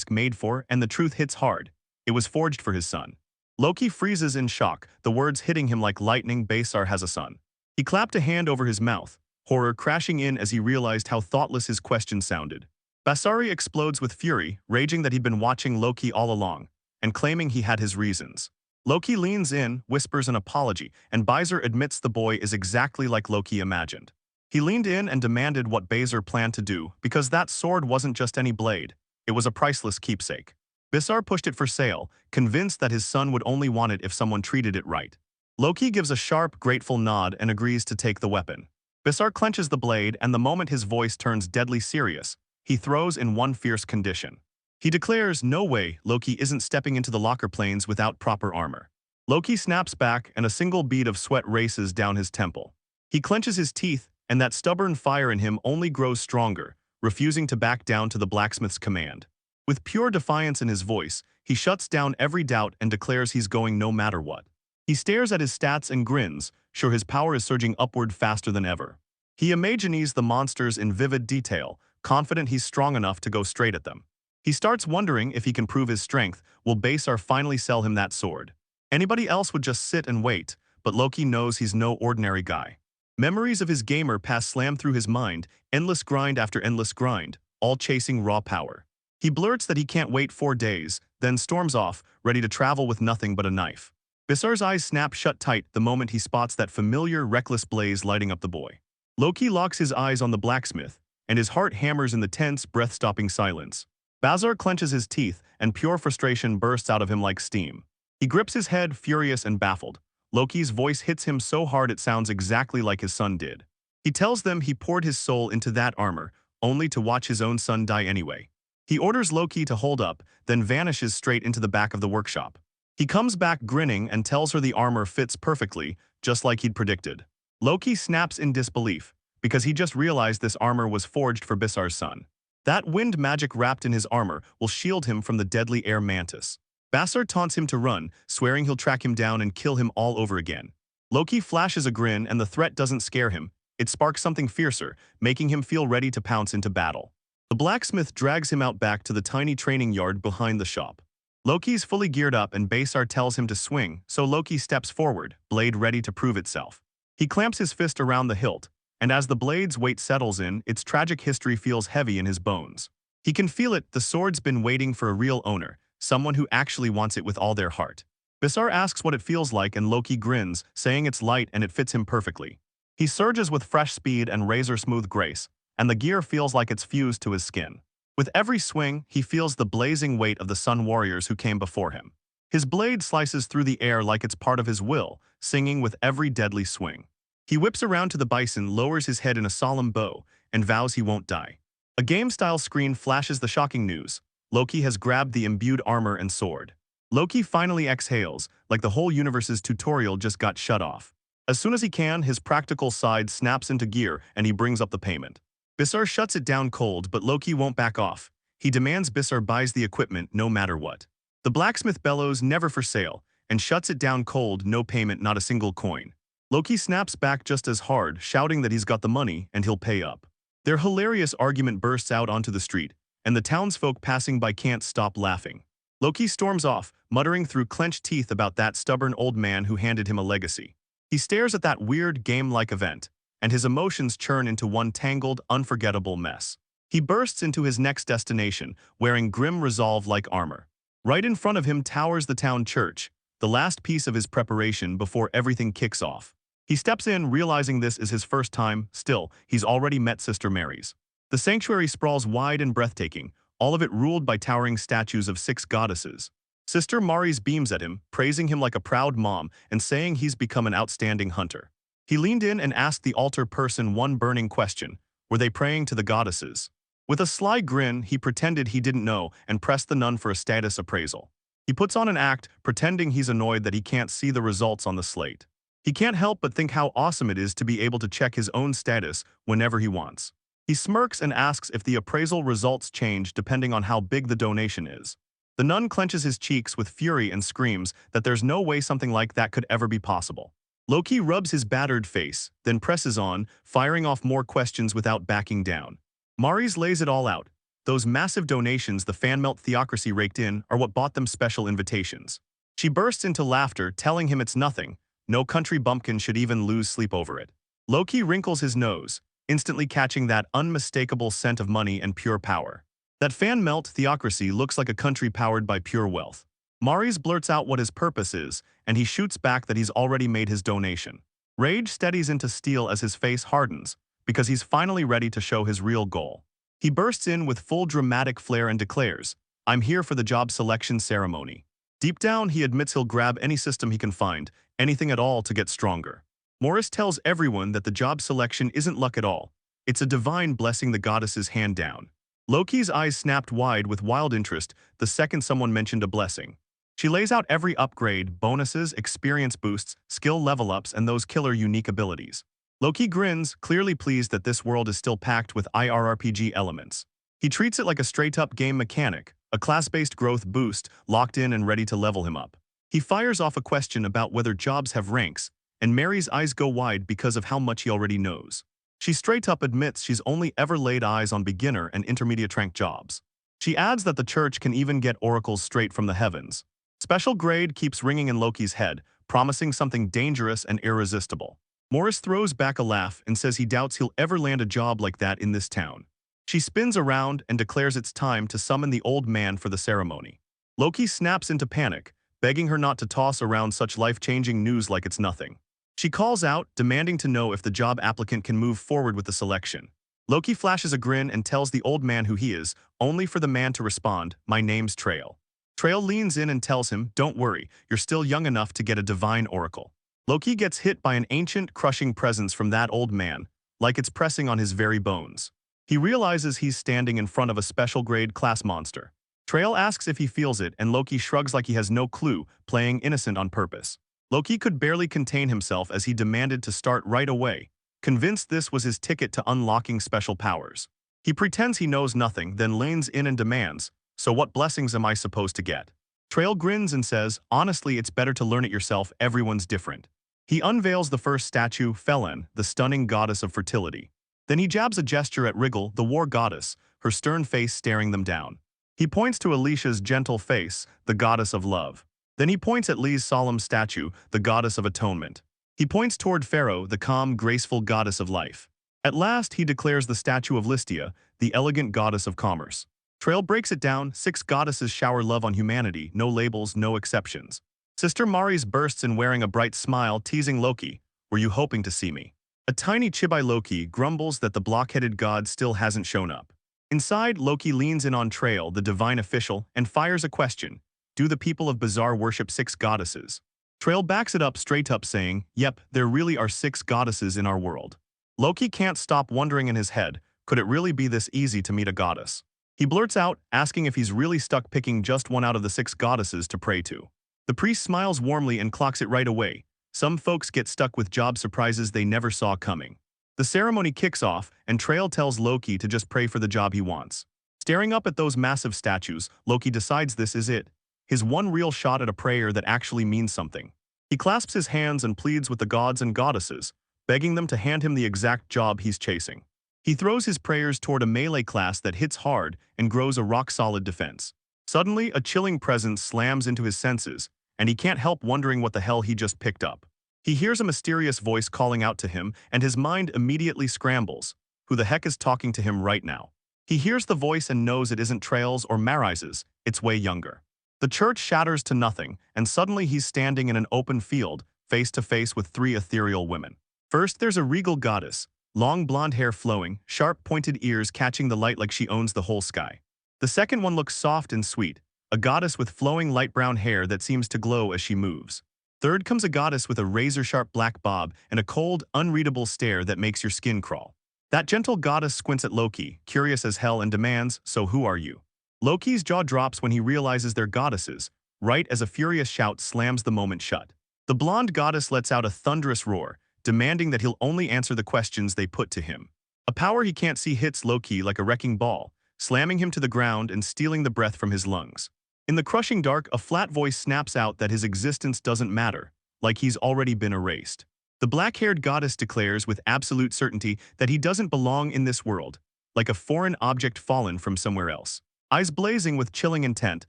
made for, and the truth hits hard. It was forged for his son. Loki freezes in shock, the words hitting him like lightning. Basar has a son. He clapped a hand over his mouth, horror crashing in as he realized how thoughtless his question sounded. Basari explodes with fury, raging that he'd been watching Loki all along, and claiming he had his reasons. Loki leans in, whispers an apology, and Beiser admits the boy is exactly like Loki imagined. He leaned in and demanded what Beiser planned to do, because that sword wasn't just any blade, it was a priceless keepsake. Bissar pushed it for sale, convinced that his son would only want it if someone treated it right. Loki gives a sharp, grateful nod and agrees to take the weapon. Bissar clenches the blade, and the moment his voice turns deadly serious, he throws in one fierce condition. He declares, no way, Loki isn't stepping into the locker planes without proper armor. Loki snaps back, and a single bead of sweat races down his temple. He clenches his teeth, and that stubborn fire in him only grows stronger, refusing to back down to the blacksmith's command. With pure defiance in his voice, he shuts down every doubt and declares he's going no matter what. He stares at his stats and grins, sure his power is surging upward faster than ever. He imagines the monsters in vivid detail, confident he's strong enough to go straight at them. He starts wondering if he can prove his strength. Will Basar finally sell him that sword? Anybody else would just sit and wait, but Loki knows he's no ordinary guy. Memories of his gamer past slam through his mind, endless grind after endless grind, all chasing raw power. He blurts that he can't wait 4 days, then storms off, ready to travel with nothing but a knife. Bissar's eyes snap shut tight the moment he spots that familiar, reckless blaze lighting up the boy. Loki locks his eyes on the blacksmith, and his heart hammers in the tense, breath-stopping silence. Bazar clenches his teeth, and pure frustration bursts out of him like steam. He grips his head, furious and baffled. Loki's voice hits him so hard it sounds exactly like his son did. He tells them he poured his soul into that armor, only to watch his own son die anyway. He orders Loki to hold up, then vanishes straight into the back of the workshop. He comes back grinning and tells her the armor fits perfectly, just like he'd predicted. Loki snaps in disbelief, because he just realized this armor was forged for Bissar's son. That wind magic wrapped in his armor will shield him from the deadly air mantis. Basar taunts him to run, swearing he'll track him down and kill him all over again. Loki flashes a grin and the threat doesn't scare him. It sparks something fiercer, making him feel ready to pounce into battle. The blacksmith drags him out back to the tiny training yard behind the shop. Loki's fully geared up and Basar tells him to swing, so Loki steps forward, blade ready to prove itself. He clamps his fist around the hilt, and as the blade's weight settles in, its tragic history feels heavy in his bones. He can feel it, the sword's been waiting for a real owner, someone who actually wants it with all their heart. Basar asks what it feels like and Loki grins, saying it's light and it fits him perfectly. He surges with fresh speed and razor-smooth grace, and the gear feels like it's fused to his skin. With every swing, he feels the blazing weight of the Sun Warriors who came before him. His blade slices through the air like it's part of his will, singing with every deadly swing. He whips around to the bison, lowers his head in a solemn bow, and vows he won't die. A game-style screen flashes the shocking news. Loki has grabbed the imbued armor and sword. Loki finally exhales, like the whole universe's tutorial just got shut off. As soon as he can, his practical side snaps into gear and he brings up the payment. Basar shuts it down cold, but Loki won't back off. He demands Basar buys the equipment no matter what. The blacksmith bellows never for sale and shuts it down cold, no payment, not a single coin. Loki snaps back just as hard, shouting that he's got the money and he'll pay up. Their hilarious argument bursts out onto the street, and the townsfolk passing by can't stop laughing. Loki storms off, muttering through clenched teeth about that stubborn old man who handed him a legacy. He stares at that weird game-like event, and his emotions churn into one tangled, unforgettable mess. He bursts into his next destination, wearing grim resolve like armor. Right in front of him towers the town church, the last piece of his preparation before everything kicks off. He steps in, realizing this is his first time. Still, he's already met Sister Mary's. The sanctuary sprawls wide and breathtaking, all of it ruled by towering statues of 6 goddesses. Sister Mary's beams at him, praising him like a proud mom and saying he's become an outstanding hunter. He leaned in and asked the altar person one burning question. Were they praying to the goddesses? With a sly grin, he pretended he didn't know and pressed the nun for a status appraisal. He puts on an act, pretending he's annoyed that he can't see the results on the slate. He can't help but think how awesome it is to be able to check his own status whenever he wants. He smirks and asks if the appraisal results change depending on how big the donation is. The nun clenches his cheeks with fury and screams that there's no way something like that could ever be possible. Loki rubs his battered face, then presses on, firing off more questions without backing down. Mary's lays it all out. Those massive donations the fan-melt theocracy raked in are what bought them special invitations. She bursts into laughter, telling him it's nothing. No country bumpkin should even lose sleep over it. Loki wrinkles his nose, instantly catching that unmistakable scent of money and pure power. That fan-melt theocracy looks like a country powered by pure wealth. Mary's blurts out what his purpose is, and he shoots back that he's already made his donation. Rage steadies into steel as his face hardens, because he's finally ready to show his real goal. He bursts in with full dramatic flair and declares, "I'm here for the job selection ceremony." Deep down, he admits he'll grab any system he can find, anything at all to get stronger. Morris tells everyone that the job selection isn't luck at all. It's a divine blessing the goddesses hand down. Loki's eyes snapped wide with wild interest the second someone mentioned a blessing. She lays out every upgrade, bonuses, experience boosts, skill level-ups, and those killer unique abilities. Loki grins, clearly pleased that this world is still packed with IRRPG elements. He treats it like a straight-up game mechanic, a class-based growth boost, locked in and ready to level him up. He fires off a question about whether jobs have ranks, and Mary's eyes go wide because of how much he already knows. She straight-up admits she's only ever laid eyes on beginner and intermediate rank jobs. She adds that the church can even get oracles straight from the heavens. Special grade keeps ringing in Loki's head, promising something dangerous and irresistible. Morris throws back a laugh and says he doubts he'll ever land a job like that in this town. She spins around and declares it's time to summon the old man for the ceremony. Loki snaps into panic, begging her not to toss around such life-changing news like it's nothing. She calls out, demanding to know if the job applicant can move forward with the selection. Loki flashes a grin and tells the old man who he is, only for the man to respond, "My name's Trail." Trail leans in and tells him, "Don't worry, you're still young enough to get a divine oracle." Loki gets hit by an ancient, crushing presence from that old man, like it's pressing on his very bones. He realizes he's standing in front of a special-grade class monster. Trail asks if he feels it, and Loki shrugs like he has no clue, playing innocent on purpose. Loki could barely contain himself as he demanded to start right away, convinced this was his ticket to unlocking special powers. He pretends he knows nothing, then leans in and demands, "So what blessings am I supposed to get?" Trail grins and says, "Honestly, it's better to learn it yourself, everyone's different." He unveils the first statue, Felen, the stunning goddess of fertility. Then he jabs a gesture at Wriggle, the war goddess, her stern face staring them down. He points to Alicia's gentle face, the goddess of love. Then he points at Lee's solemn statue, the goddess of atonement. He points toward Pharaoh, the calm, graceful goddess of life. At last, he declares the statue of Listia, the elegant goddess of commerce. Trail breaks it down, 6 goddesses shower love on humanity, no labels, no exceptions. Sister Maris bursts in wearing a bright smile, teasing Loki, "Were you hoping to see me?" A tiny Chibai Loki grumbles that the block-headed god still hasn't shown up. Inside, Loki leans in on Trail, the divine official, and fires a question. Do the people of Bazaar worship 6 goddesses? Trail backs it up straight up saying, "Yep, there really are 6 goddesses in our world." Loki can't stop wondering in his head, could it really be this easy to meet a goddess? He blurts out, asking if he's really stuck picking just one out of the 6 goddesses to pray to. The priest smiles warmly and clocks it right away. Some folks get stuck with job surprises they never saw coming. The ceremony kicks off, and Trail tells Loki to just pray for the job he wants. Staring up at those massive statues, Loki decides this is it. His one real shot at a prayer that actually means something. He clasps his hands and pleads with the gods and goddesses, begging them to hand him the exact job he's chasing. He throws his prayers toward a melee class that hits hard and grows a rock-solid defense. Suddenly, a chilling presence slams into his senses, and he can't help wondering what the hell he just picked up. He hears a mysterious voice calling out to him, and his mind immediately scrambles. Who the heck is talking to him right now? He hears the voice and knows it isn't Trail's or Maris's, it's way younger. The church shatters to nothing, and suddenly he's standing in an open field, face to face with 3 ethereal women. First, there's a regal goddess, long blonde hair flowing, sharp pointed ears catching the light like she owns the whole sky. The second one looks soft and sweet, a goddess with flowing light brown hair that seems to glow as she moves. Third comes a goddess with a razor-sharp black bob and a cold, unreadable stare that makes your skin crawl. That gentle goddess squints at Loki, curious as hell, and demands, "So who are you?" Loki's jaw drops when he realizes they're goddesses, right as a furious shout slams the moment shut. The blonde goddess lets out a thunderous roar, demanding that he'll only answer the questions they put to him. A power he can't see hits Loki like a wrecking ball, slamming him to the ground and stealing the breath from his lungs. In the crushing dark, a flat voice snaps out that his existence doesn't matter, like he's already been erased. The black-haired goddess declares with absolute certainty that he doesn't belong in this world, like a foreign object fallen from somewhere else. Eyes blazing with chilling intent,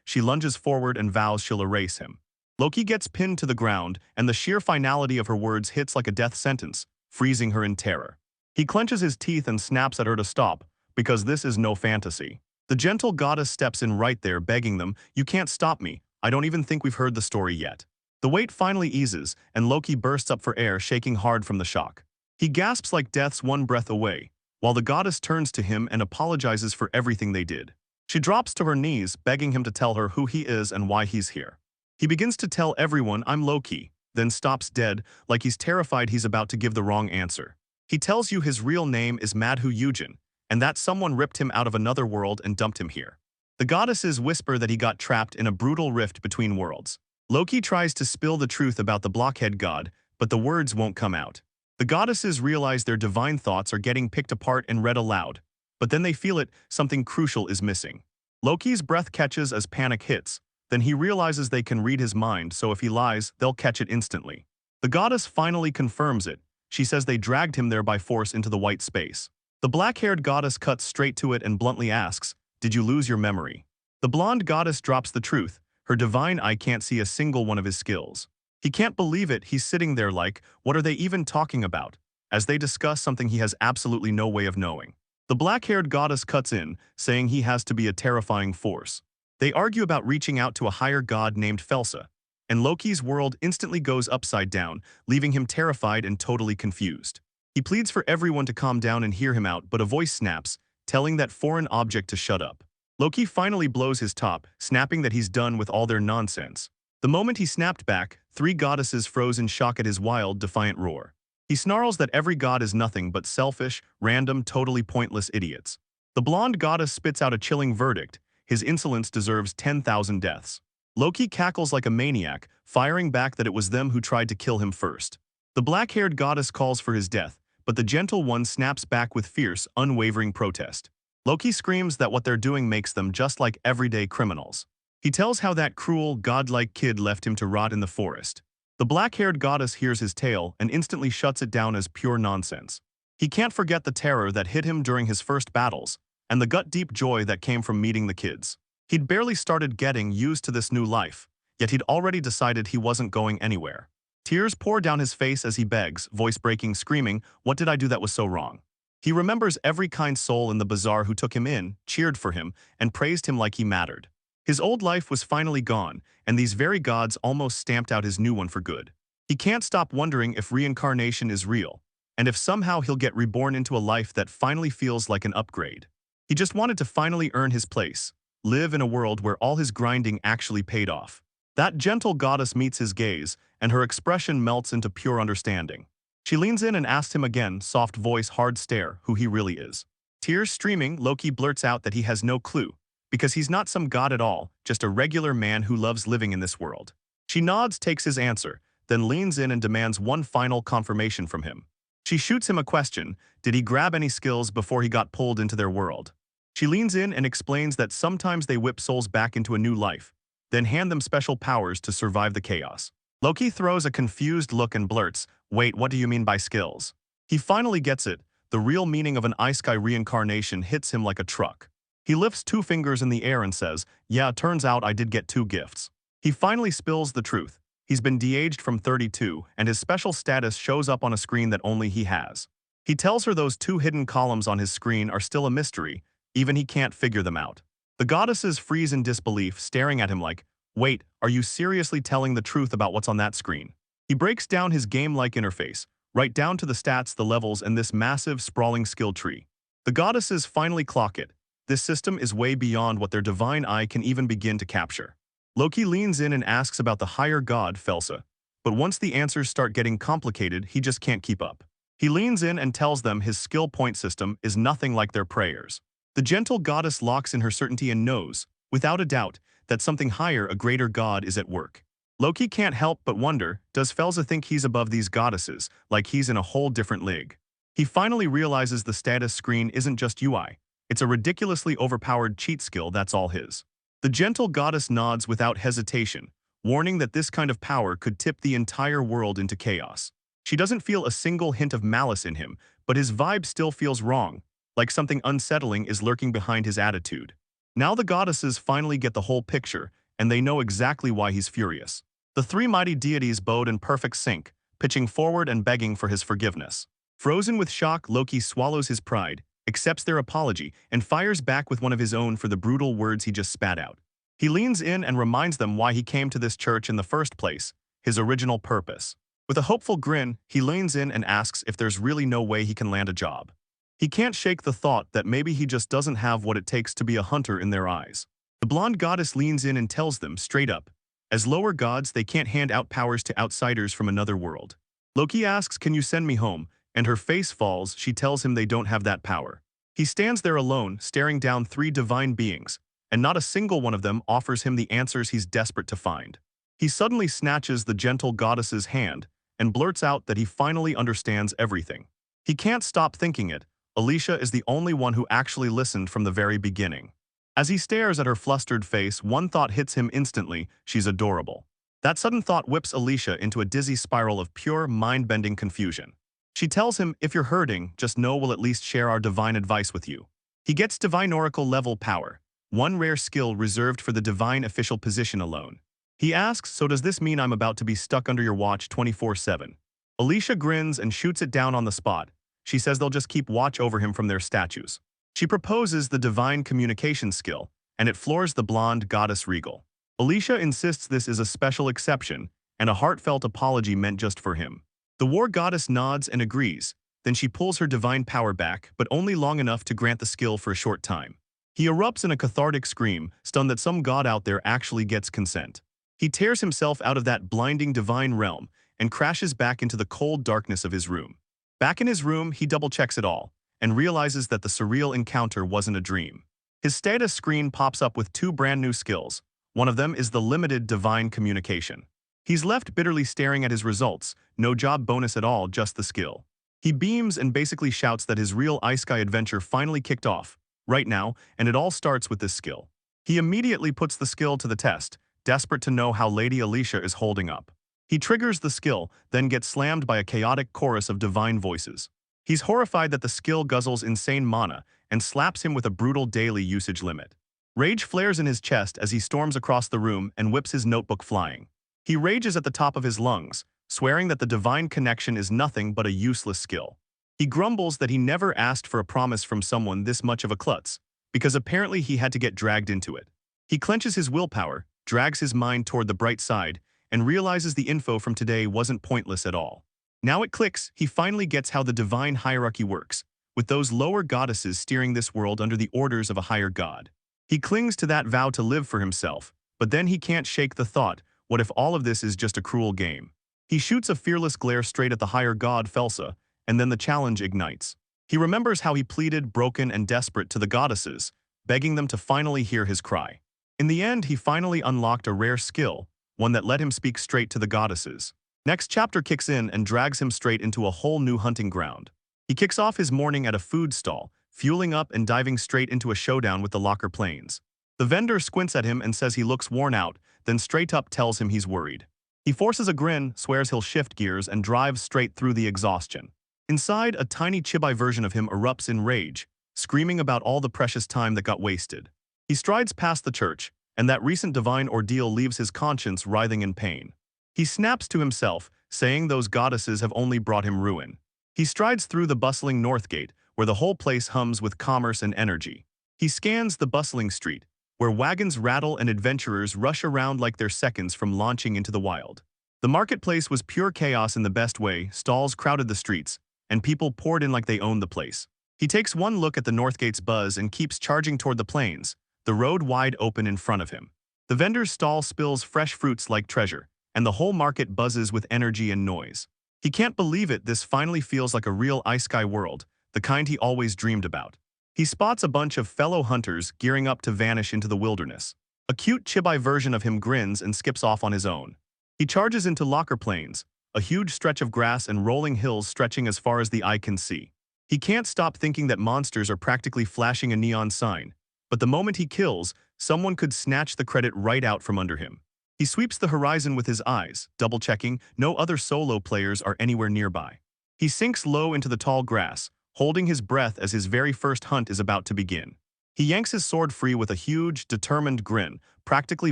she lunges forward and vows she'll erase him. Loki gets pinned to the ground, and the sheer finality of her words hits like a death sentence, freezing her in terror. He clenches his teeth and snaps at her to stop, because this is no fantasy. The gentle goddess steps in right there, begging them, "You can't stop me, I don't even think we've heard the story yet." The weight finally eases, and Loki bursts up for air, shaking hard from the shock. He gasps like death's one breath away, while the goddess turns to him and apologizes for everything they did. She drops to her knees, begging him to tell her who he is and why he's here. He begins to tell everyone, "I'm Loki," then stops dead, like he's terrified he's about to give the wrong answer. He tells you his real name is Madhu Yujin, and that someone ripped him out of another world and dumped him here. The goddesses whisper that he got trapped in a brutal rift between worlds. Loki tries to spill the truth about the blockhead god, but the words won't come out. The goddesses realize their divine thoughts are getting picked apart and read aloud, but then they feel it, something crucial is missing. Loki's breath catches as panic hits. Then he realizes they can read his mind, so if he lies, they'll catch it instantly. The goddess finally confirms it. She says they dragged him there by force into the white space. The black-haired goddess cuts straight to it and bluntly asks, "Did you lose your memory?" The blonde goddess drops the truth. Her divine eye can't see a single one of his skills. He can't believe it. He's sitting there like, what are they even talking about? As they discuss something he has absolutely no way of knowing. The black-haired goddess cuts in, saying he has to be a terrifying force. They argue about reaching out to a higher god named Felsa, and Loki's world instantly goes upside down, leaving him terrified and totally confused. He pleads for everyone to calm down and hear him out, but a voice snaps, telling that foreign object to shut up. Loki finally blows his top, snapping that he's done with all their nonsense. The moment he snapped back, 3 goddesses froze in shock at his wild, defiant roar. He snarls that every god is nothing but selfish, random, totally pointless idiots. The blonde goddess spits out a chilling verdict. His insolence deserves 10,000 deaths. Loki cackles like a maniac, firing back that it was them who tried to kill him first. The black-haired goddess calls for his death, but the gentle one snaps back with fierce, unwavering protest. Loki screams that what they're doing makes them just like everyday criminals. He tells how that cruel, godlike kid left him to rot in the forest. The black-haired goddess hears his tale and instantly shuts it down as pure nonsense. He can't forget the terror that hit him during his first battles, and the gut-deep joy that came from meeting the kids. He'd barely started getting used to this new life, yet he'd already decided he wasn't going anywhere. Tears pour down his face as he begs, voice breaking, screaming, "What did I do that was so wrong?" He remembers every kind soul in the bazaar who took him in, cheered for him, and praised him like he mattered. His old life was finally gone, and these very gods almost stamped out his new one for good. He can't stop wondering if reincarnation is real, and if somehow he'll get reborn into a life that finally feels like an upgrade. He just wanted to finally earn his place, live in a world where all his grinding actually paid off. That gentle goddess meets his gaze, and her expression melts into pure understanding. She leans in and asks him again, soft voice, hard stare, who he really is. Tears streaming, Loki blurts out that he has no clue, because he's not some god at all, just a regular man who loves living in this world. She nods, takes his answer, then leans in and demands one final confirmation from him. She shoots him a question: did he grab any skills before he got pulled into their world? She leans in and explains that sometimes they whip souls back into a new life, then hand them special powers to survive the chaos. Loki throws a confused look and blurts, "Wait, what do you mean by skills?" He finally gets it. The real meaning of an isekai reincarnation hits him like a truck. He lifts 2 fingers in the air and says, "Yeah, turns out I did get 2 gifts." He finally spills the truth. He's been de-aged from 32, and his special status shows up on a screen that only he has. He tells her those 2 hidden columns on his screen are still a mystery, even he can't figure them out. The goddesses freeze in disbelief, staring at him like, "Wait, are you seriously telling the truth about what's on that screen?" He breaks down his game-like interface, right down to the stats, the levels, and this massive, sprawling skill tree. The goddesses finally clock it. This system is way beyond what their divine eye can even begin to capture. Loki leans in and asks about the higher god, Felsa, but once the answers start getting complicated, he just can't keep up. He leans in and tells them his skill point system is nothing like their prayers. The gentle goddess locks in her certainty and knows, without a doubt, that something higher, a greater god, is at work. Loki can't help but wonder, does Felsa think he's above these goddesses, like he's in a whole different league? He finally realizes the status screen isn't just UI, it's a ridiculously overpowered cheat skill that's all his. The gentle goddess nods without hesitation, warning that this kind of power could tip the entire world into chaos. She doesn't feel a single hint of malice in him, but his vibe still feels wrong, like something unsettling is lurking behind his attitude. Now the goddesses finally get the whole picture, and they know exactly why he's furious. The 3 mighty deities bowed in perfect sync, pitching forward and begging for his forgiveness. Frozen with shock, Loki swallows his pride, accepts their apology, and fires back with one of his own for the brutal words he just spat out. He leans in and reminds them why he came to this church in the first place, his original purpose. With a hopeful grin, he leans in and asks if there's really no way he can land a job. He can't shake the thought that maybe he just doesn't have what it takes to be a hunter in their eyes. The blonde goddess leans in and tells them straight up, as lower gods, they can't hand out powers to outsiders from another world. Loki asks, "Can you send me home?" And her face falls. She tells him they don't have that power. He stands there alone, staring down 3 divine beings, and not a single one of them offers him the answers he's desperate to find. He suddenly snatches the gentle goddess's hand and blurts out that he finally understands everything. He can't stop thinking it. Alicia is the only one who actually listened from the very beginning. As he stares at her flustered face, one thought hits him instantly: she's adorable. That sudden thought whips Alicia into a dizzy spiral of pure, mind-bending confusion. She tells him, "If you're hurting, just know we'll at least share our divine advice with you." He gets divine oracle level power, one rare skill reserved for the divine official position alone. He asks, "So does this mean I'm about to be stuck under your watch 24/7? Alicia grins and shoots it down on the spot. She says they'll just keep watch over him from their statues. She proposes the divine communication skill, and it floors the blonde goddess regal. Alicia insists this is a special exception, and a heartfelt apology meant just for him. The war goddess nods and agrees, then she pulls her divine power back, but only long enough to grant the skill for a short time. He erupts in a cathartic scream, stunned that some god out there actually gets consent. He tears himself out of that blinding divine realm and crashes back into the cold darkness of his room. Back in his room, he double-checks it all and realizes that the surreal encounter wasn't a dream. His status screen pops up with 2 brand new skills. One of them is the limited divine communication. He's left bitterly staring at his results, no job bonus at all, just the skill. He beams and basically shouts that his real isekai adventure finally kicked off, right now, and it all starts with this skill. He immediately puts the skill to the test, desperate to know how Lady Alicia is holding up. He triggers the skill, then gets slammed by a chaotic chorus of divine voices. He's horrified that the skill guzzles insane mana and slaps him with a brutal daily usage limit. Rage flares in his chest as he storms across the room and whips his notebook flying. He rages at the top of his lungs, swearing that the divine connection is nothing but a useless skill. He grumbles that he never asked for a promise from someone this much of a klutz, because apparently he had to get dragged into it. He clenches his willpower, drags his mind toward the bright side, and realizes the info from today wasn't pointless at all. Now it clicks, he finally gets how the divine hierarchy works, with those lower goddesses steering this world under the orders of a higher god. He clings to that vow to live for himself, but then he can't shake the thought, what if all of this is just a cruel game? He shoots a fearless glare straight at the higher god Felsa, and then the challenge ignites. He remembers how he pleaded, broken and desperate, to the goddesses, begging them to finally hear his cry. In the end, he finally unlocked a rare skill, one that let him speak straight to the goddesses. Next chapter kicks in and drags him straight into a whole new hunting ground. He kicks off his morning at a food stall, fueling up and diving straight into a showdown with the Locker Plains. The vendor squints at him and says he looks worn out, then straight up tells him he's worried. He forces a grin, swears he'll shift gears, and drives straight through the exhaustion. Inside, a tiny chibi version of him erupts in rage, screaming about all the precious time that got wasted. He strides past the church, and that recent divine ordeal leaves his conscience writhing in pain. He snaps to himself, saying those goddesses have only brought him ruin. He strides through the bustling North Gate, where the whole place hums with commerce and energy. He scans the bustling street, where wagons rattle and adventurers rush around like they're seconds from launching into the wild. The marketplace was pure chaos in the best way, stalls crowded the streets, and people poured in like they owned the place. He takes one look at the North Gate's buzz and keeps charging toward the plains, the road wide open in front of him. The vendor's stall spills fresh fruits like treasure, and the whole market buzzes with energy and noise. He can't believe it, this finally feels like a real isekai world, the kind he always dreamed about. He spots a bunch of fellow hunters gearing up to vanish into the wilderness. A cute chibi version of him grins and skips off on his own. He charges into Locker Plains, a huge stretch of grass and rolling hills stretching as far as the eye can see. He can't stop thinking that monsters are practically flashing a neon sign, but the moment he kills, someone could snatch the credit right out from under him. He sweeps the horizon with his eyes, double-checking no other solo players are anywhere nearby. He sinks low into the tall grass, holding his breath as his very first hunt is about to begin. He yanks his sword free with a huge, determined grin, practically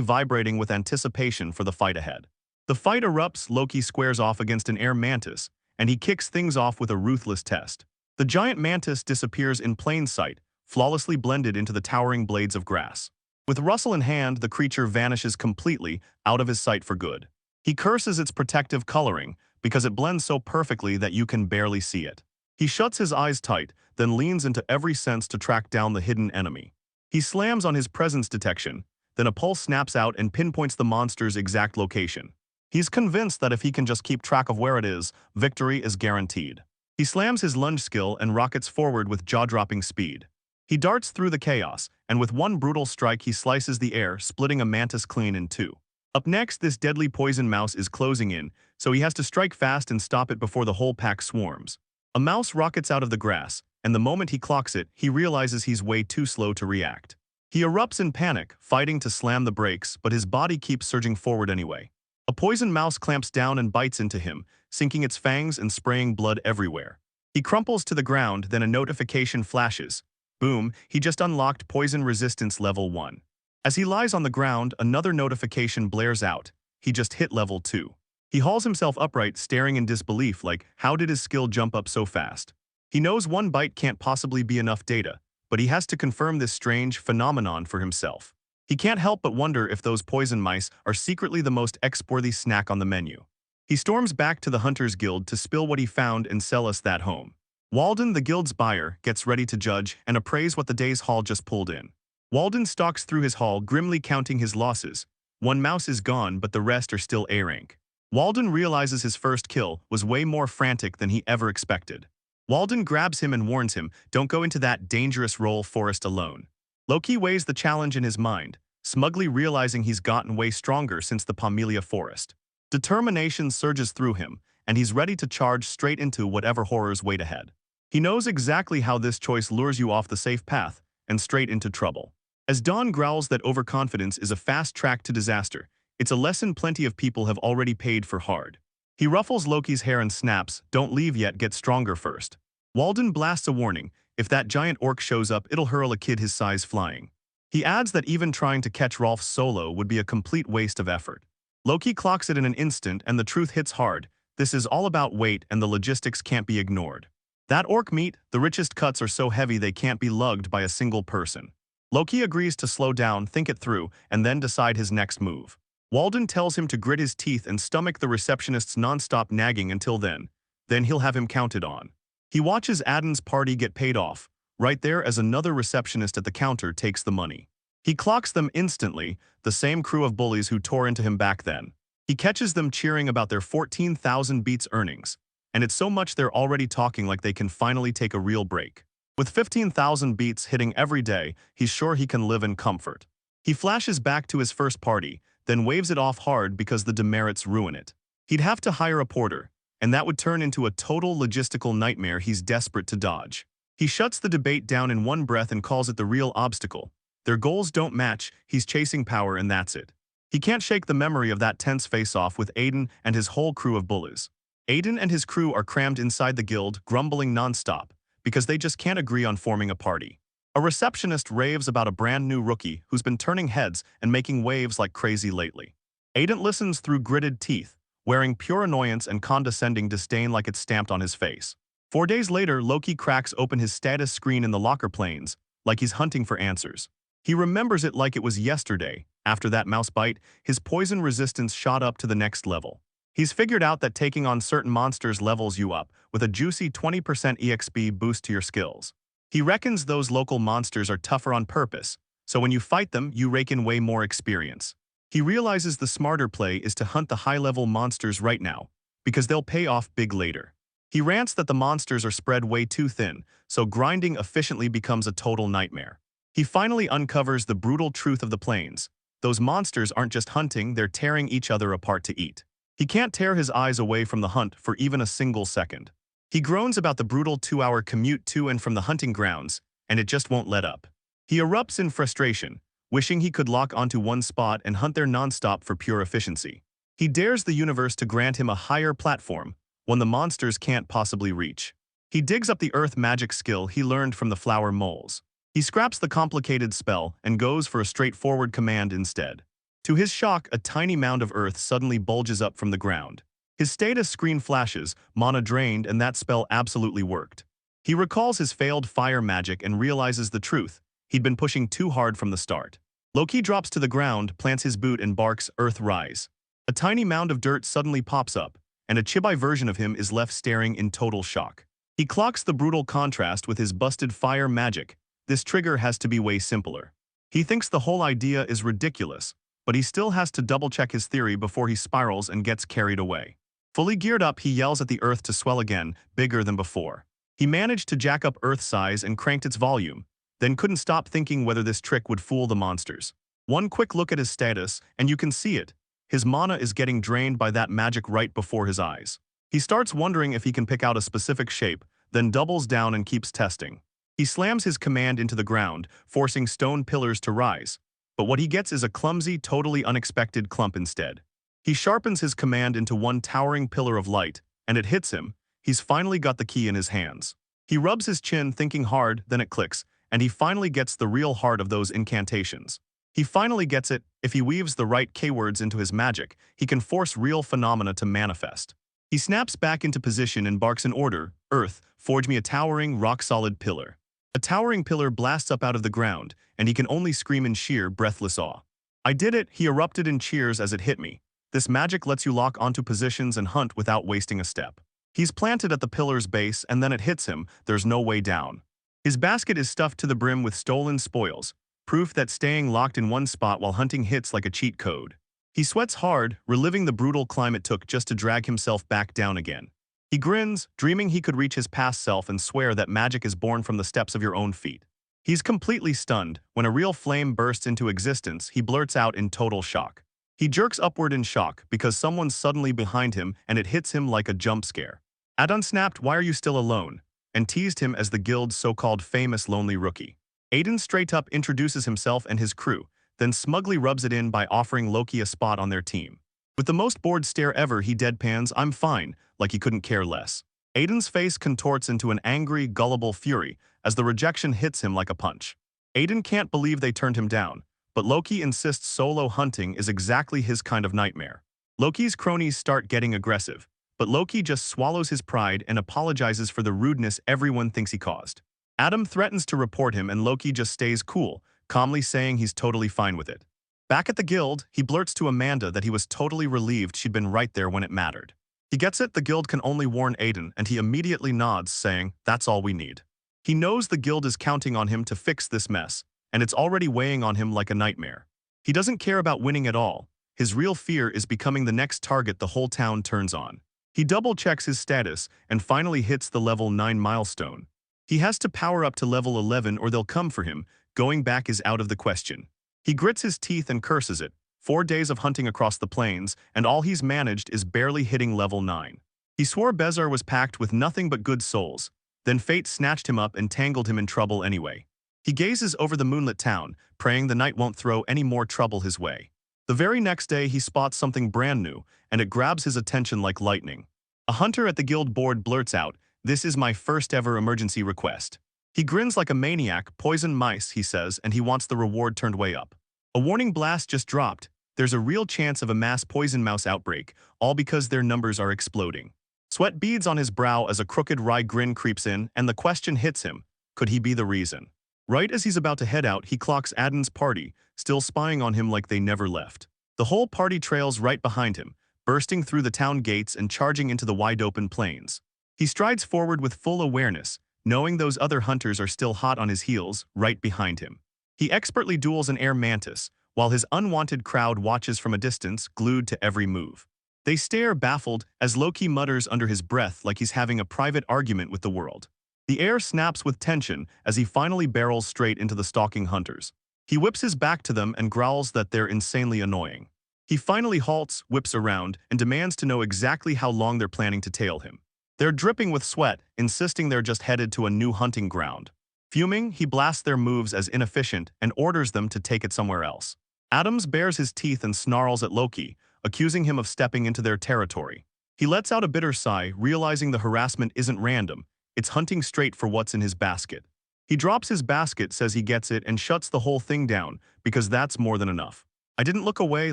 vibrating with anticipation for the fight ahead. The fight erupts, Loki squares off against an air mantis, and he kicks things off with a ruthless test. The giant mantis disappears in plain sight, flawlessly blended into the towering blades of grass. With rustle in hand, the creature vanishes completely, out of his sight for good. He curses its protective coloring, because it blends so perfectly that you can barely see it. He shuts his eyes tight, then leans into every sense to track down the hidden enemy. He slams on his presence detection, then a pulse snaps out and pinpoints the monster's exact location. He's convinced that if he can just keep track of where it is, victory is guaranteed. He slams his lunge skill and rockets forward with jaw-dropping speed. He darts through the chaos, and with one brutal strike he slices the air, splitting a mantis clean in two. Up next, this deadly poison mouse is closing in, so he has to strike fast and stop it before the whole pack swarms. A mouse rockets out of the grass, and the moment he clocks it, he realizes he's way too slow to react. He erupts in panic, fighting to slam the brakes, but his body keeps surging forward anyway. A poison mouse clamps down and bites into him, sinking its fangs and spraying blood everywhere. He crumples to the ground, then a notification flashes. Boom, he just unlocked Poison Resistance Level 1. As he lies on the ground, another notification blares out. He just hit Level 2. He hauls himself upright, staring in disbelief like, how did his skill jump up so fast? He knows one bite can't possibly be enough data, but he has to confirm this strange phenomenon for himself. He can't help but wonder if those poison mice are secretly the most exp-worthy snack on the menu. He storms back to the Hunters Guild to spill what he found and sell us that home. Walden, the guild's buyer, gets ready to judge and appraise what the day's haul just pulled in. Walden stalks through his haul, grimly counting his losses. One mouse is gone, but the rest are still A-rank. Walden realizes his first kill was way more frantic than he ever expected. Walden grabs him and warns him, don't go into that dangerous roll forest alone. Loki weighs the challenge in his mind, smugly realizing he's gotten way stronger since the Pomelia forest. Determination surges through him, and he's ready to charge straight into whatever horrors wait ahead. He knows exactly how this choice lures you off the safe path, and straight into trouble. As Dawn growls that overconfidence is a fast track to disaster, it's a lesson plenty of people have already paid for hard. He ruffles Loki's hair and snaps, "Don't leave yet, get stronger first." Walden blasts a warning, "If that giant orc shows up, it'll hurl a kid his size flying." He adds that even trying to catch Rolf solo would be a complete waste of effort. Loki clocks it in an instant and the truth hits hard. This is all about weight and the logistics can't be ignored. That orc meat, the richest cuts are so heavy they can't be lugged by a single person. Loki agrees to slow down, think it through, and then decide his next move. Walden tells him to grit his teeth and stomach the receptionist's non-stop nagging until then. Then he'll have him counted on. He watches Aden's party get paid off, right there as another receptionist at the counter takes the money. He clocks them instantly, the same crew of bullies who tore into him back then. He catches them cheering about their 14,000 beats earnings, and it's so much they're already talking like they can finally take a real break. With 15,000 beats hitting every day, he's sure he can live in comfort. He flashes back to his first party, then waves it off hard because the demerits ruin it. He'd have to hire a porter, and that would turn into a total logistical nightmare he's desperate to dodge. He shuts the debate down in one breath and calls it the real obstacle. Their goals don't match, he's chasing power and that's it. He can't shake the memory of that tense face-off with Aden and his whole crew of bullies. Aden and his crew are crammed inside the guild, grumbling non-stop, because they just can't agree on forming a party. A receptionist raves about a brand new rookie who's been turning heads and making waves like crazy lately. Aden listens through gritted teeth, wearing pure annoyance and condescending disdain like it's stamped on his face. 4 days later, Loki cracks open his status screen in the locker planes, like he's hunting for answers. He remembers it like it was yesterday. After that mouse bite, his poison resistance shot up to the next level. He's figured out that taking on certain monsters levels you up, with a juicy 20% EXP boost to your skills. He reckons those local monsters are tougher on purpose, so when you fight them, you rake in way more experience. He realizes the smarter play is to hunt the high-level monsters right now, because they'll pay off big later. He rants that the monsters are spread way too thin, so grinding efficiently becomes a total nightmare. He finally uncovers the brutal truth of the plains. Those monsters aren't just hunting, they're tearing each other apart to eat. He can't tear his eyes away from the hunt for even a single second. He groans about the brutal 2-hour commute to and from the hunting grounds, and it just won't let up. He erupts in frustration, wishing he could lock onto one spot and hunt there nonstop for pure efficiency. He dares the universe to grant him a higher platform, one the monsters can't possibly reach. He digs up the earth magic skill he learned from the flower moles. He scraps the complicated spell and goes for a straightforward command instead. To his shock, a tiny mound of earth suddenly bulges up from the ground. His status screen flashes, mana drained, and that spell absolutely worked. He recalls his failed fire magic and realizes the truth. He'd been pushing too hard from the start. Loki drops to the ground, plants his boot, and barks, "Earth rise." A tiny mound of dirt suddenly pops up, and a chibi version of him is left staring in total shock. He clocks the brutal contrast with his busted fire magic. This trigger has to be way simpler. He thinks the whole idea is ridiculous, but he still has to double-check his theory before he spirals and gets carried away. Fully geared up, he yells at the earth to swell again, bigger than before. He managed to jack up Earth's size and cranked its volume, then couldn't stop thinking whether this trick would fool the monsters. One quick look at his status, and you can see it. His mana is getting drained by that magic right before his eyes. He starts wondering if he can pick out a specific shape, then doubles down and keeps testing. He slams his command into the ground, forcing stone pillars to rise. But what he gets is a clumsy, totally unexpected clump instead. He sharpens his command into one towering pillar of light, and it hits him. He's finally got the key in his hands. He rubs his chin, thinking hard, then it clicks, and he finally gets the real heart of those incantations. He finally gets it. If he weaves the right keywords into his magic, he can force real phenomena to manifest. He snaps back into position and barks an order, "Earth, forge me a towering, rock-solid pillar." A towering pillar blasts up out of the ground, and he can only scream in sheer, breathless awe. "I did it!" He erupted in cheers as it hit me. This magic lets you lock onto positions and hunt without wasting a step. He's planted at the pillar's base, and then it hits him. There's no way down. His basket is stuffed to the brim with stolen spoils, proof that staying locked in one spot while hunting hits like a cheat code. He sweats hard, reliving the brutal climb it took just to drag himself back down again. He grins, dreaming he could reach his past self and swear that magic is born from the steps of your own feet. He's completely stunned. When a real flame bursts into existence, he blurts out in total shock. He jerks upward in shock because someone's suddenly behind him and it hits him like a jump scare. Adon snapped, "Why are you still alone?" and teased him as the guild's so-called famous lonely rookie. Aiden straight up introduces himself and his crew, then smugly rubs it in by offering Loki a spot on their team. With the most bored stare ever, he deadpans, "I'm fine," like he couldn't care less. Aiden's face contorts into an angry, gullible fury as the rejection hits him like a punch. Aiden can't believe they turned him down, but Loki insists solo hunting is exactly his kind of nightmare. Loki's cronies start getting aggressive, but Loki just swallows his pride and apologizes for the rudeness everyone thinks he caused. Adam threatens to report him and Loki just stays cool, calmly saying he's totally fine with it. Back at the guild, he blurts to Amanda that he was totally relieved she'd been right there when it mattered. He gets it, the guild can only warn Aiden, and he immediately nods, saying, "That's all we need." He knows the guild is counting on him to fix this mess, and it's already weighing on him like a nightmare. He doesn't care about winning at all. His real fear is becoming the next target the whole town turns on. He double-checks his status and finally hits the level 9 milestone. He has to power up to level 11 or they'll come for him. Going back is out of the question. He grits his teeth and curses it. 4 days of hunting across the plains, and all he's managed is barely hitting level 9. He swore Bezar was packed with nothing but good souls. Then fate snatched him up and tangled him in trouble anyway. He gazes over the moonlit town, praying the night won't throw any more trouble his way. The very next day, he spots something brand new, and it grabs his attention like lightning. A hunter at the guild board blurts out, "This is my first ever emergency request." He grins like a maniac. "Poison mice," he says, and he wants the reward turned way up. A warning blast just dropped. There's a real chance of a mass poison mouse outbreak, all because their numbers are exploding. Sweat beads on his brow as a crooked wry grin creeps in, and the question hits him, could he be the reason? Right as he's about to head out, he clocks Aden's party, still spying on him like they never left. The whole party trails right behind him, bursting through the town gates and charging into the wide-open plains. He strides forward with full awareness, knowing those other hunters are still hot on his heels, right behind him. He expertly duels an air mantis, while his unwanted crowd watches from a distance, glued to every move. They stare baffled as Loki mutters under his breath like he's having a private argument with the world. The air snaps with tension as he finally barrels straight into the stalking hunters. He whips his back to them and growls that they're insanely annoying. He finally halts, whips around, and demands to know exactly how long they're planning to tail him. They're dripping with sweat, insisting they're just headed to a new hunting ground. Fuming, he blasts their moves as inefficient and orders them to take it somewhere else. Adams bares his teeth and snarls at Loki, accusing him of stepping into their territory. He lets out a bitter sigh, realizing the harassment isn't random, it's hunting straight for what's in his basket. He drops his basket, says he gets it, and shuts the whole thing down, because that's more than enough. I didn't look away,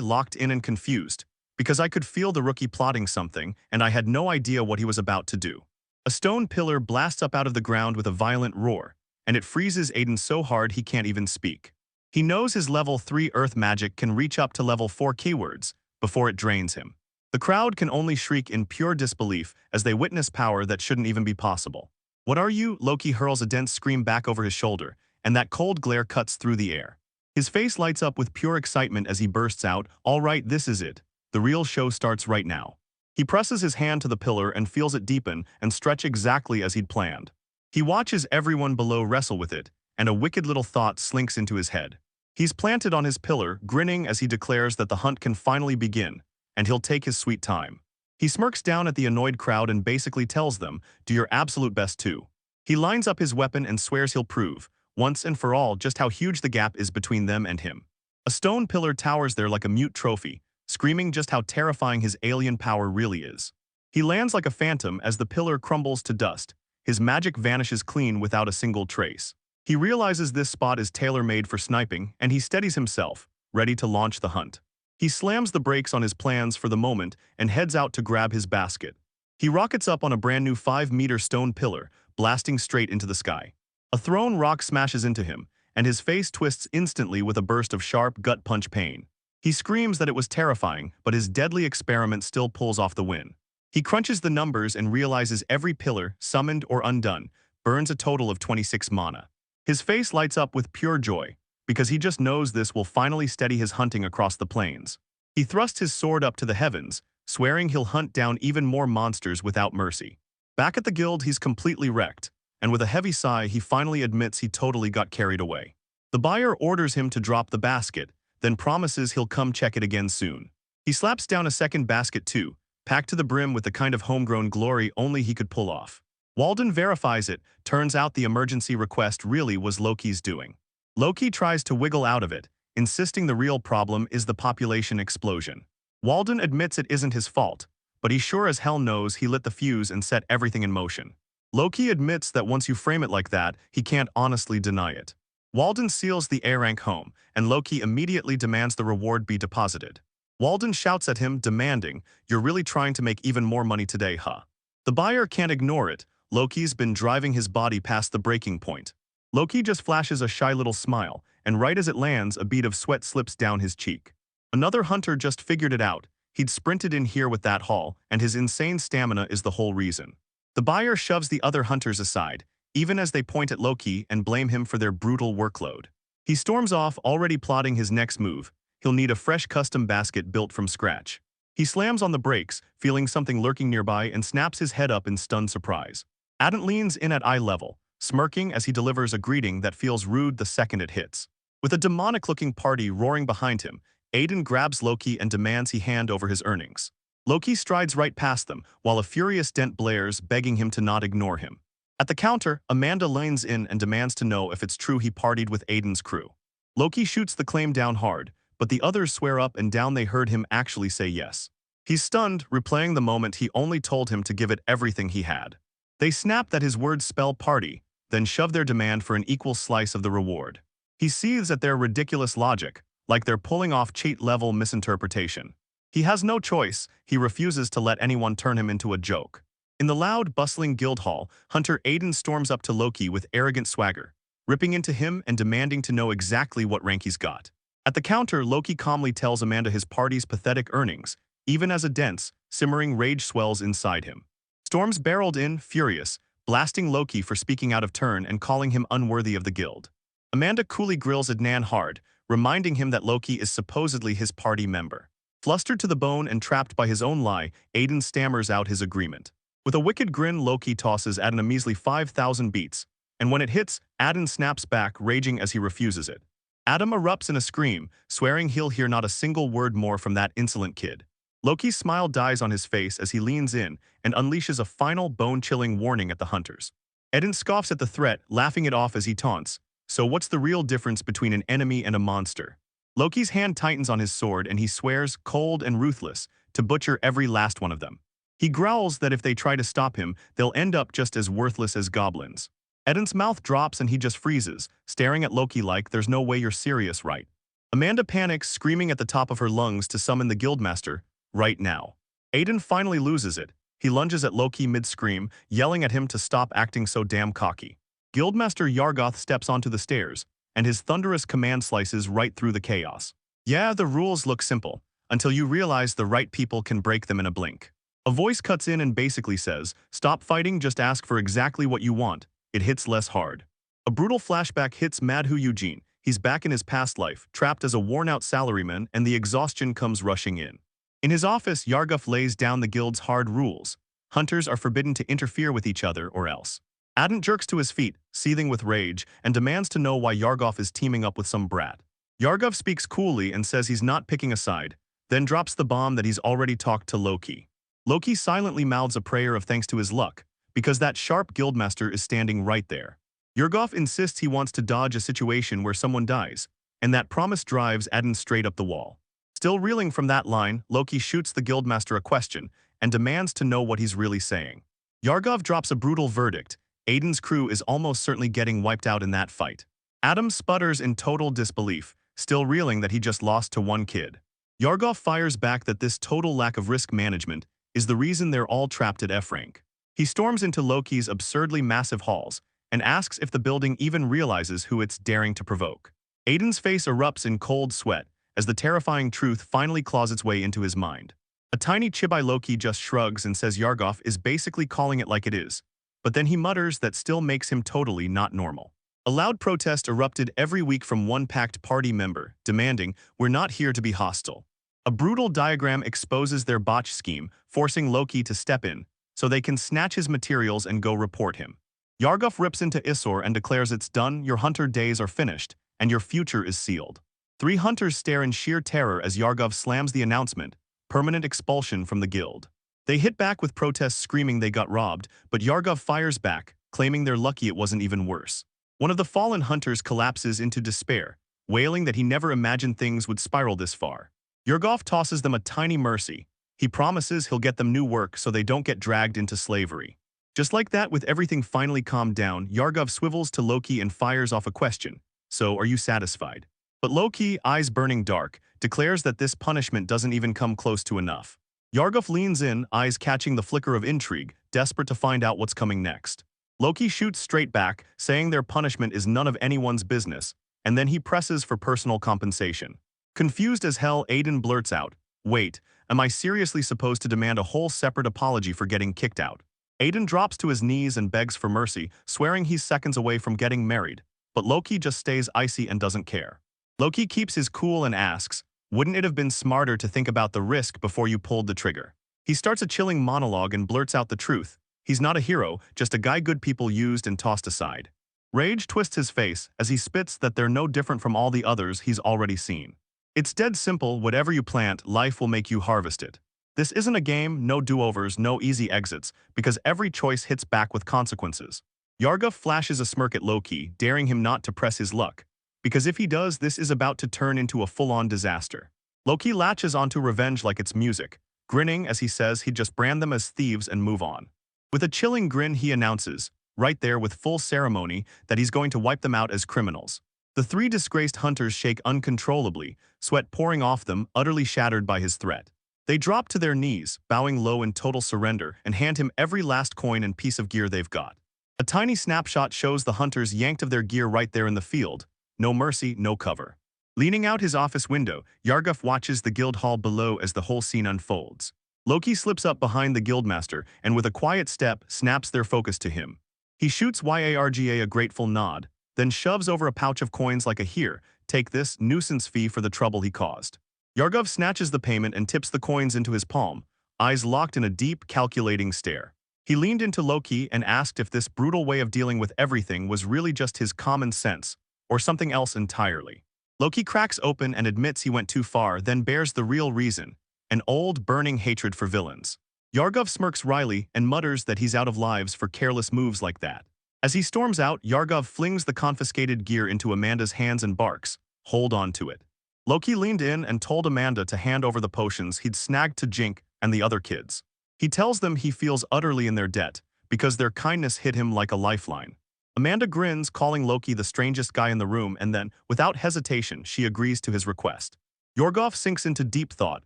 locked in and confused, because I could feel the rookie plotting something, and I had no idea what he was about to do. A stone pillar blasts up out of the ground with a violent roar, and it freezes Aiden so hard he can't even speak. He knows his level 3 earth magic can reach up to level 4 keywords before it drains him. The crowd can only shriek in pure disbelief as they witness power that shouldn't even be possible. "What are you?" Loki hurls a dense scream back over his shoulder, and that cold glare cuts through the air. His face lights up with pure excitement as he bursts out, "All right, this is it. The real show starts right now." He presses his hand to the pillar and feels it deepen and stretch exactly as he'd planned. He watches everyone below wrestle with it, and a wicked little thought slinks into his head. He's planted on his pillar, grinning as he declares that the hunt can finally begin, and he'll take his sweet time. He smirks down at the annoyed crowd and basically tells them, "Do your absolute best too." He lines up his weapon and swears he'll prove, once and for all, just how huge the gap is between them and him. A stone pillar towers there like a mute trophy, screaming just how terrifying his alien power really is. He lands like a phantom as the pillar crumbles to dust. His magic vanishes clean without a single trace. He realizes this spot is tailor-made for sniping, and he steadies himself, ready to launch the hunt. He slams the brakes on his plans for the moment and heads out to grab his basket. He rockets up on a brand new 5-meter stone pillar, blasting straight into the sky. A thrown rock smashes into him, and his face twists instantly with a burst of sharp gut punch pain. He screams that it was terrifying, but his deadly experiment still pulls off the win. He crunches the numbers and realizes every pillar, summoned or undone, burns a total of 26 mana. His face lights up with pure joy, because he just knows this will finally steady his hunting across the plains. He thrusts his sword up to the heavens, swearing he'll hunt down even more monsters without mercy. Back at the guild, he's completely wrecked, and with a heavy sigh, he finally admits he totally got carried away. The buyer orders him to drop the basket, then promises he'll come check it again soon. He slaps down a second basket too, packed to the brim with the kind of homegrown glory only he could pull off. Walden verifies it. Turns out the emergency request really was Loki's doing. Loki tries to wiggle out of it, insisting the real problem is the population explosion. Walden admits it isn't his fault, but he sure as hell knows he lit the fuse and set everything in motion. Loki admits that once you frame it like that, he can't honestly deny it. Walden seals the A rank home, and Loki immediately demands the reward be deposited. Walden shouts at him, demanding, "You're really trying to make even more money today, huh?" The buyer can't ignore it. Loki's been driving his body past the breaking point. Loki just flashes a shy little smile, and right as it lands, a bead of sweat slips down his cheek. Another hunter just figured it out. He'd sprinted in here with that haul, and his insane stamina is the whole reason. The buyer shoves the other hunters aside, even as they point at Loki and blame him for their brutal workload. He storms off, already plotting his next move. He'll need a fresh custom basket built from scratch. He slams on the brakes, feeling something lurking nearby, and snaps his head up in stunned surprise. Adam leans in at eye level, smirking as he delivers a greeting that feels rude the second it hits. With a demonic-looking party roaring behind him, Aiden grabs Loki and demands he hand over his earnings. Loki strides right past them, while a furious dent blares, begging him to not ignore him. At the counter, Amanda leans in and demands to know if it's true he partied with Aiden's crew. Loki shoots the claim down hard, but the others swear up and down they heard him actually say yes. He's stunned, replaying the moment he only told him to give it everything he had. They snap that his words spell party, then shove their demand for an equal slice of the reward. He seethes at their ridiculous logic, like they're pulling off cheat-level misinterpretation. He has no choice. He refuses to let anyone turn him into a joke. In the loud, bustling guild hall, Hunter Aiden storms up to Loki with arrogant swagger, ripping into him and demanding to know exactly what rank he's got. At the counter, Loki calmly tells Amanda his party's pathetic earnings, even as a dense, simmering rage swells inside him. Storms barreled in, furious, blasting Loki for speaking out of turn and calling him unworthy of the guild. Amanda coolly grills Adnan hard, reminding him that Loki is supposedly his party member. Flustered to the bone and trapped by his own lie, Aiden stammers out his agreement. With a wicked grin, Loki tosses Aiden a measly 5,000 beats, and when it hits, Aiden snaps back, raging as he refuses it. Adam erupts in a scream, swearing he'll hear not a single word more from that insolent kid. Loki's smile dies on his face as he leans in and unleashes a final bone-chilling warning at the hunters. Aiden scoffs at the threat, laughing it off as he taunts, "So what's the real difference between an enemy and a monster?" Loki's hand tightens on his sword and he swears, cold and ruthless, to butcher every last one of them. He growls that if they try to stop him, they'll end up just as worthless as goblins. Eden's mouth drops and he just freezes, staring at Loki like, "There's no way you're serious, right?" Amanda panics, screaming at the top of her lungs to summon the guildmaster, right now. Aiden finally loses it. He lunges at Loki mid-scream, yelling at him to stop acting so damn cocky. Guildmaster Yargoth steps onto the stairs, and his thunderous command slices right through the chaos. Yeah, the rules look simple, until you realize the right people can break them in a blink. A voice cuts in and basically says, "Stop fighting, just ask for exactly what you want." It hits less hard. A brutal flashback hits Madhu Eugene. He's back in his past life, trapped as a worn-out salaryman, and the exhaustion comes rushing in. In his office, Yargoth lays down the guild's hard rules. Hunters are forbidden to interfere with each other or else. Adam jerks to his feet, seething with rage, and demands to know why Yargoth is teaming up with some brat. Yargoth speaks coolly and says he's not picking a side, then drops the bomb that he's already talked to Loki. Loki silently mouths a prayer of thanks to his luck, because that sharp guildmaster is standing right there. Yargoth insists he wants to dodge a situation where someone dies, and that promise drives Adam straight up the wall. Still reeling from that line, Loki shoots the guildmaster a question and demands to know what he's really saying. Yargoth drops a brutal verdict. Aiden's crew is almost certainly getting wiped out in that fight. Adam sputters in total disbelief, still reeling that he just lost to one kid. Yargoth fires back that this total lack of risk management is the reason they're all trapped at F rank. He storms into Loki's absurdly massive halls and asks if the building even realizes who it's daring to provoke. Aiden's face erupts in cold sweat as the terrifying truth finally claws its way into his mind. A tiny Chibai Loki just shrugs and says Yargoth is basically calling it like it is, but then he mutters that still makes him totally not normal. A loud protest erupted every week from one packed party member, demanding, "We're not here to be hostile." A brutal diagram exposes their botch scheme, forcing Loki to step in, so they can snatch his materials and go report him. Yargoth rips into Isor and declares it's done, your hunter days are finished, and your future is sealed. 3 hunters stare in sheer terror as Yargoth slams the announcement, permanent expulsion from the guild. They hit back with protests screaming they got robbed, but Yargoth fires back, claiming they're lucky it wasn't even worse. One of the fallen hunters collapses into despair, wailing that he never imagined things would spiral this far. Yurgov tosses them a tiny mercy. He promises he'll get them new work so they don't get dragged into slavery. Just like that, with everything finally calmed down, Yargov swivels to Loki and fires off a question. So, are you satisfied? But Loki, eyes burning dark, declares that this punishment doesn't even come close to enough. Yargov leans in, eyes catching the flicker of intrigue, desperate to find out what's coming next. Loki shoots straight back, saying their punishment is none of anyone's business, and then he presses for personal compensation. Confused as hell, Aiden blurts out, "Wait, am I seriously supposed to demand a whole separate apology for getting kicked out?" Aiden drops to his knees and begs for mercy, swearing he's seconds away from getting married, but Loki just stays icy and doesn't care. Loki keeps his cool and asks, "Wouldn't it have been smarter to think about the risk before you pulled the trigger?" He starts a chilling monologue and blurts out the truth. He's not a hero, just a guy good people used and tossed aside. Rage twists his face as he spits that they're no different from all the others he's already seen. It's dead simple, whatever you plant, life will make you harvest it. This isn't a game, no do-overs, no easy exits, because every choice hits back with consequences. Yargov flashes a smirk at Loki, daring him not to press his luck, because if he does, this is about to turn into a full-on disaster. Loki latches onto revenge like it's music, grinning as he says he'd just brand them as thieves and move on. With a chilling grin, he announces, right there with full ceremony, that he's going to wipe them out as criminals. The three disgraced hunters shake uncontrollably, sweat pouring off them, utterly shattered by his threat. They drop to their knees, bowing low in total surrender, and hand him every last coin and piece of gear they've got. A tiny snapshot shows the hunters yanked of their gear right there in the field. No mercy, no cover. Leaning out his office window, Yargov watches the guild hall below as the whole scene unfolds. Loki slips up behind the guildmaster and with a quiet step snaps their focus to him. He shoots Yarga a grateful nod, then shoves over a pouch of coins like a "Here, take this nuisance fee for the trouble he caused." Yargov snatches the payment and tips the coins into his palm, eyes locked in a deep, calculating stare. He leaned into Loki and asked if this brutal way of dealing with everything was really just his common sense, or something else entirely. Loki cracks open and admits he went too far, then bears the real reason, an old, burning hatred for villains. Yargov smirks wryly and mutters that he's out of lives for careless moves like that. As he storms out, Yargov flings the confiscated gear into Amanda's hands and barks, "Hold on to it." Loki leaned in and told Amanda to hand over the potions he'd snagged to Jink and the other kids. He tells them he feels utterly in their debt, because their kindness hit him like a lifeline. Amanda grins, calling Loki the strangest guy in the room, and then, without hesitation, she agrees to his request. Yargov sinks into deep thought,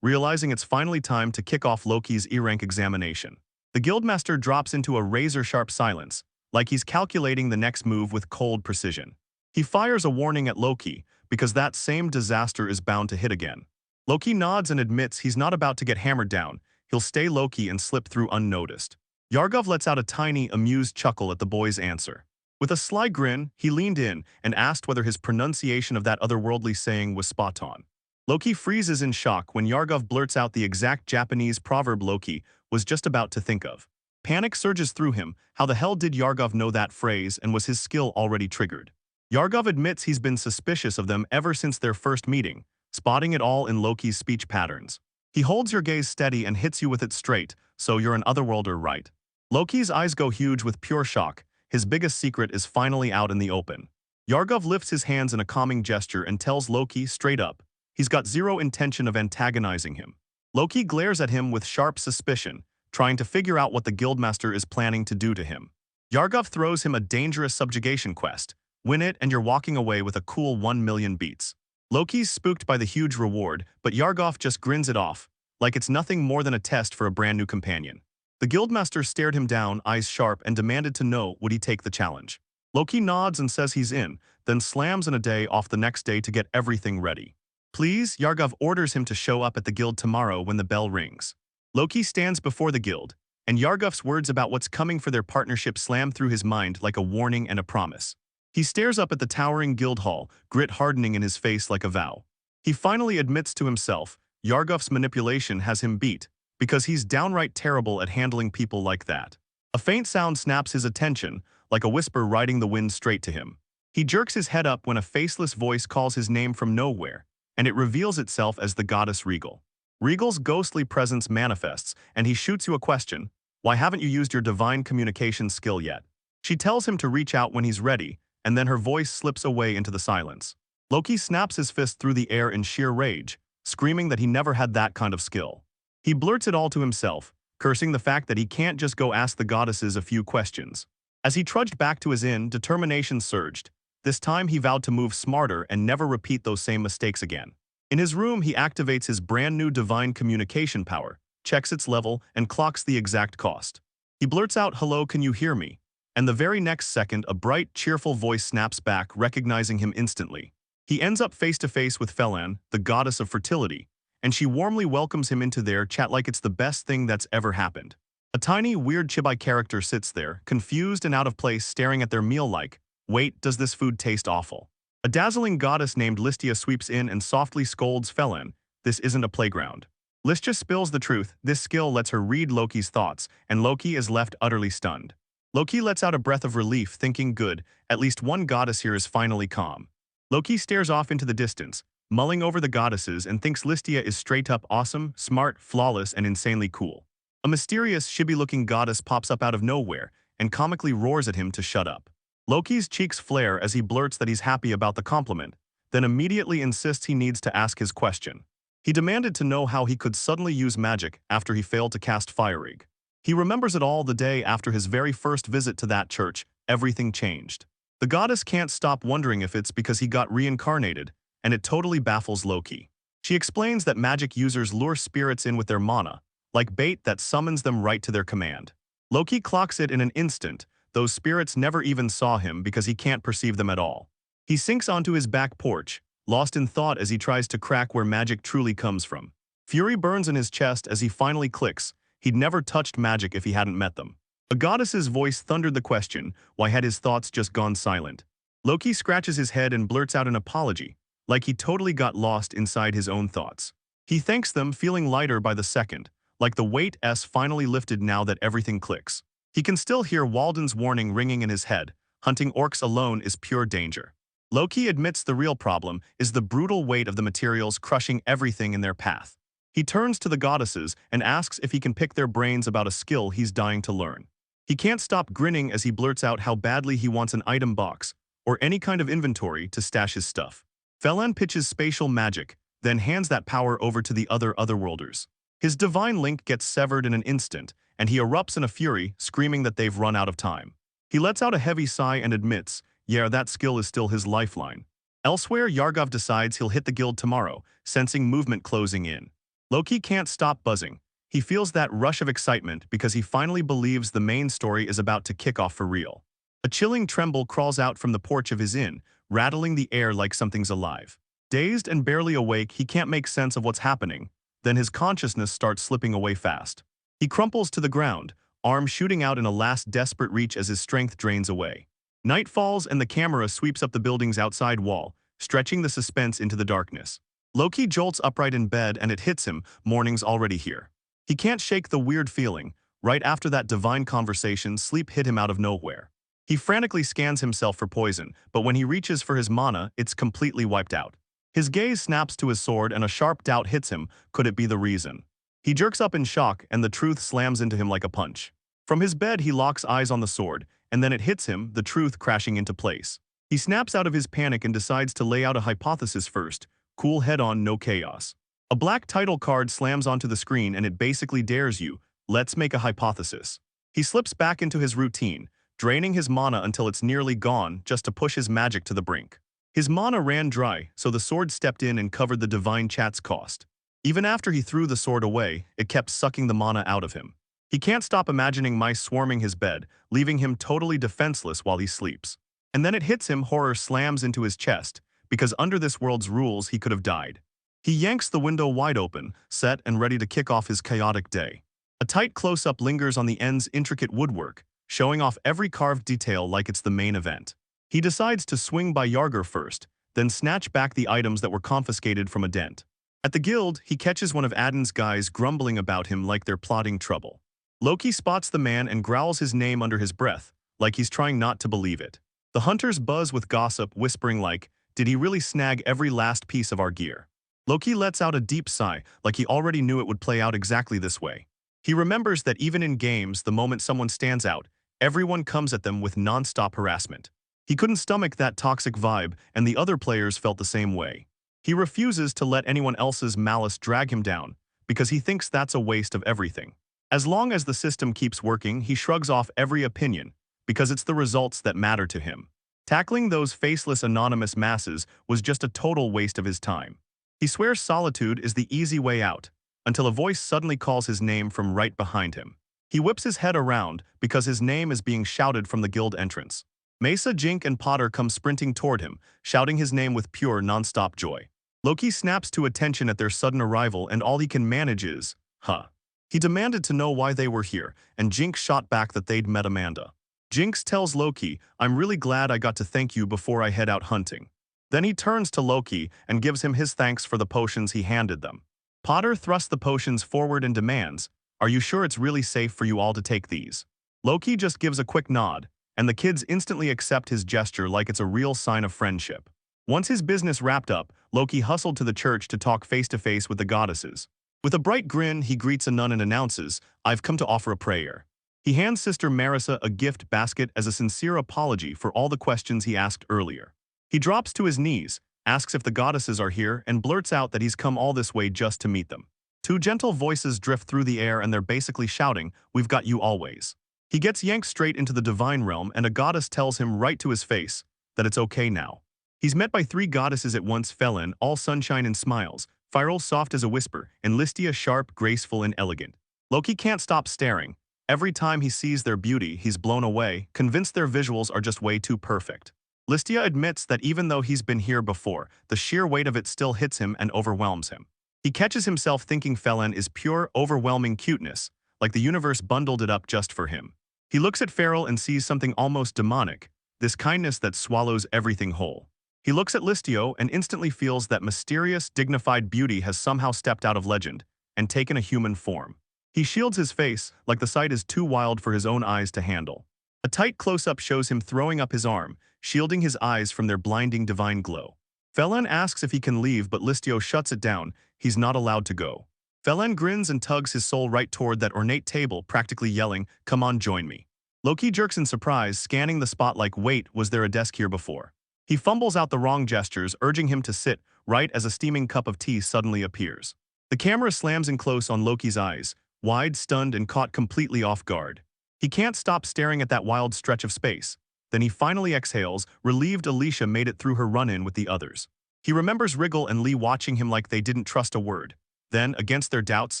realizing it's finally time to kick off Loki's E-rank examination. The guildmaster drops into a razor-sharp silence, like he's calculating the next move with cold precision. He fires a warning at Loki, because that same disaster is bound to hit again. Loki nods and admits he's not about to get hammered down. He'll stay Loki and slip through unnoticed. Yargov lets out a tiny, amused chuckle at the boy's answer. With a sly grin, he leaned in and asked whether his pronunciation of that otherworldly saying was spot on. Loki freezes in shock when Yargov blurts out the exact Japanese proverb Loki was just about to think of. Panic surges through him. How the hell did Yargov know that phrase, and was his skill already triggered? Yargov admits he's been suspicious of them ever since their first meeting, spotting it all in Loki's speech patterns. He holds your gaze steady and hits you with it straight, "So you're an otherworlder, right?" Loki's eyes go huge with pure shock. His biggest secret is finally out in the open. Yargov lifts his hands in a calming gesture and tells Loki straight up he's got zero intention of antagonizing him. Loki glares at him with sharp suspicion, trying to figure out what the guildmaster is planning to do to him. Yargov throws him a dangerous subjugation quest. Win it and you're walking away with a cool 1,000,000 beats. Loki's spooked by the huge reward, but Yargov just grins it off, like it's nothing more than a test for a brand new companion. The guildmaster stared him down, eyes sharp, and demanded to know would he take the challenge. Loki nods and says he's in, then slams in a day off the next day to get everything ready. Please, Yargov orders him to show up at the guild tomorrow when the bell rings. Loki stands before the guild, and Yargov's words about what's coming for their partnership slam through his mind like a warning and a promise. He stares up at the towering guild hall, grit hardening in his face like a vow. He finally admits to himself, Yargov's manipulation has him beat, because he's downright terrible at handling people like that. A faint sound snaps his attention, like a whisper riding the wind straight to him. He jerks his head up when a faceless voice calls his name from nowhere, and it reveals itself as the goddess Regal. Regal's ghostly presence manifests, and he shoots you a question. Why haven't you used your divine communication skill yet? She tells him to reach out when he's ready, and then her voice slips away into the silence. Loki snaps his fist through the air in sheer rage, screaming that he never had that kind of skill. He blurts it all to himself, cursing the fact that he can't just go ask the goddesses a few questions. As he trudged back to his inn, determination surged. This time he vowed to move smarter and never repeat those same mistakes again. In his room, he activates his brand new divine communication power, checks its level, and clocks the exact cost. He blurts out, "Hello, can you hear me?" And the very next second, a bright, cheerful voice snaps back, recognizing him instantly. He ends up face to face with Felan, the goddess of fertility, and she warmly welcomes him into their chat like it's the best thing that's ever happened. A tiny, weird chibi character sits there, confused and out of place, staring at their meal like, "Wait, does this food taste awful?" A dazzling goddess named Listia sweeps in and softly scolds Felan, "This isn't a playground." Listia spills the truth. This skill lets her read Loki's thoughts, and Loki is left utterly stunned. Loki lets out a breath of relief, thinking, good, at least one goddess here is finally calm. Loki stares off into the distance, mulling over the goddesses, and thinks Listia is straight up awesome, smart, flawless, and insanely cool. A mysterious, chibi-looking goddess pops up out of nowhere and comically roars at him to shut up. Loki's cheeks flare as he blurts that he's happy about the compliment, then immediately insists he needs to ask his question. He demanded to know how he could suddenly use magic after he failed to cast Fire Egg. He remembers it all the day after his very first visit to that church. Everything changed. The goddess can't stop wondering if it's because he got reincarnated, and it totally baffles Loki. She explains that magic users lure spirits in with their mana, like bait that summons them right to their command. Loki clocks it in an instant. Those spirits never even saw him because he can't perceive them at all. He sinks onto his back porch, lost in thought as he tries to crack where magic truly comes from. Fury burns in his chest as he finally clicks. He'd never touched magic if he hadn't met them. A goddess's voice thundered the question, why had his thoughts just gone silent? Loki scratches his head and blurts out an apology, like he totally got lost inside his own thoughts. He thanks them, feeling lighter by the second, like the weight finally lifted now that everything clicks. He can still hear Walden's warning ringing in his head. Hunting orcs alone is pure danger. Loki admits the real problem is the brutal weight of the materials crushing everything in their path. He turns to the goddesses and asks if he can pick their brains about a skill he's dying to learn. He can't stop grinning as he blurts out how badly he wants an item box, or any kind of inventory to stash his stuff. Felan pitches spatial magic, then hands that power over to the otherworlders. His divine link gets severed in an instant, and he erupts in a fury, screaming that they've run out of time. He lets out a heavy sigh and admits, yeah, that skill is still his lifeline. Elsewhere, Yargov decides he'll hit the guild tomorrow, sensing movement closing in. Loki can't stop buzzing. He feels that rush of excitement because he finally believes the main story is about to kick off for real. A chilling tremble crawls out from the porch of his inn, rattling the air like something's alive. Dazed and barely awake, he can't make sense of what's happening. Then his consciousness starts slipping away fast. He crumples to the ground, arm shooting out in a last desperate reach as his strength drains away. Night falls and the camera sweeps up the building's outside wall, stretching the suspense into the darkness. Loki jolts upright in bed and it hits him, morning's already here. He can't shake the weird feeling. Right after that divine conversation, sleep hit him out of nowhere. He frantically scans himself for poison, but when he reaches for his mana, it's completely wiped out. His gaze snaps to his sword and a sharp doubt hits him. Could it be the reason? He jerks up in shock and the truth slams into him like a punch. From his bed, he locks eyes on the sword, and then it hits him, the truth crashing into place. He snaps out of his panic and decides to lay out a hypothesis first. Cool head on, no chaos. A black title card slams onto the screen and it basically dares you, let's make a hypothesis. He slips back into his routine, draining his mana until it's nearly gone just to push his magic to the brink. His mana ran dry, so the sword stepped in and covered the divine chat's cost. Even after he threw the sword away, it kept sucking the mana out of him. He can't stop imagining mice swarming his bed, leaving him totally defenseless while he sleeps. And then it hits him, horror slams into his chest, because under this world's rules he could have died. He yanks the window wide open, set and ready to kick off his chaotic day. A tight close-up lingers on the end's intricate woodwork, showing off every carved detail like it's the main event. He decides to swing by Yarger first, then snatch back the items that were confiscated from a dent. At the guild, he catches one of Aden's guys grumbling about him like they're plotting trouble. Loki spots the man and growls his name under his breath, like he's trying not to believe it. The hunters buzz with gossip, whispering like, did he really snag every last piece of our gear? Loki lets out a deep sigh, like he already knew it would play out exactly this way. He remembers that even in games, the moment someone stands out, everyone comes at them with non-stop harassment. He couldn't stomach that toxic vibe, and the other players felt the same way. He refuses to let anyone else's malice drag him down, because he thinks that's a waste of everything. As long as the system keeps working, he shrugs off every opinion, because it's the results that matter to him. Tackling those faceless anonymous masses was just a total waste of his time. He swears solitude is the easy way out, until a voice suddenly calls his name from right behind him. He whips his head around because his name is being shouted from the guild entrance. Mesa, Jink, and Potter come sprinting toward him, shouting his name with pure, non-stop joy. Loki snaps to attention at their sudden arrival, and all he can manage is, huh. He demanded to know why they were here, and Jinx shot back that they'd met Amanda. Jinx tells Loki, "I'm really glad I got to thank you before I head out hunting." Then he turns to Loki and gives him his thanks for the potions he handed them. Potter thrusts the potions forward and demands, "Are you sure it's really safe for you all to take these?" Loki just gives a quick nod, and the kids instantly accept his gesture like it's a real sign of friendship. Once his business wrapped up, Loki hustled to the church to talk face-to-face with the goddesses. With a bright grin, he greets a nun and announces, "I've come to offer a prayer." He hands Sister Marissa a gift basket as a sincere apology for all the questions he asked earlier. He drops to his knees, asks if the goddesses are here, and blurts out that he's come all this way just to meet them. Two gentle voices drift through the air, and they're basically shouting, "We've got you always." He gets yanked straight into the divine realm, and a goddess tells him right to his face that it's okay now. He's met by three goddesses at once: Felin, all sunshine and smiles, Firel, soft as a whisper, and Listia, sharp, graceful, and elegant. Loki can't stop staring. Every time he sees their beauty, he's blown away, convinced their visuals are just way too perfect. Listia admits that even though he's been here before, the sheer weight of it still hits him and overwhelms him. He catches himself thinking Felin is pure, overwhelming cuteness, like the universe bundled it up just for him. He looks at Farrell and sees something almost demonic, this kindness that swallows everything whole. He looks at Listio and instantly feels that mysterious, dignified beauty has somehow stepped out of legend and taken a human form. He shields his face, like the sight is too wild for his own eyes to handle. A tight close-up shows him throwing up his arm, shielding his eyes from their blinding divine glow. Felin asks if he can leave, but Listio shuts it down. He's not allowed to go. Felin grins and tugs his soul right toward that ornate table, practically yelling, "Come on, join me." Loki jerks in surprise, scanning the spot like, "Wait, was there a desk here before?" He fumbles out the wrong gestures, urging him to sit, right as a steaming cup of tea suddenly appears. The camera slams in close on Loki's eyes, wide, stunned, and caught completely off guard. He can't stop staring at that wild stretch of space. Then he finally exhales, relieved Alicia made it through her run-in with the others. He remembers Wriggle and Lee watching him like they didn't trust a word. Then, against their doubts,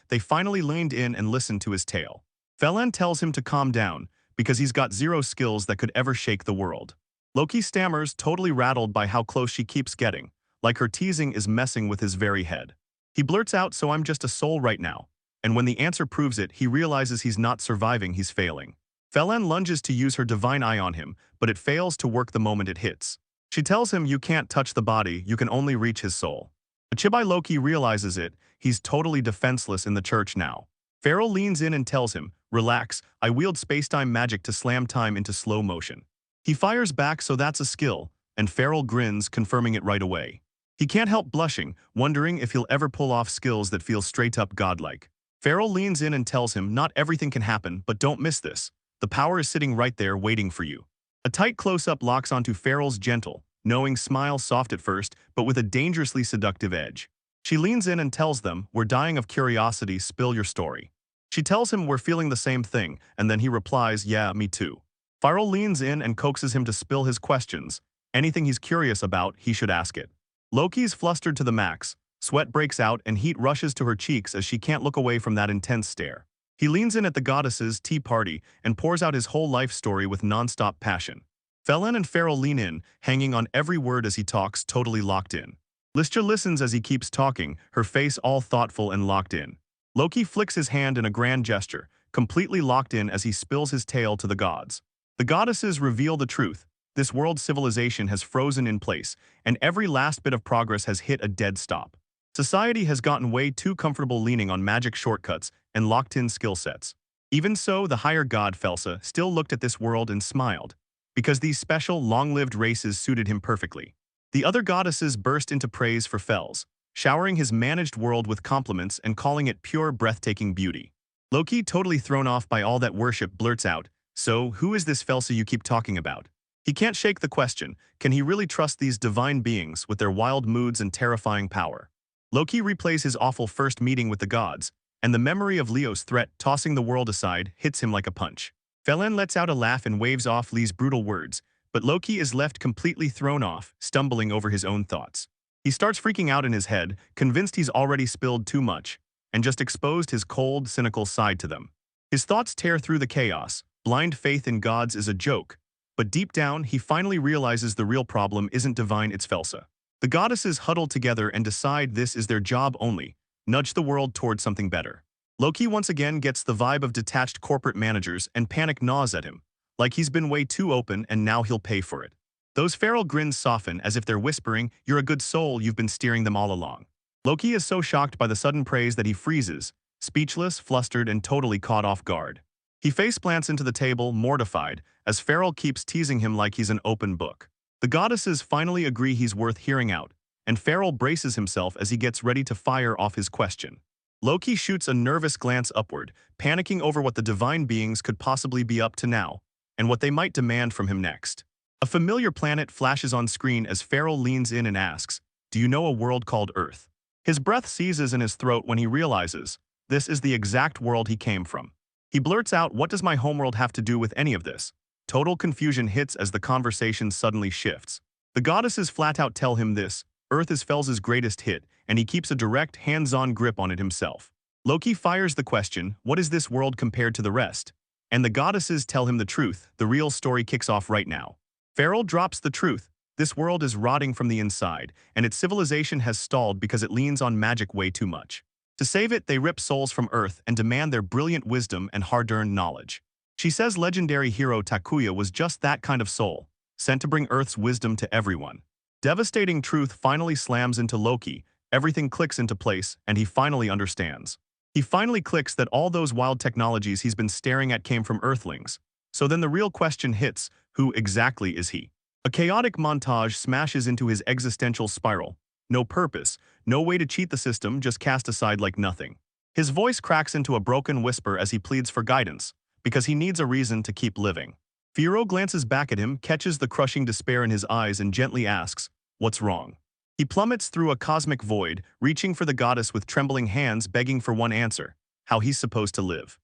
they finally leaned in and listened to his tale. Felin tells him to calm down, because he's got zero skills that could ever shake the world. Loki stammers, totally rattled by how close she keeps getting, like her teasing is messing with his very head. He blurts out, "So I'm just a soul right now." And when the answer proves it, he realizes he's not surviving, he's failing. Felin lunges to use her divine eye on him, but it fails to work the moment it hits. She tells him, "You can't touch the body, you can only reach his soul." Chibai Loki realizes it, he's totally defenseless in the church now. Farrell leans in and tells him, "Relax, I wield space-time magic to slam time into slow motion." He fires back, "So that's a skill," and Farrell grins, confirming it right away. He can't help blushing, wondering if he'll ever pull off skills that feel straight-up godlike. Farrell leans in and tells him, "Not everything can happen, but don't miss this. The power is sitting right there waiting for you." A tight close-up locks onto Farrell's gentle, knowing smile, soft at first, but with a dangerously seductive edge. She leans in and tells them, "We're dying of curiosity, spill your story." She tells him, "We're feeling the same thing," and then he replies, "Yeah, me too." Farrell leans in and coaxes him to spill his questions. Anything he's curious about, he should ask it. Loki's flustered to the max. Sweat breaks out and heat rushes to her cheeks as she can't look away from that intense stare. He leans in at the goddesses' tea party and pours out his whole life story with non-stop passion. Felin and Farrell lean in, hanging on every word as he talks, totally locked in. Listia listens as he keeps talking, her face all thoughtful and locked in. Loki flicks his hand in a grand gesture, completely locked in as he spills his tale to the gods. The goddesses reveal the truth. This world's civilization has frozen in place, and every last bit of progress has hit a dead stop. Society has gotten way too comfortable leaning on magic shortcuts and locked-in skill sets. Even so, the higher god Felsa still looked at this world and smiled, because these special, long-lived races suited him perfectly. The other goddesses burst into praise for Fels, showering his managed world with compliments and calling it pure, breathtaking beauty. Loki, totally thrown off by all that worship, blurts out, "So, who is this Felsa you keep talking about?" He can't shake the question, can he really trust these divine beings with their wild moods and terrifying power? Loki replays his awful first meeting with the gods, and the memory of Leo's threat tossing the world aside hits him like a punch. Felen lets out a laugh and waves off Lee's brutal words, but Loki is left completely thrown off, stumbling over his own thoughts. He starts freaking out in his head, convinced he's already spilled too much, and just exposed his cold, cynical side to them. His thoughts tear through the chaos. Blind faith in gods is a joke, but deep down, he finally realizes the real problem isn't divine, it's Felsa. The goddesses huddle together and decide this is their job only, nudge the world toward something better. Loki once again gets the vibe of detached corporate managers, and panic gnaws at him, like he's been way too open and now he'll pay for it. Those feral grins soften as if they're whispering, "You're a good soul, you've been steering them all along." Loki is so shocked by the sudden praise that he freezes, speechless, flustered, and totally caught off guard. He face-plants into the table, mortified, as Feral keeps teasing him like he's an open book. The goddesses finally agree he's worth hearing out, and Feral braces himself as he gets ready to fire off his question. Loki shoots a nervous glance upward, panicking over what the divine beings could possibly be up to now, and what they might demand from him next. A familiar planet flashes on screen as Feral leans in and asks, "Do you know a world called Earth?" His breath seizes in his throat when he realizes this is the exact world he came from. He blurts out, "What does my homeworld have to do with any of this?" Total confusion hits as the conversation suddenly shifts. The goddesses flat out tell him this, Earth is Fel's greatest hit, and he keeps a direct, hands-on grip on it himself. Loki fires the question, "What is this world compared to the rest?" And the goddesses tell him the truth. The real story kicks off right now. Feral drops the truth. This world is rotting from the inside, and its civilization has stalled because it leans on magic way too much. To save it, they rip souls from Earth and demand their brilliant wisdom and hard-earned knowledge. She says legendary hero Takuya was just that kind of soul, sent to bring Earth's wisdom to everyone. Devastating truth finally slams into Loki, everything clicks into place, and he finally understands. He finally clicks that all those wild technologies he's been staring at came from Earthlings. So then the real question hits, who exactly is he? A chaotic montage smashes into his existential spiral. No purpose, no way to cheat the system, just cast aside like nothing. His voice cracks into a broken whisper as he pleads for guidance, because he needs a reason to keep living. Firo glances back at him, catches the crushing despair in his eyes, and gently asks, "What's wrong?" He plummets through a cosmic void, reaching for the goddess with trembling hands, begging for one answer, how he's supposed to live.